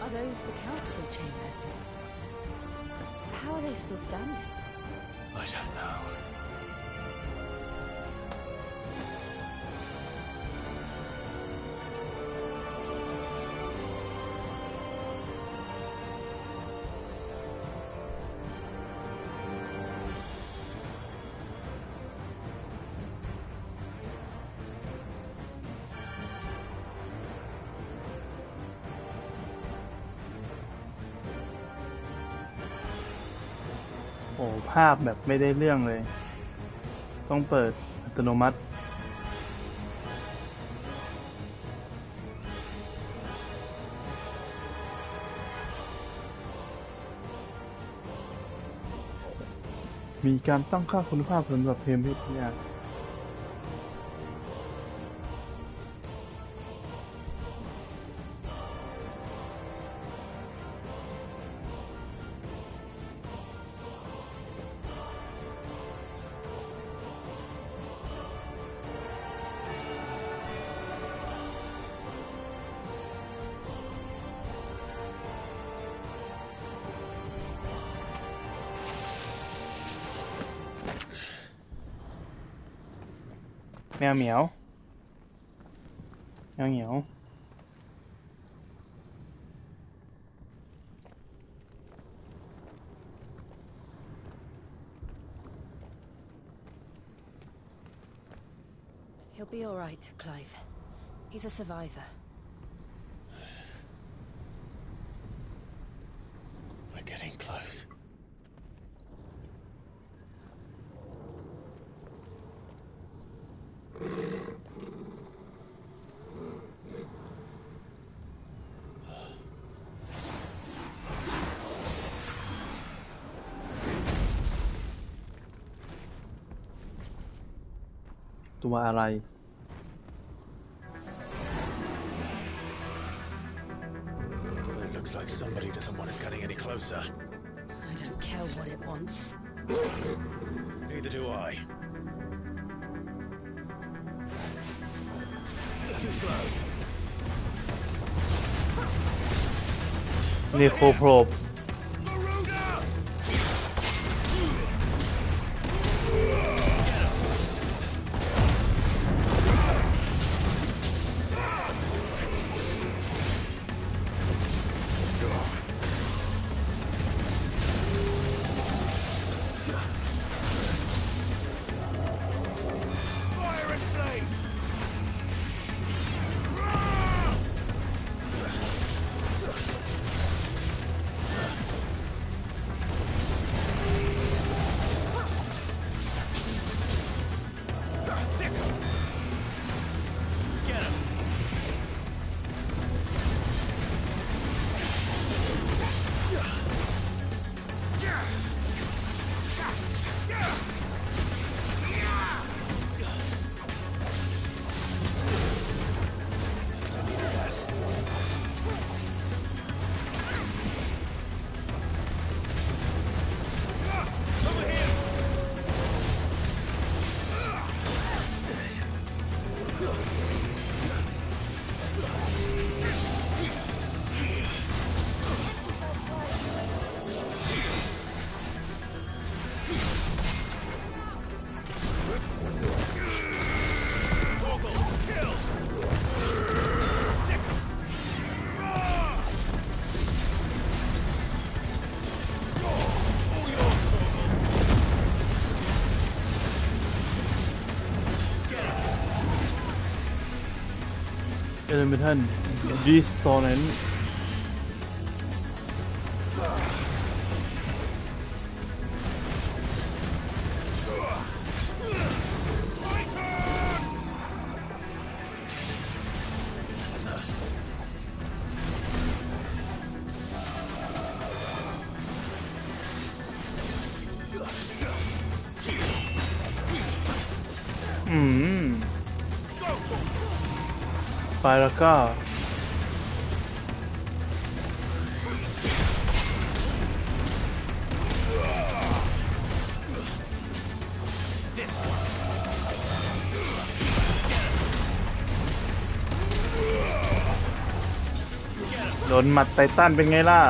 Are those the council chambers? How are they still standing? I don't know.โอ้ภาพแบบไม่ได้เรื่องเลยต้องเปิดอัตโนมัติมีการตั้งค่าคุณภาพสำหรับเพลงพิทยา แมวเหมียวแมวเหมียว He'll be all right, Clive. He's a survivor. We're getting close. It looks like somebody doesn't want us getting any closer. I don't care what it wants. Neither do I. Too slow. Necroprobe. Elemental Dissonance. Paraka.โดนหมัดไททันเป็นไงล่ะ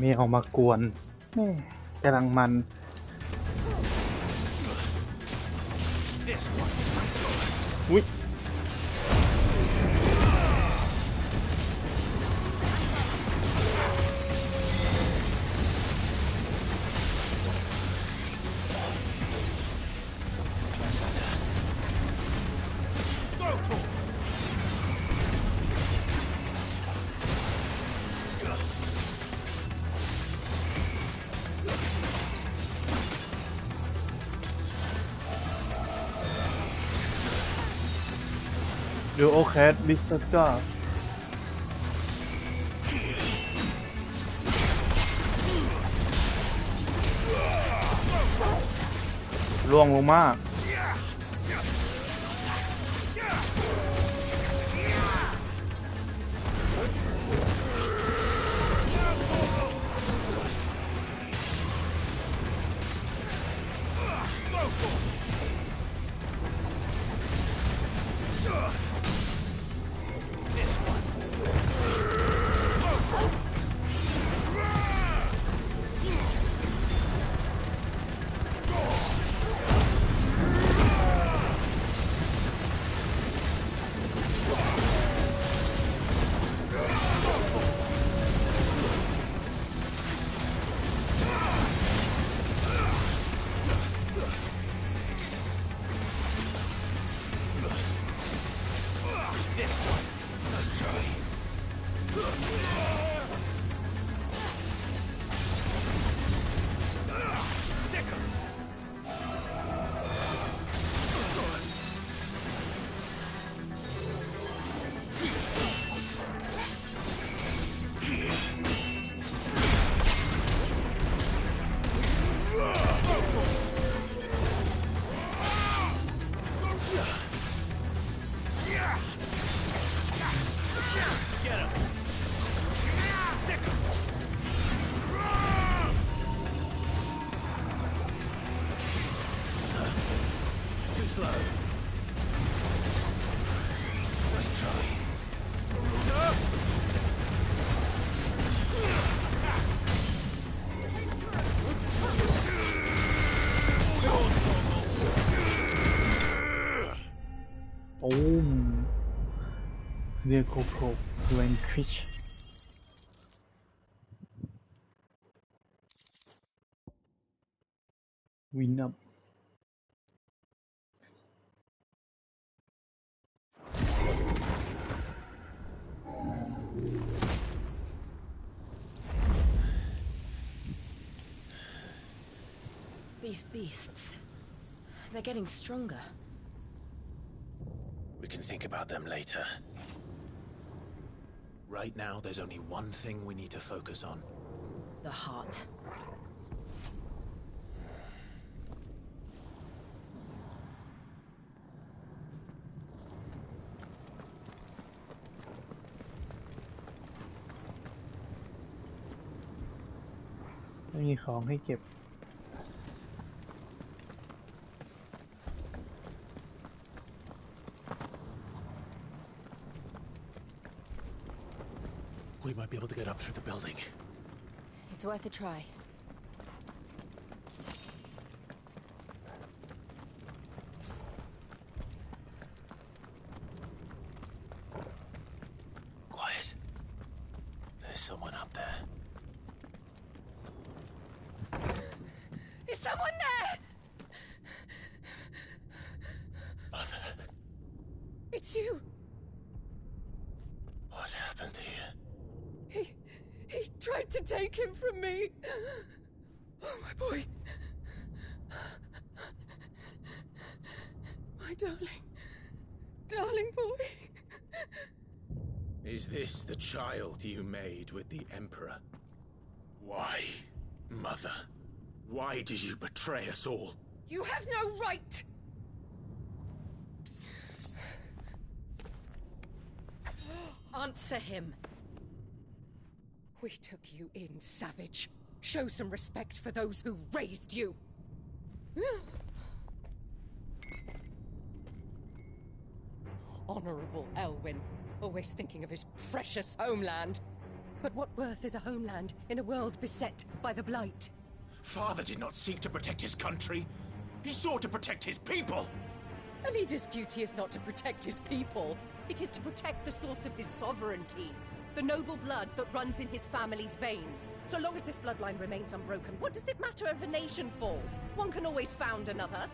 เมย์ออกมากวนแม่กำลังมัน อุ๊ยดูโอแคสบิสก้าล่วงลงมาVehicle Pro Vanquish Win up These beasts, they're getting stronger. We can think about them later. Right now, there's only one thing we need to focus on. The heart.ไม่มีของให้เก็บWe might be able to get up through the building. It's worth a try. Quiet. There's someone up there. Is someone there? Mother. It's you. What happened here? He tried to take him from me. Oh, my boy. My darling. Darling boy. Is this the child you made with the Emperor? Why, Mother? Why did you betray us all? You have no right. Answer him. We took you in, savage. Show some respect for those who raised you. Honorable Elwyn, always thinking of his precious homeland. But what worth is a homeland in a world beset by the Blight? Father did not seek to protect his country. He sought to protect his people. A leader's duty is not to protect his people. It is to protect the source of his sovereignty. The noble blood that runs in his family's veins. So long as this bloodline remains unbroken, what does it matter if a nation falls? One can always found another.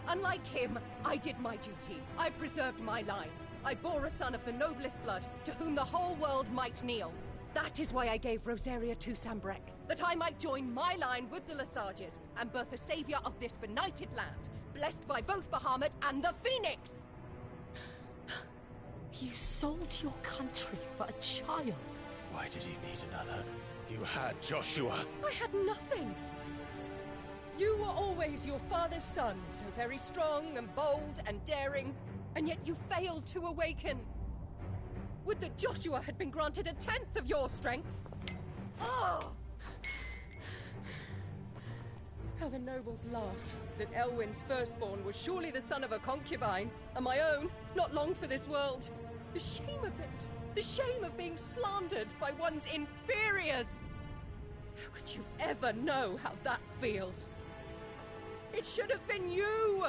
Unlike him, I did my duty. I preserved my line. I bore a son of the noblest blood, to whom the whole world might kneel. That is why I gave Rosaria to Sambrek, that I might join my line with the Lesages and birth a savior of this benighted land, blessed by both Bahamut and the Phoenix! You sold your country for a child. Why did he need another? You had Joshua. I had nothing. You were always your father's son, so very strong and bold and daring, and yet you failed to awaken. Would that Joshua had been granted 1/10 of your strength? Oh! How the nobles laughed that Elwyn's firstborn was surely the son of a concubine, and my own, not long for this world. The shame of it! The shame of being slandered by one's inferiors! How could you ever know how that feels? It should have been you!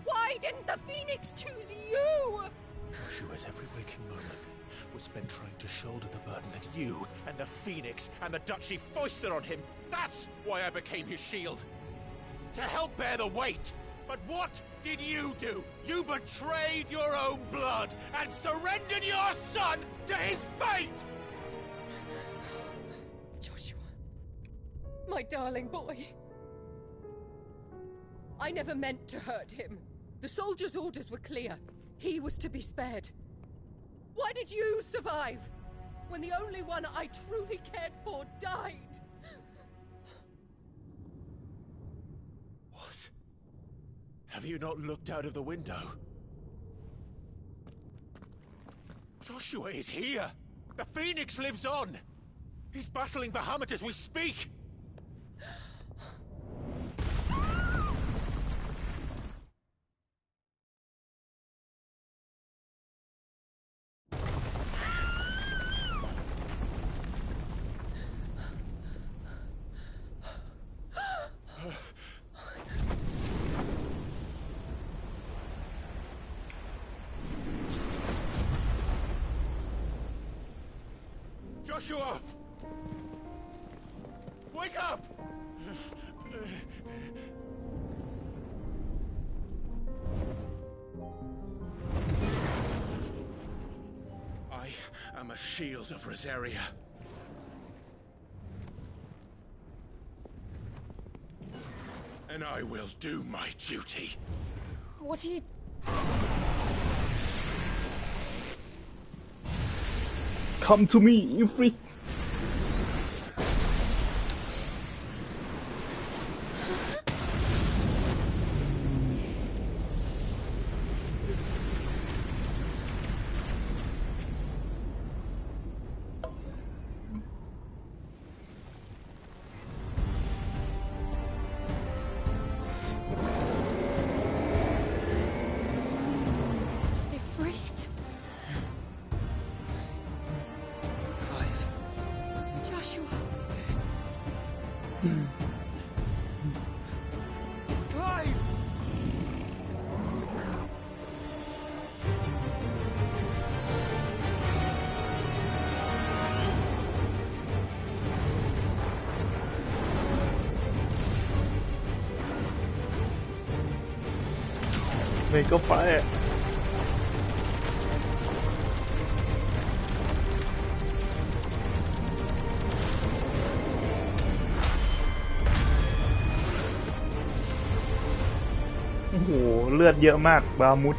Why didn't the Phoenix choose you? Joshua's every waking moment was spent trying to shoulder the burden that you and the Phoenix and the Duchy foisted on him. That's why I became his shield. To help bear the weight. But what did you do? You betrayed your own blood and surrendered your son to his fate! Joshua. My darling boy. I never meant to hurt him. The soldiers' orders were clear. He was to be spared. Why did you survive? When the only one I truly cared for died? What? Have you not looked out of the window? Joshua is here! The Phoenix lives on! He's battling Bahamut as we speak! Joshua! Wake up! I am a shield of Rosaria. And I will do my duty. What are you... Come to me, you freak! Mega Fire.โอ้โหเลือดเยอะมากบามุด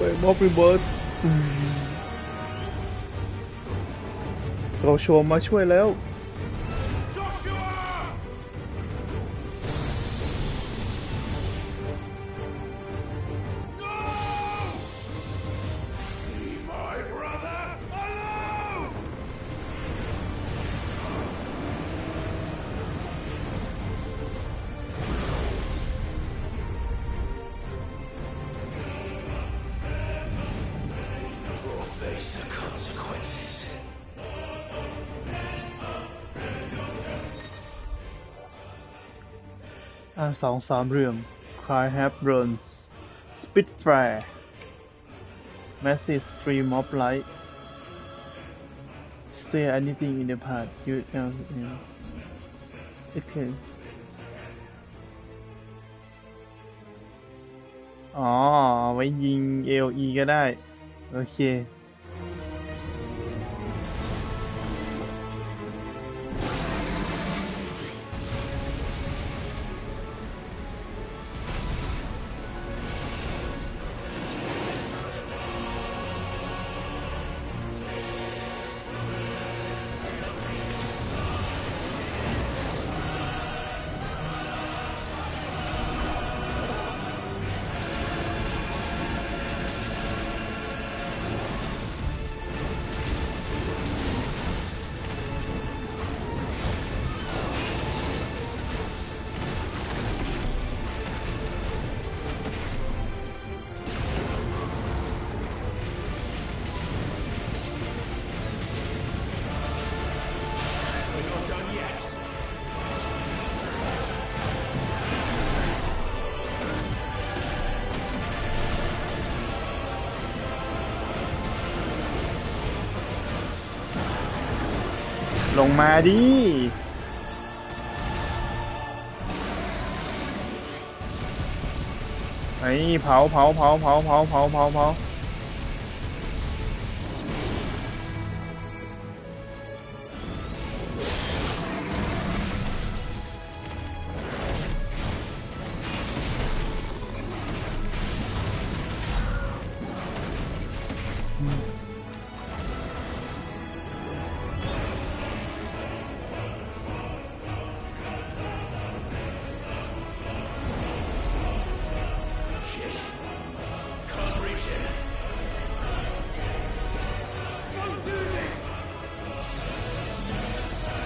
Wave of Rebirth เราโชว์มาช่วยแล้ว 2-3 เรื่อง Cry Have Runs Spitfire Massive Stream of Light Say Anything in the Past You know Okay อ๋อไว้ยิง AOE ก็ได้โอเคลงมาดิไอ้เผา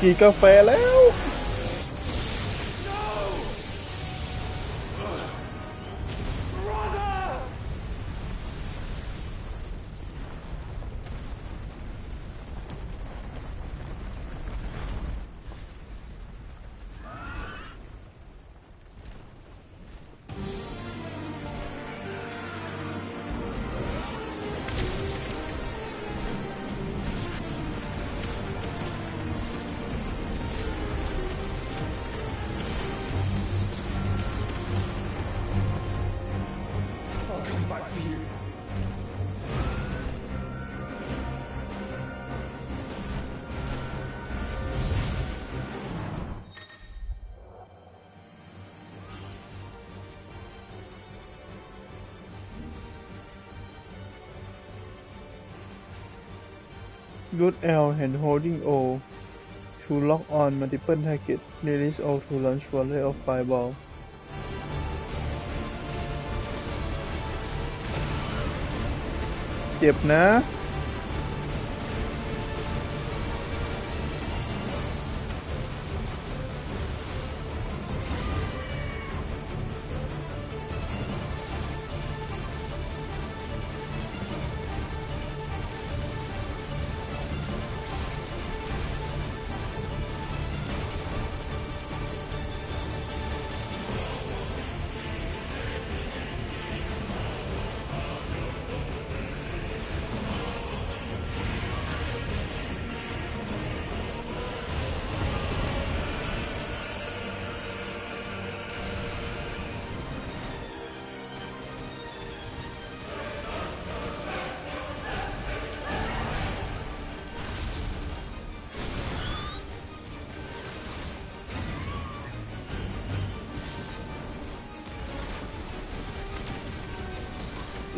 กินกาแฟแล้วGood L hand holding O to lock on multiple targets. Release O to launch volley of fireball. เจ็บนะ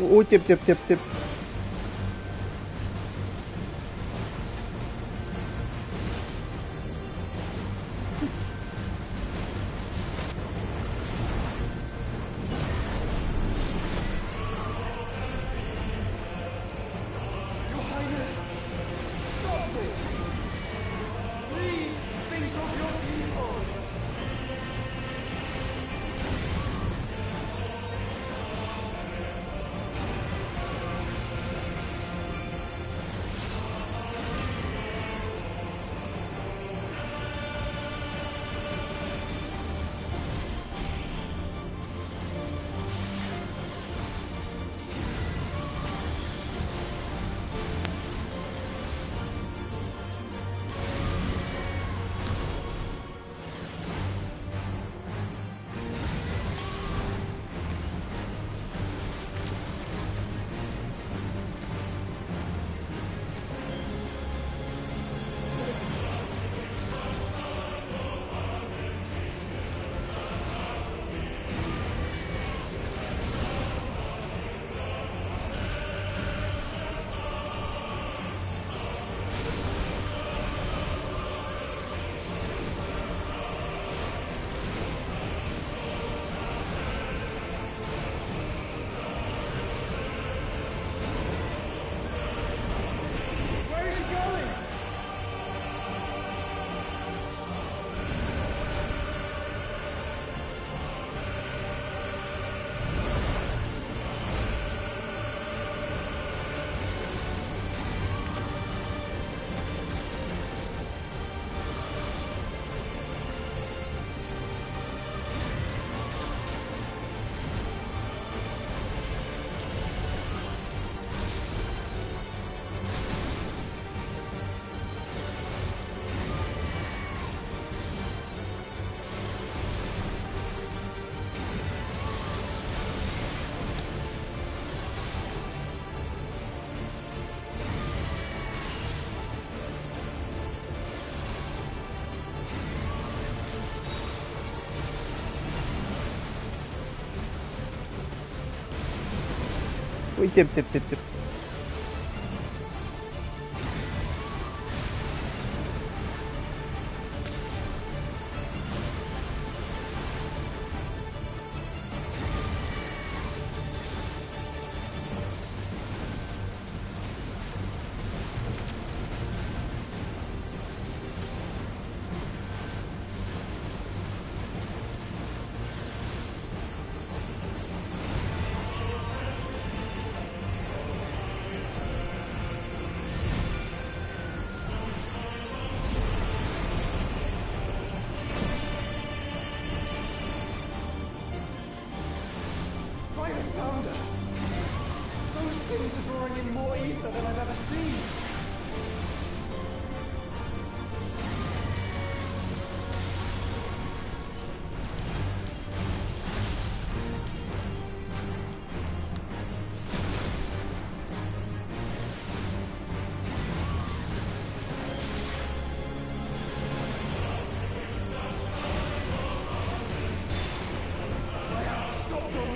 อู้เจ็บเจ็บเจ็บเจ็บ Your Highness, stop this! Please think of your people! Where is he going? Ui, chịp chịp chịp chịp. By the founder! Those things are drawing in more ether than I've ever seen! I have to stop them!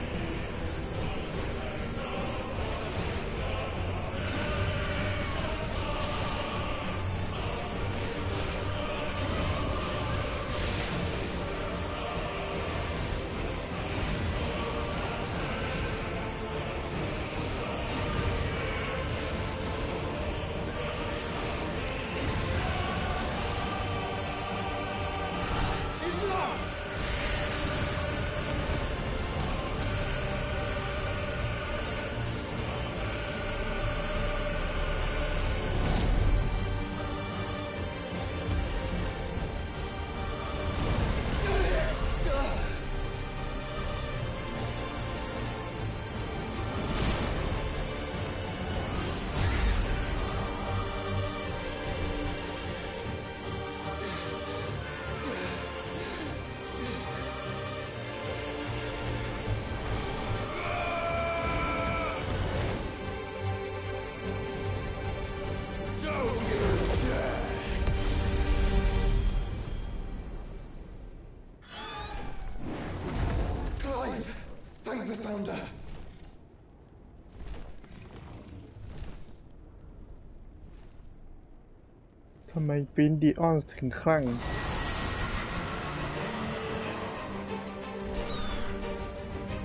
ทำไมปรินซ์ดีออนถึงคลั่ง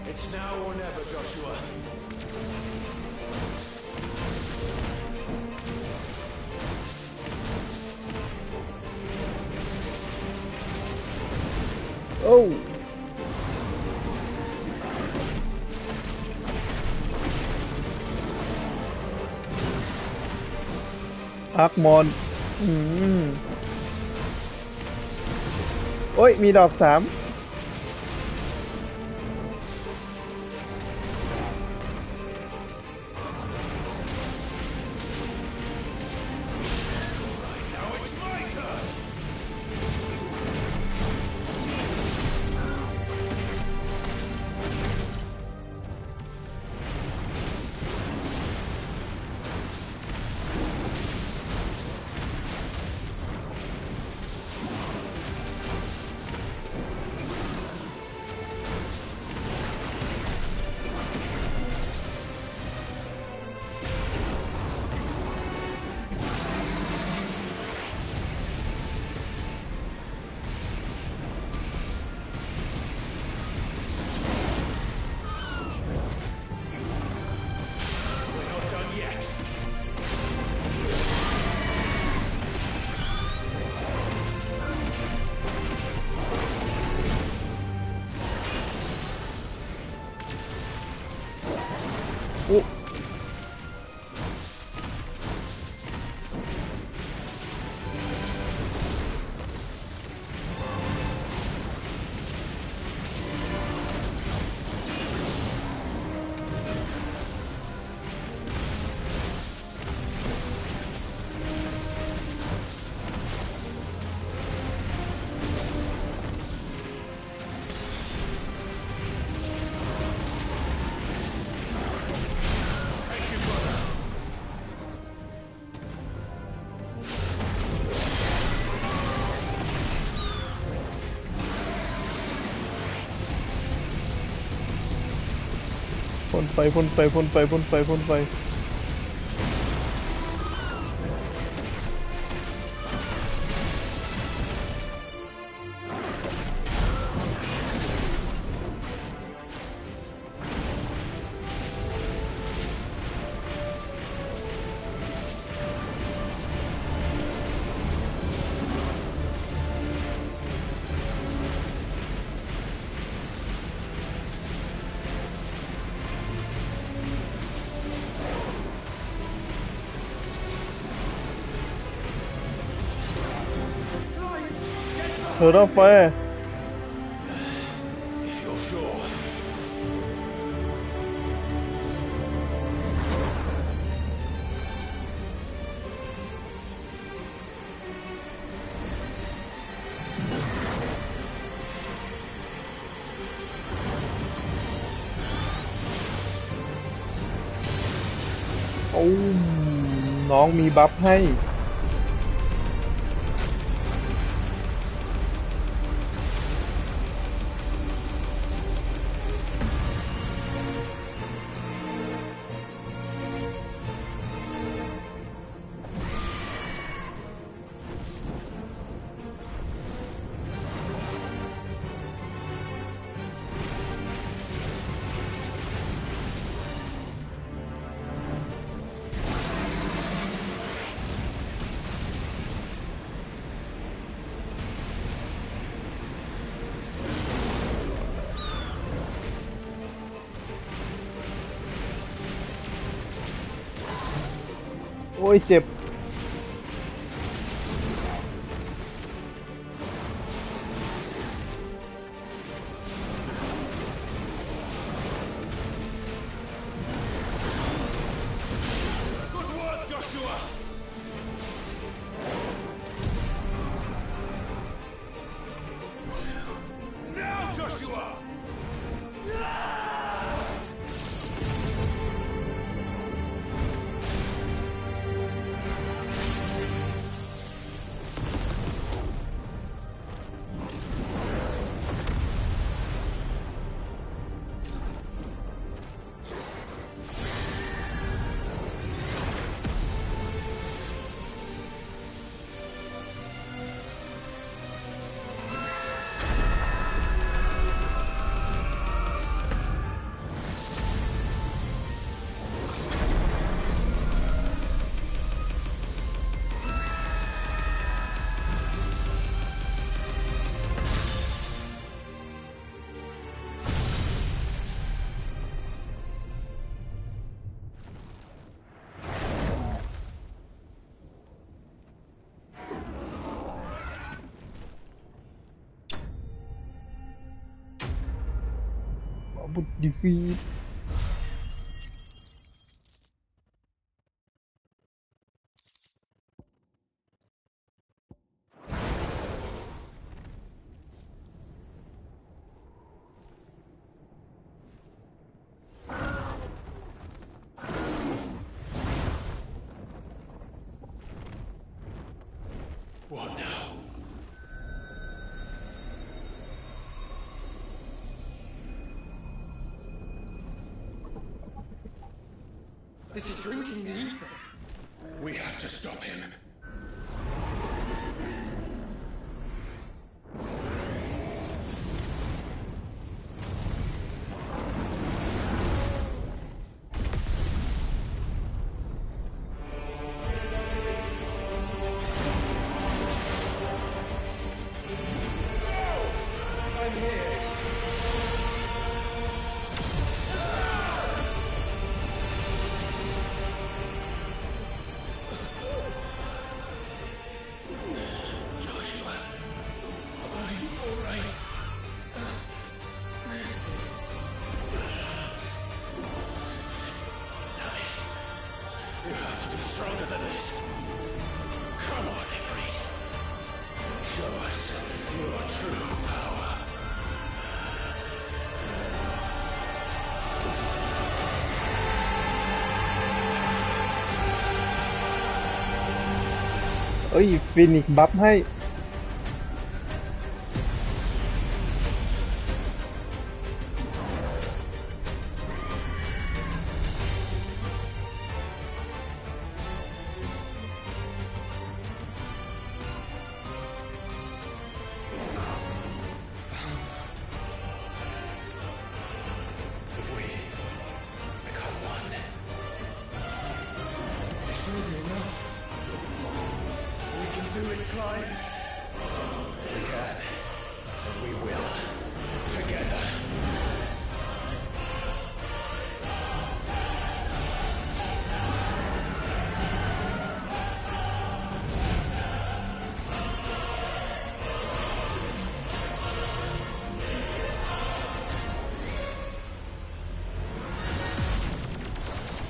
It's now or never, Joshua. โอ้อาร์คมอนโอ้ยมีดอก3พ่นไฟเธอต้องไฟ If you're sure. โอ้น้องมีบัฟให้โอ้ยเจ็บ Good work, Joshua. Now, Joshua. Double defeat. What now? This is drinking me. We have to stop him. Stronger than this. Come on, Ifrit. Show us your true power. Phoenix บัฟให้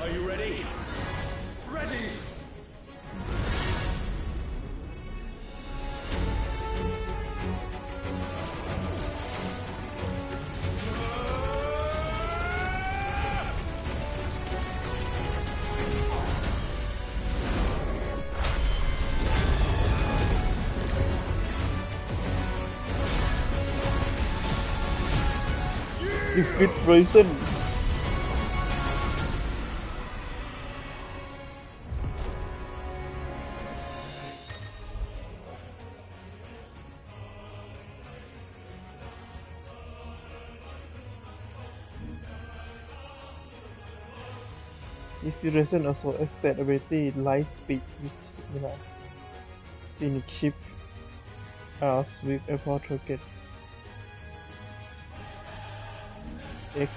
Are you ready? Ready! Defeat Ryzen. Inspiration also extends ability light speed with Phoenix ship as with airport target X.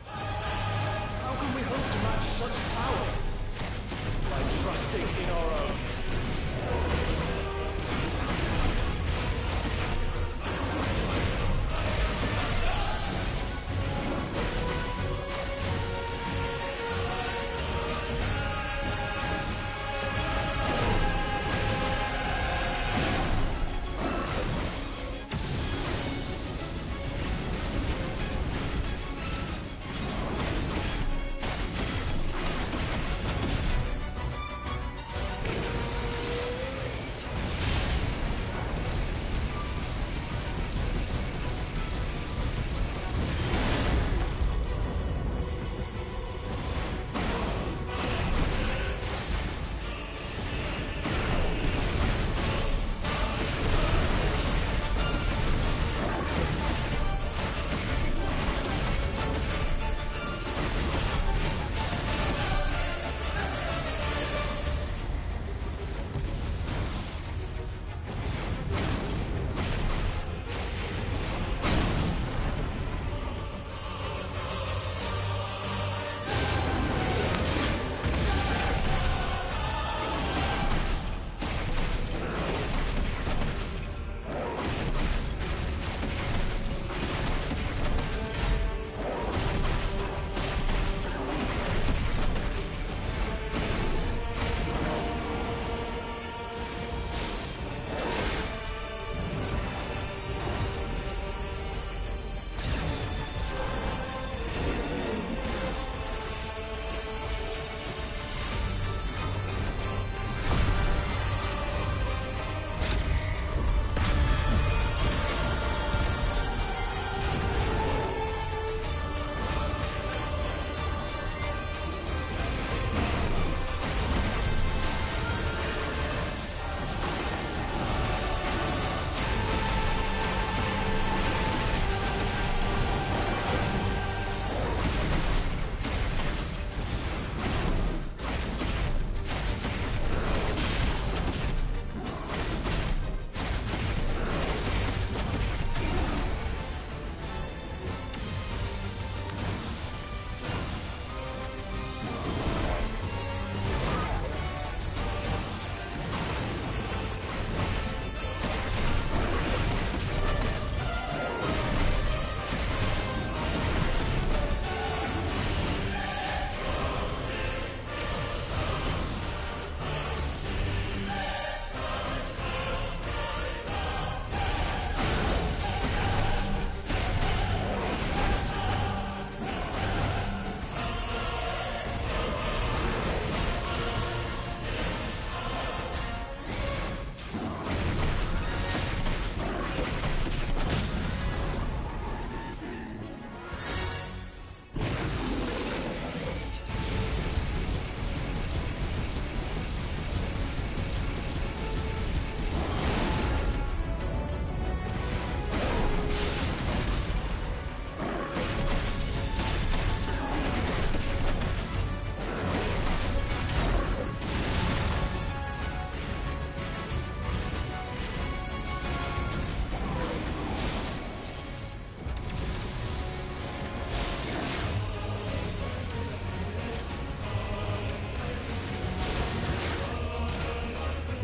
How can we hope to match such power? By trusting in our own.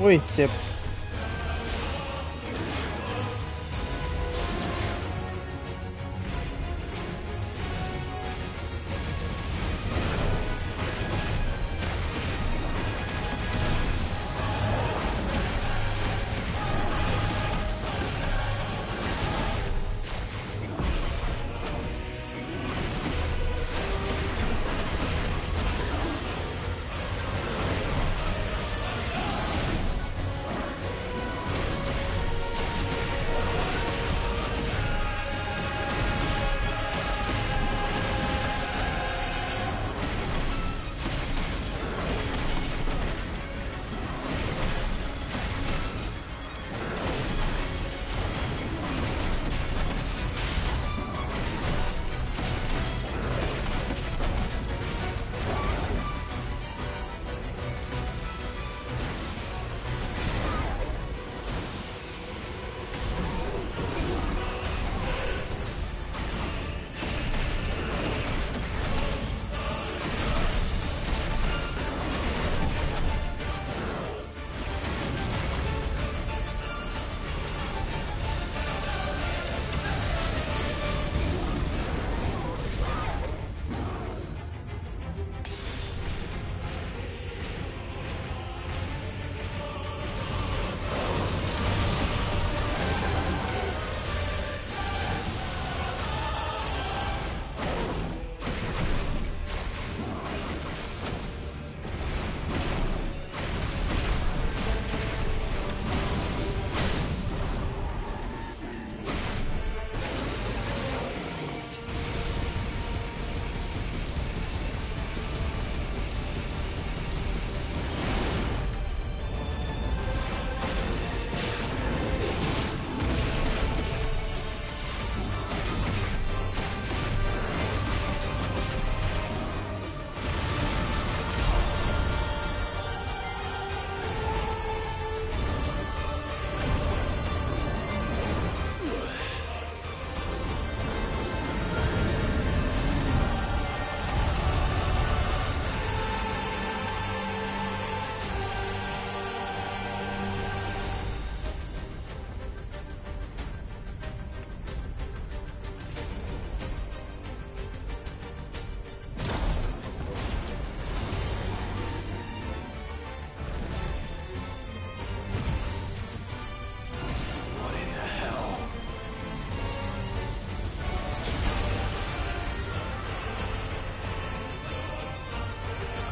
อุ้ยเจ็บ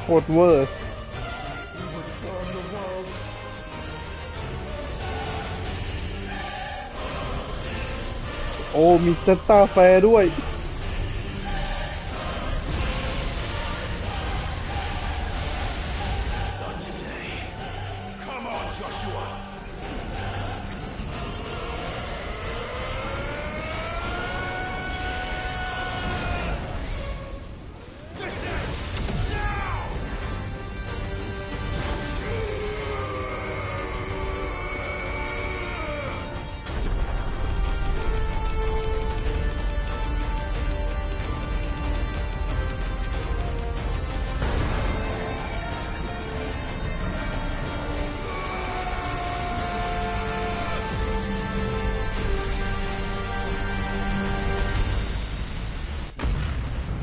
โคตรเวอร์โอ้มีเซนต้าแฟร์ด้วย Come on, Joshua! This ends now!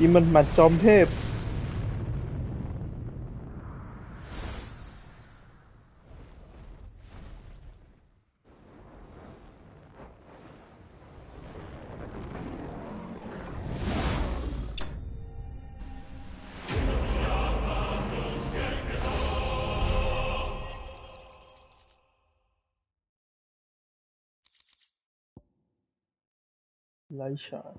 นี่มันหมัดจอมเทพไลท์ชาร์ด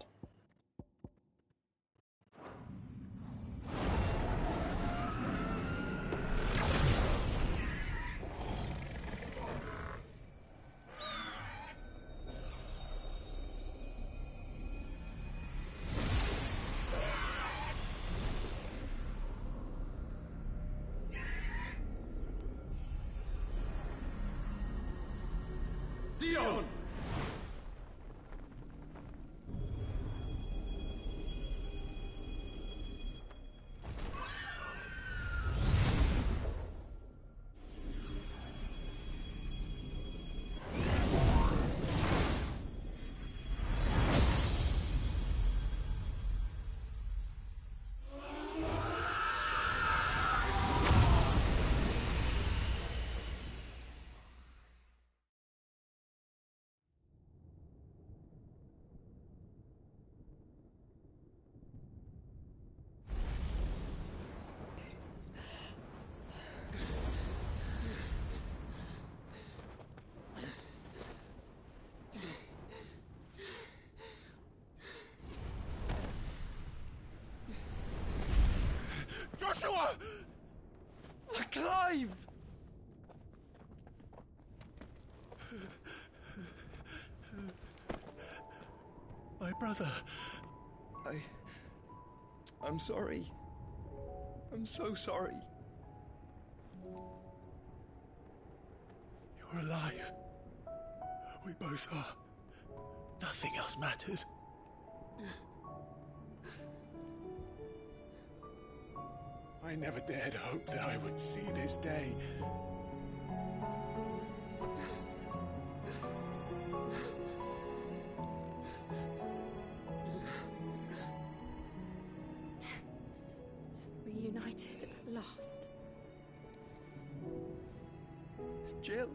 Clive! My brother. I'm sorry. I'm so sorry. You're alive. We both are. Nothing else matters. I never dared hope that I would see this day. Reunited at last. Jill.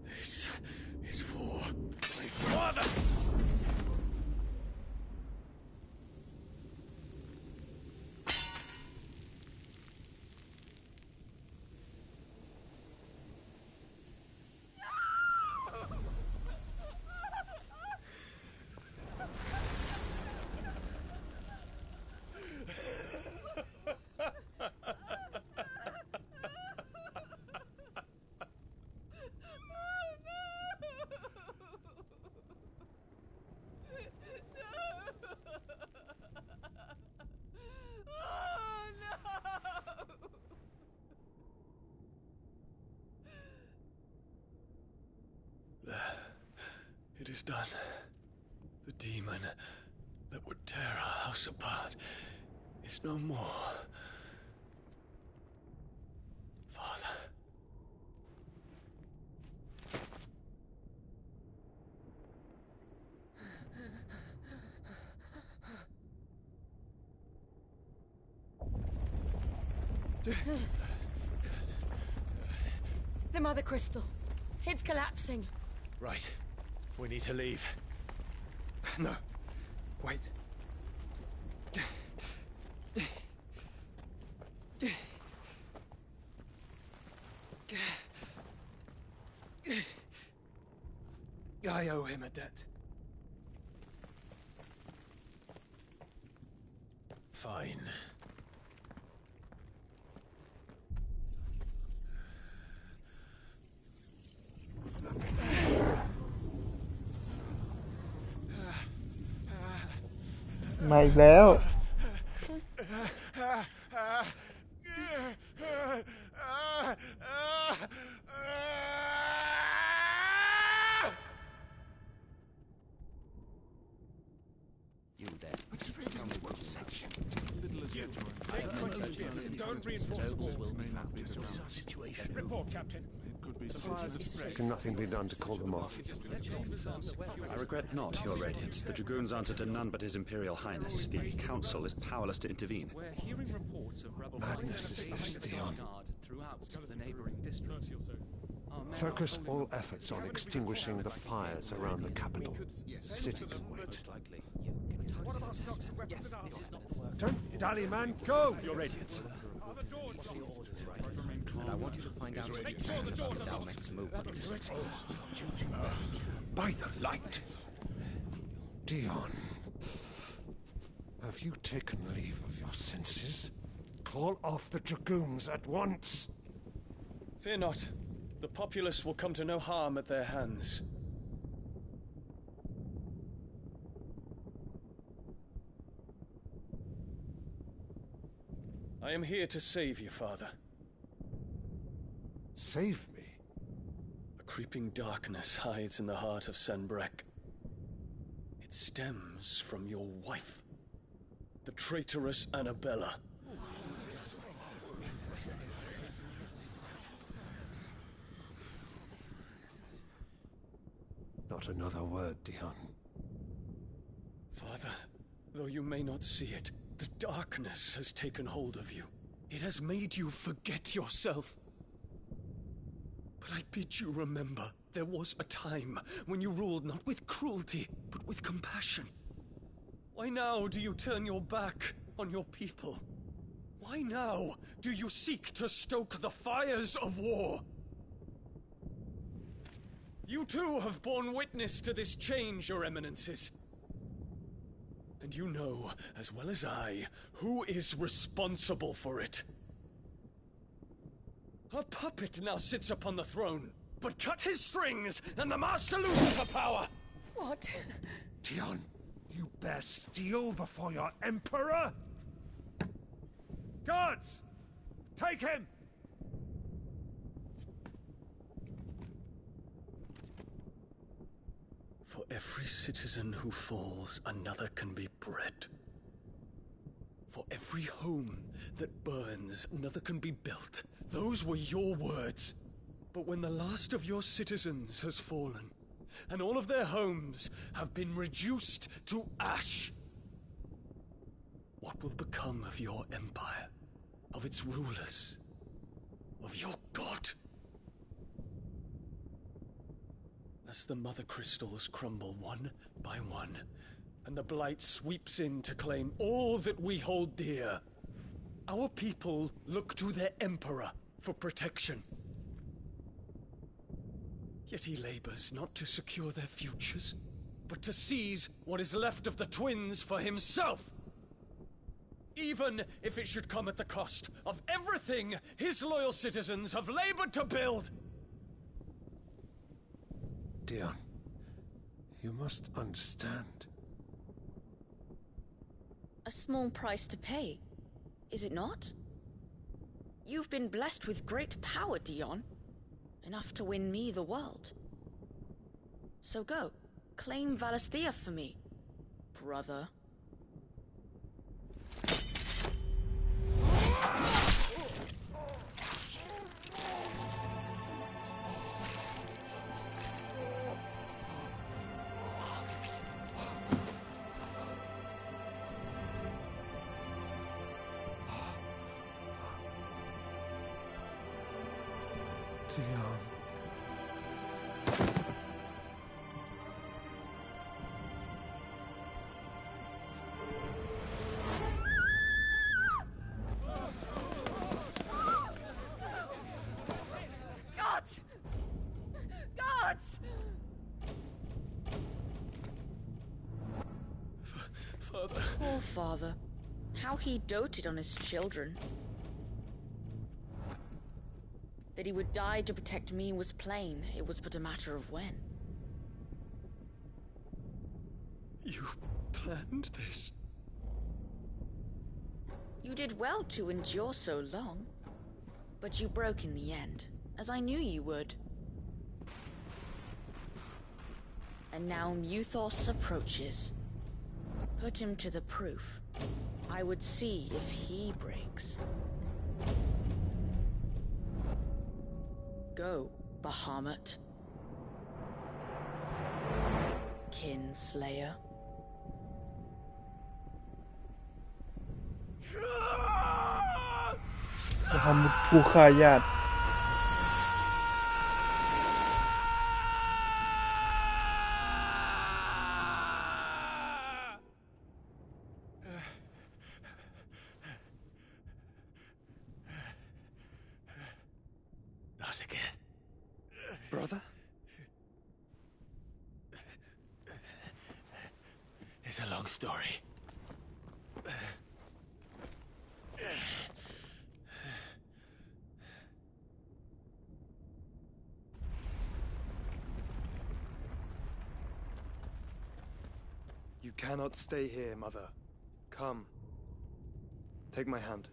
This is for my father! It is done. The demon that would tear our house apart is no more. Father. The Mother Crystal. It's collapsing. Right. We need to leave. No. Wait. I owe him a debt. Fine.มาอีกแล้ว You there. Tell me what section. Little as yet. Don't reinforce the walls. This is our situation. Report, Captain. Can nothing be done to call them off? I regret not, Your Radiance. The Dragoons answer to none but His Imperial Highness. The Council is powerless to intervene. We're hearing reports of rebel Madness is this, Dion. throughout the neighboring districts. Focus all efforts on extinguishing the fires around the capital. The city can wait. Don't dally, man. Go! Your Radiance. And I want you to find out Dalmec's movements. By the light! Dion, have you taken leave of your senses? Call off the Dragoons at once! Fear not. The populace will come to no harm at their hands. I am here to save you, Father. Save me? A creeping darkness hides in the heart of Sanbreque. It stems from your wife, the traitorous Annabella. Not another word, Dion. Father, though you may not see it, The darkness has taken hold of you. It has made you forget yourself. But I bid you remember, there was a time when you ruled not with cruelty, but with compassion. Why now do you turn your back on your people? Why now do you seek to stoke the fires of war? You too have borne witness to this change, Your Eminences. And you know, as well as I, who is responsible for it. A puppet now sits upon the throne, but cut his strings, and the master loses the power! What? Dion, you bear steel before your emperor? Guards! Take him! For every citizen who falls, another can be bred. For every home that burns, another can be built. Those were your words. But when the last of your citizens has fallen, and all of their homes have been reduced to ash, what will become of your empire, of its rulers, of your god? As the Mother Crystals crumble one by one, and the Blight sweeps in to claim all that we hold dear, our people look to their Emperor for protection. Yet he labors not to secure their futures, but to seize what is left of the twins for himself. Even if it should come at the cost of everything his loyal citizens have labored to build. Dion, you must understand. A small price to pay, is it not? You've been blessed with great power, Dion. Enough to win me the world. So go, claim Valisthea for me, brother. Dion. Gods! Gods! Father. Poor father. How he doted on his children. That he would die to protect me was plain. It was but a matter of when. You planned this? You did well to endure so long. But you broke in the end, as I knew you would. And now Muthos approaches. Put him to the proof. I would see if he breaks. Go, Bahamut. Kinslayer. Bahamut ผู้ฆ่าญาติ Not again. Brother? It's a long story. You cannot stay here, Mother. Come. Take my hand.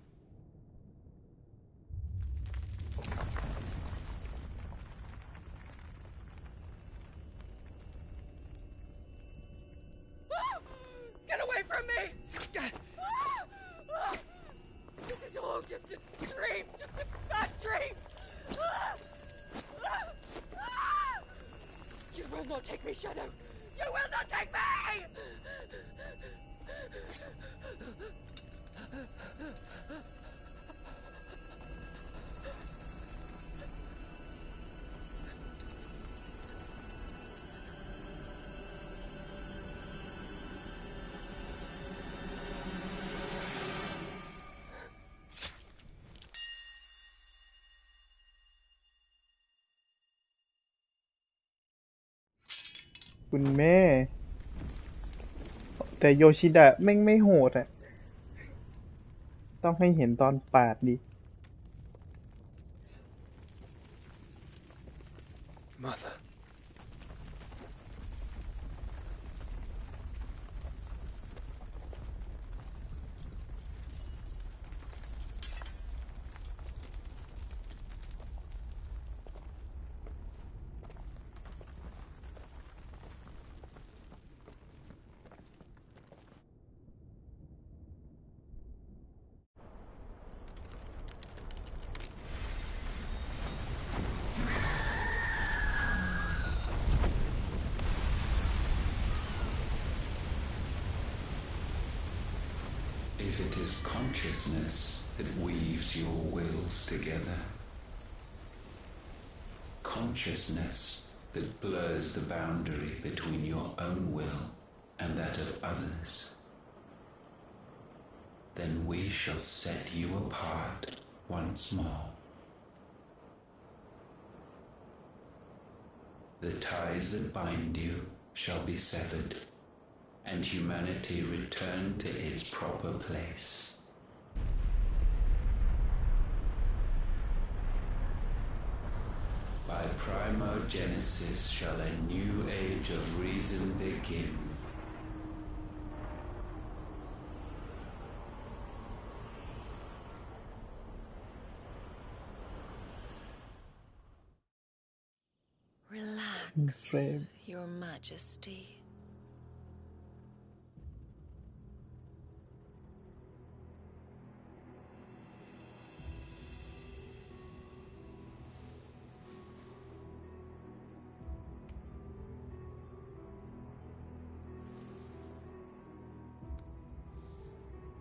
Get away from me! This is all just a dream, just a bad dream! You will not take me, Shadow! You will not take me! คุณแม่ แต่โยชิดะแม่งไม่โหดอ่ะ ต้องให้เห็นตอนปาดดิ Mother. If it is consciousness that weaves your wills together, consciousness that blurs the boundary between your own will and that of others, then we shall set you apart once more. The ties that bind you shall be severed, and humanity return to its proper place. By primogenesis shall a new age of reason begin. Relax, Your Majesty.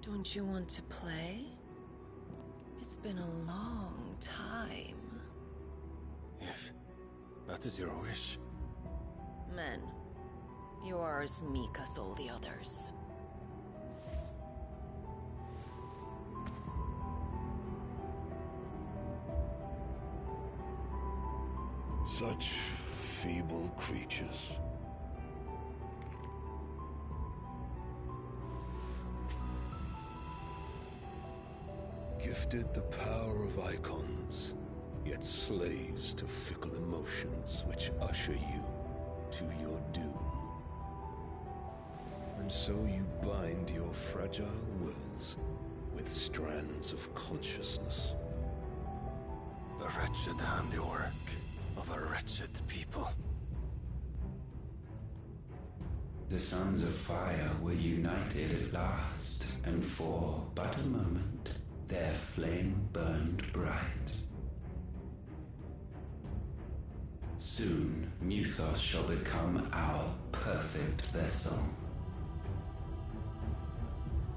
Don't you want to play? It's been a long time. If that is your wish. Men, you are as meek as all the others. Such feeble creatures. Gifted the power of icons, yet slaves to fickle emotions which usher you to your doom. And so you bind your fragile wills with strands of consciousness. The wretched handiwork of a wretched people. The sons of fire were united at last, and for but a moment their flame burned bright. Soon Mythos shall become our perfect vessel.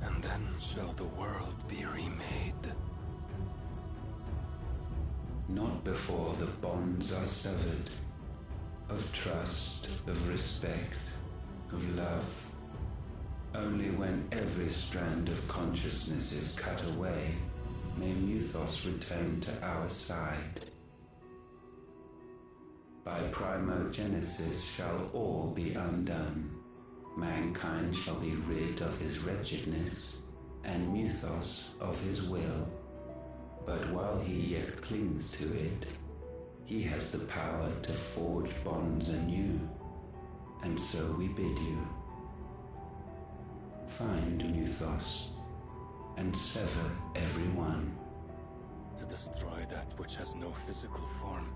And then shall the world be remade. Not before the bonds are severed, of trust, of respect, of love. Only when every strand of consciousness is cut away, may Mythos return to our side. By primogenesis shall all be undone. Mankind shall be rid of his wretchedness, and Mythos of his will. But while he yet clings to it, he has the power to forge bonds anew, and so we bid you. Find Mythos, and sever every one. To destroy that which has no physical form.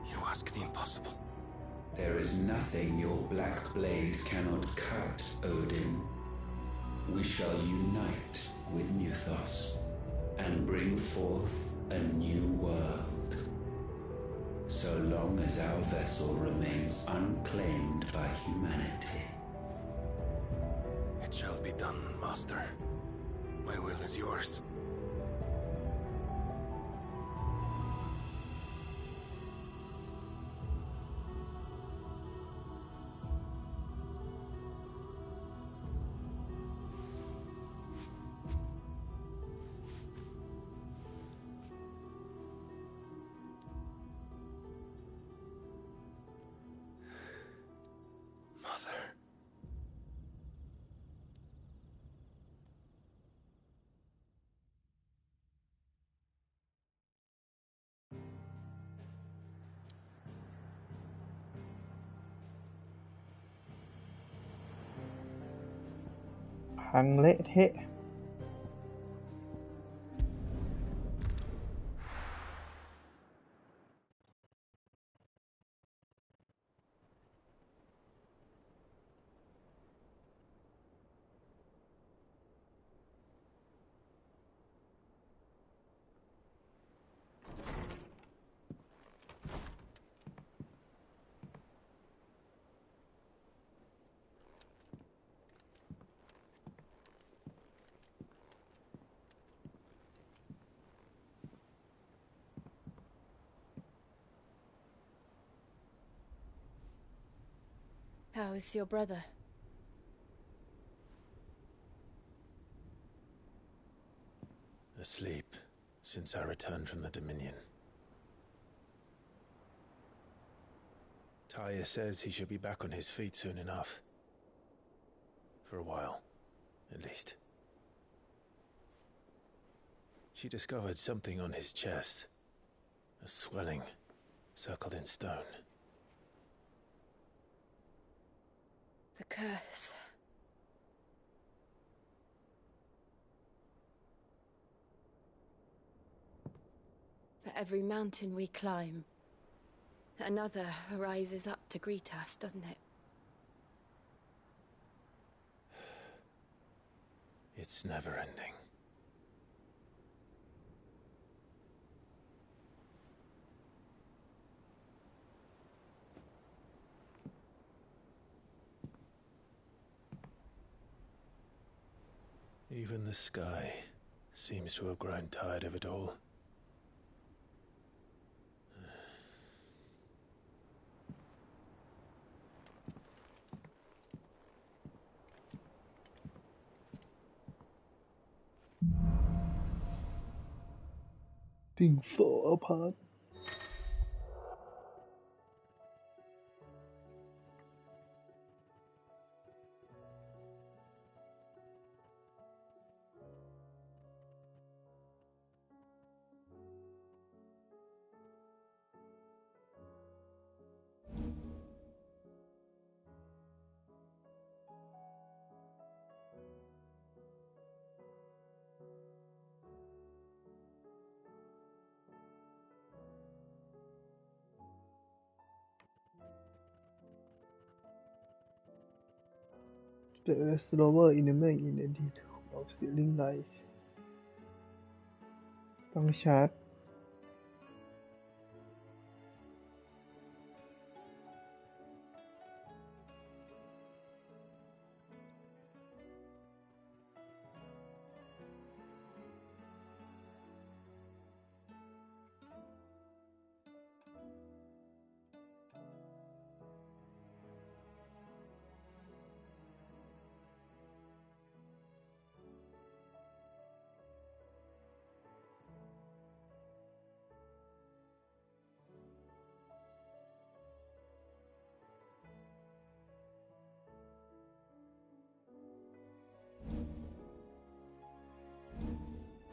You ask the impossible. There is nothing your black blade cannot cut, Odin. We shall unite with Mythos, and bring forth a new world. So long as our vessel remains unclaimed by humanity. It shall be done, Master. My will is yours. พังเละเทะ How is your brother? Asleep since I returned from the Dominion. Taya says he should be back on his feet soon enough. For a while, at least. She discovered something on his chest. A swelling, circled in stone. The curse. For every mountain we climb, another rises up to greet us, doesn't it? It's never ending. Even the sky seems to have grown tired of it all. Things fall apart. There is slower in the main indeed of ceiling lights. ต้องชาร์จ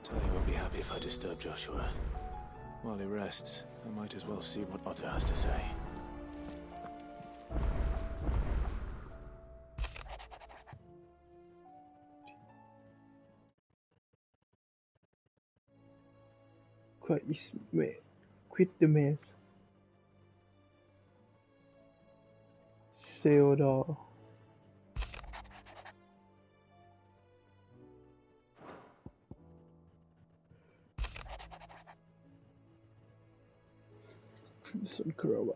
Taya won't be happy if I disturb Joshua. While he rests, I might as well see what Otter has to say. Quit the maze. Theodore. Crimson Caravan.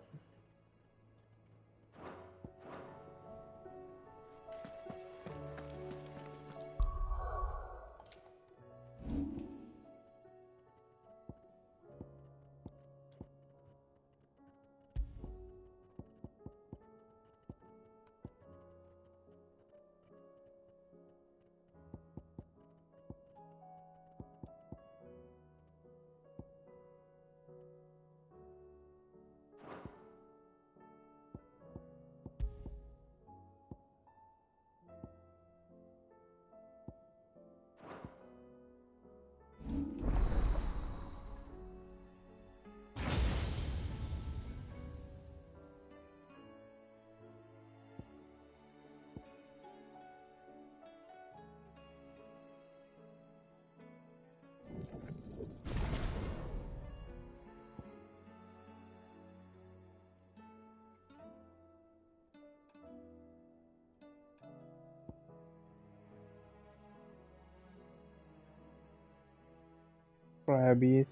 แรบีส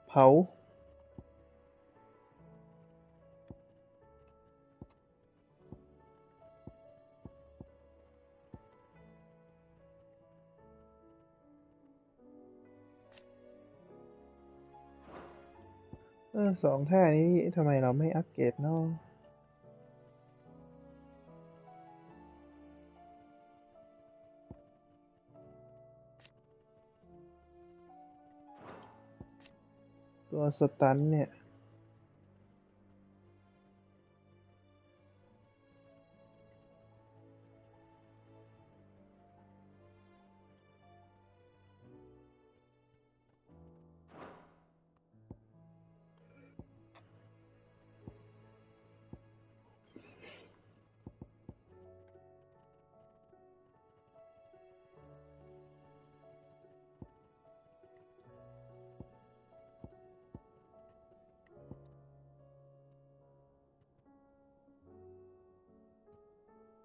เผาสองท่านี้ทำไมเราไม่อัปเกรดเนาะตัวสตันเนี่ย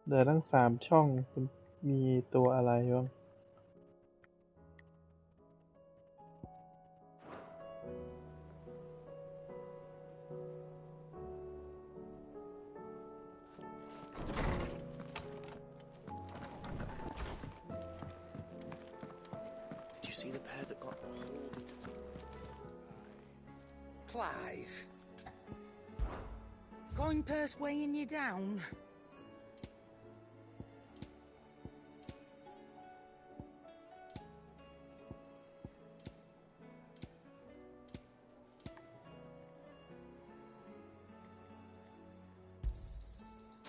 เหลือตั้ง3 ช่องมีตัวอะไรบ้าง Did you see the pair that got hauled into... Clive. Coin purse weighing you down?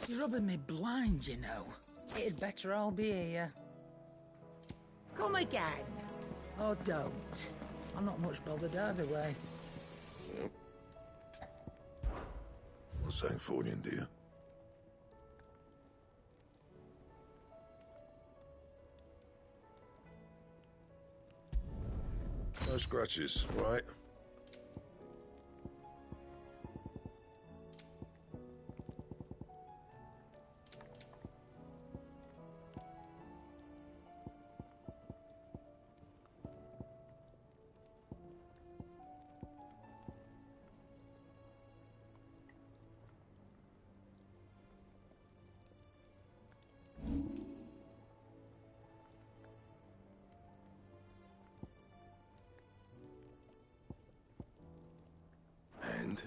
You're rubbing me blind, you know. It'd better all be here. Come again. Or don't. I'm not much bothered either way. What's Sancthornian, dear? No scratches, right? And?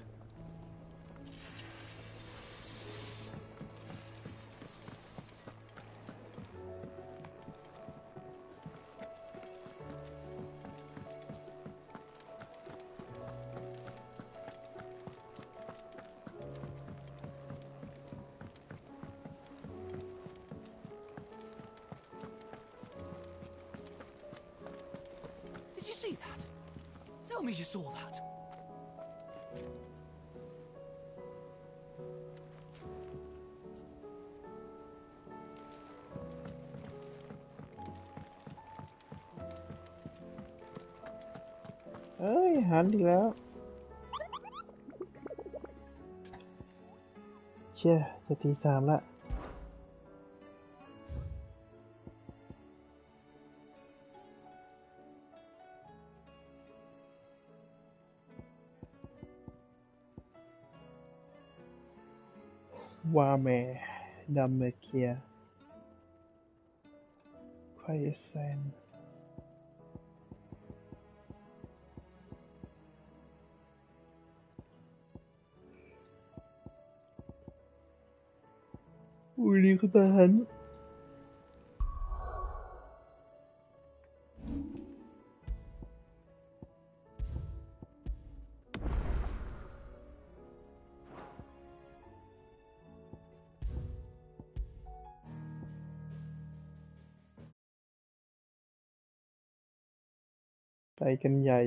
Did you see that? Tell me you saw that.หันอีกแล้วเชี่ยจะตี 3ละวาแมดัมเมเคียไครเซนอุ้ยนี่คือทหารไปกันใหญ่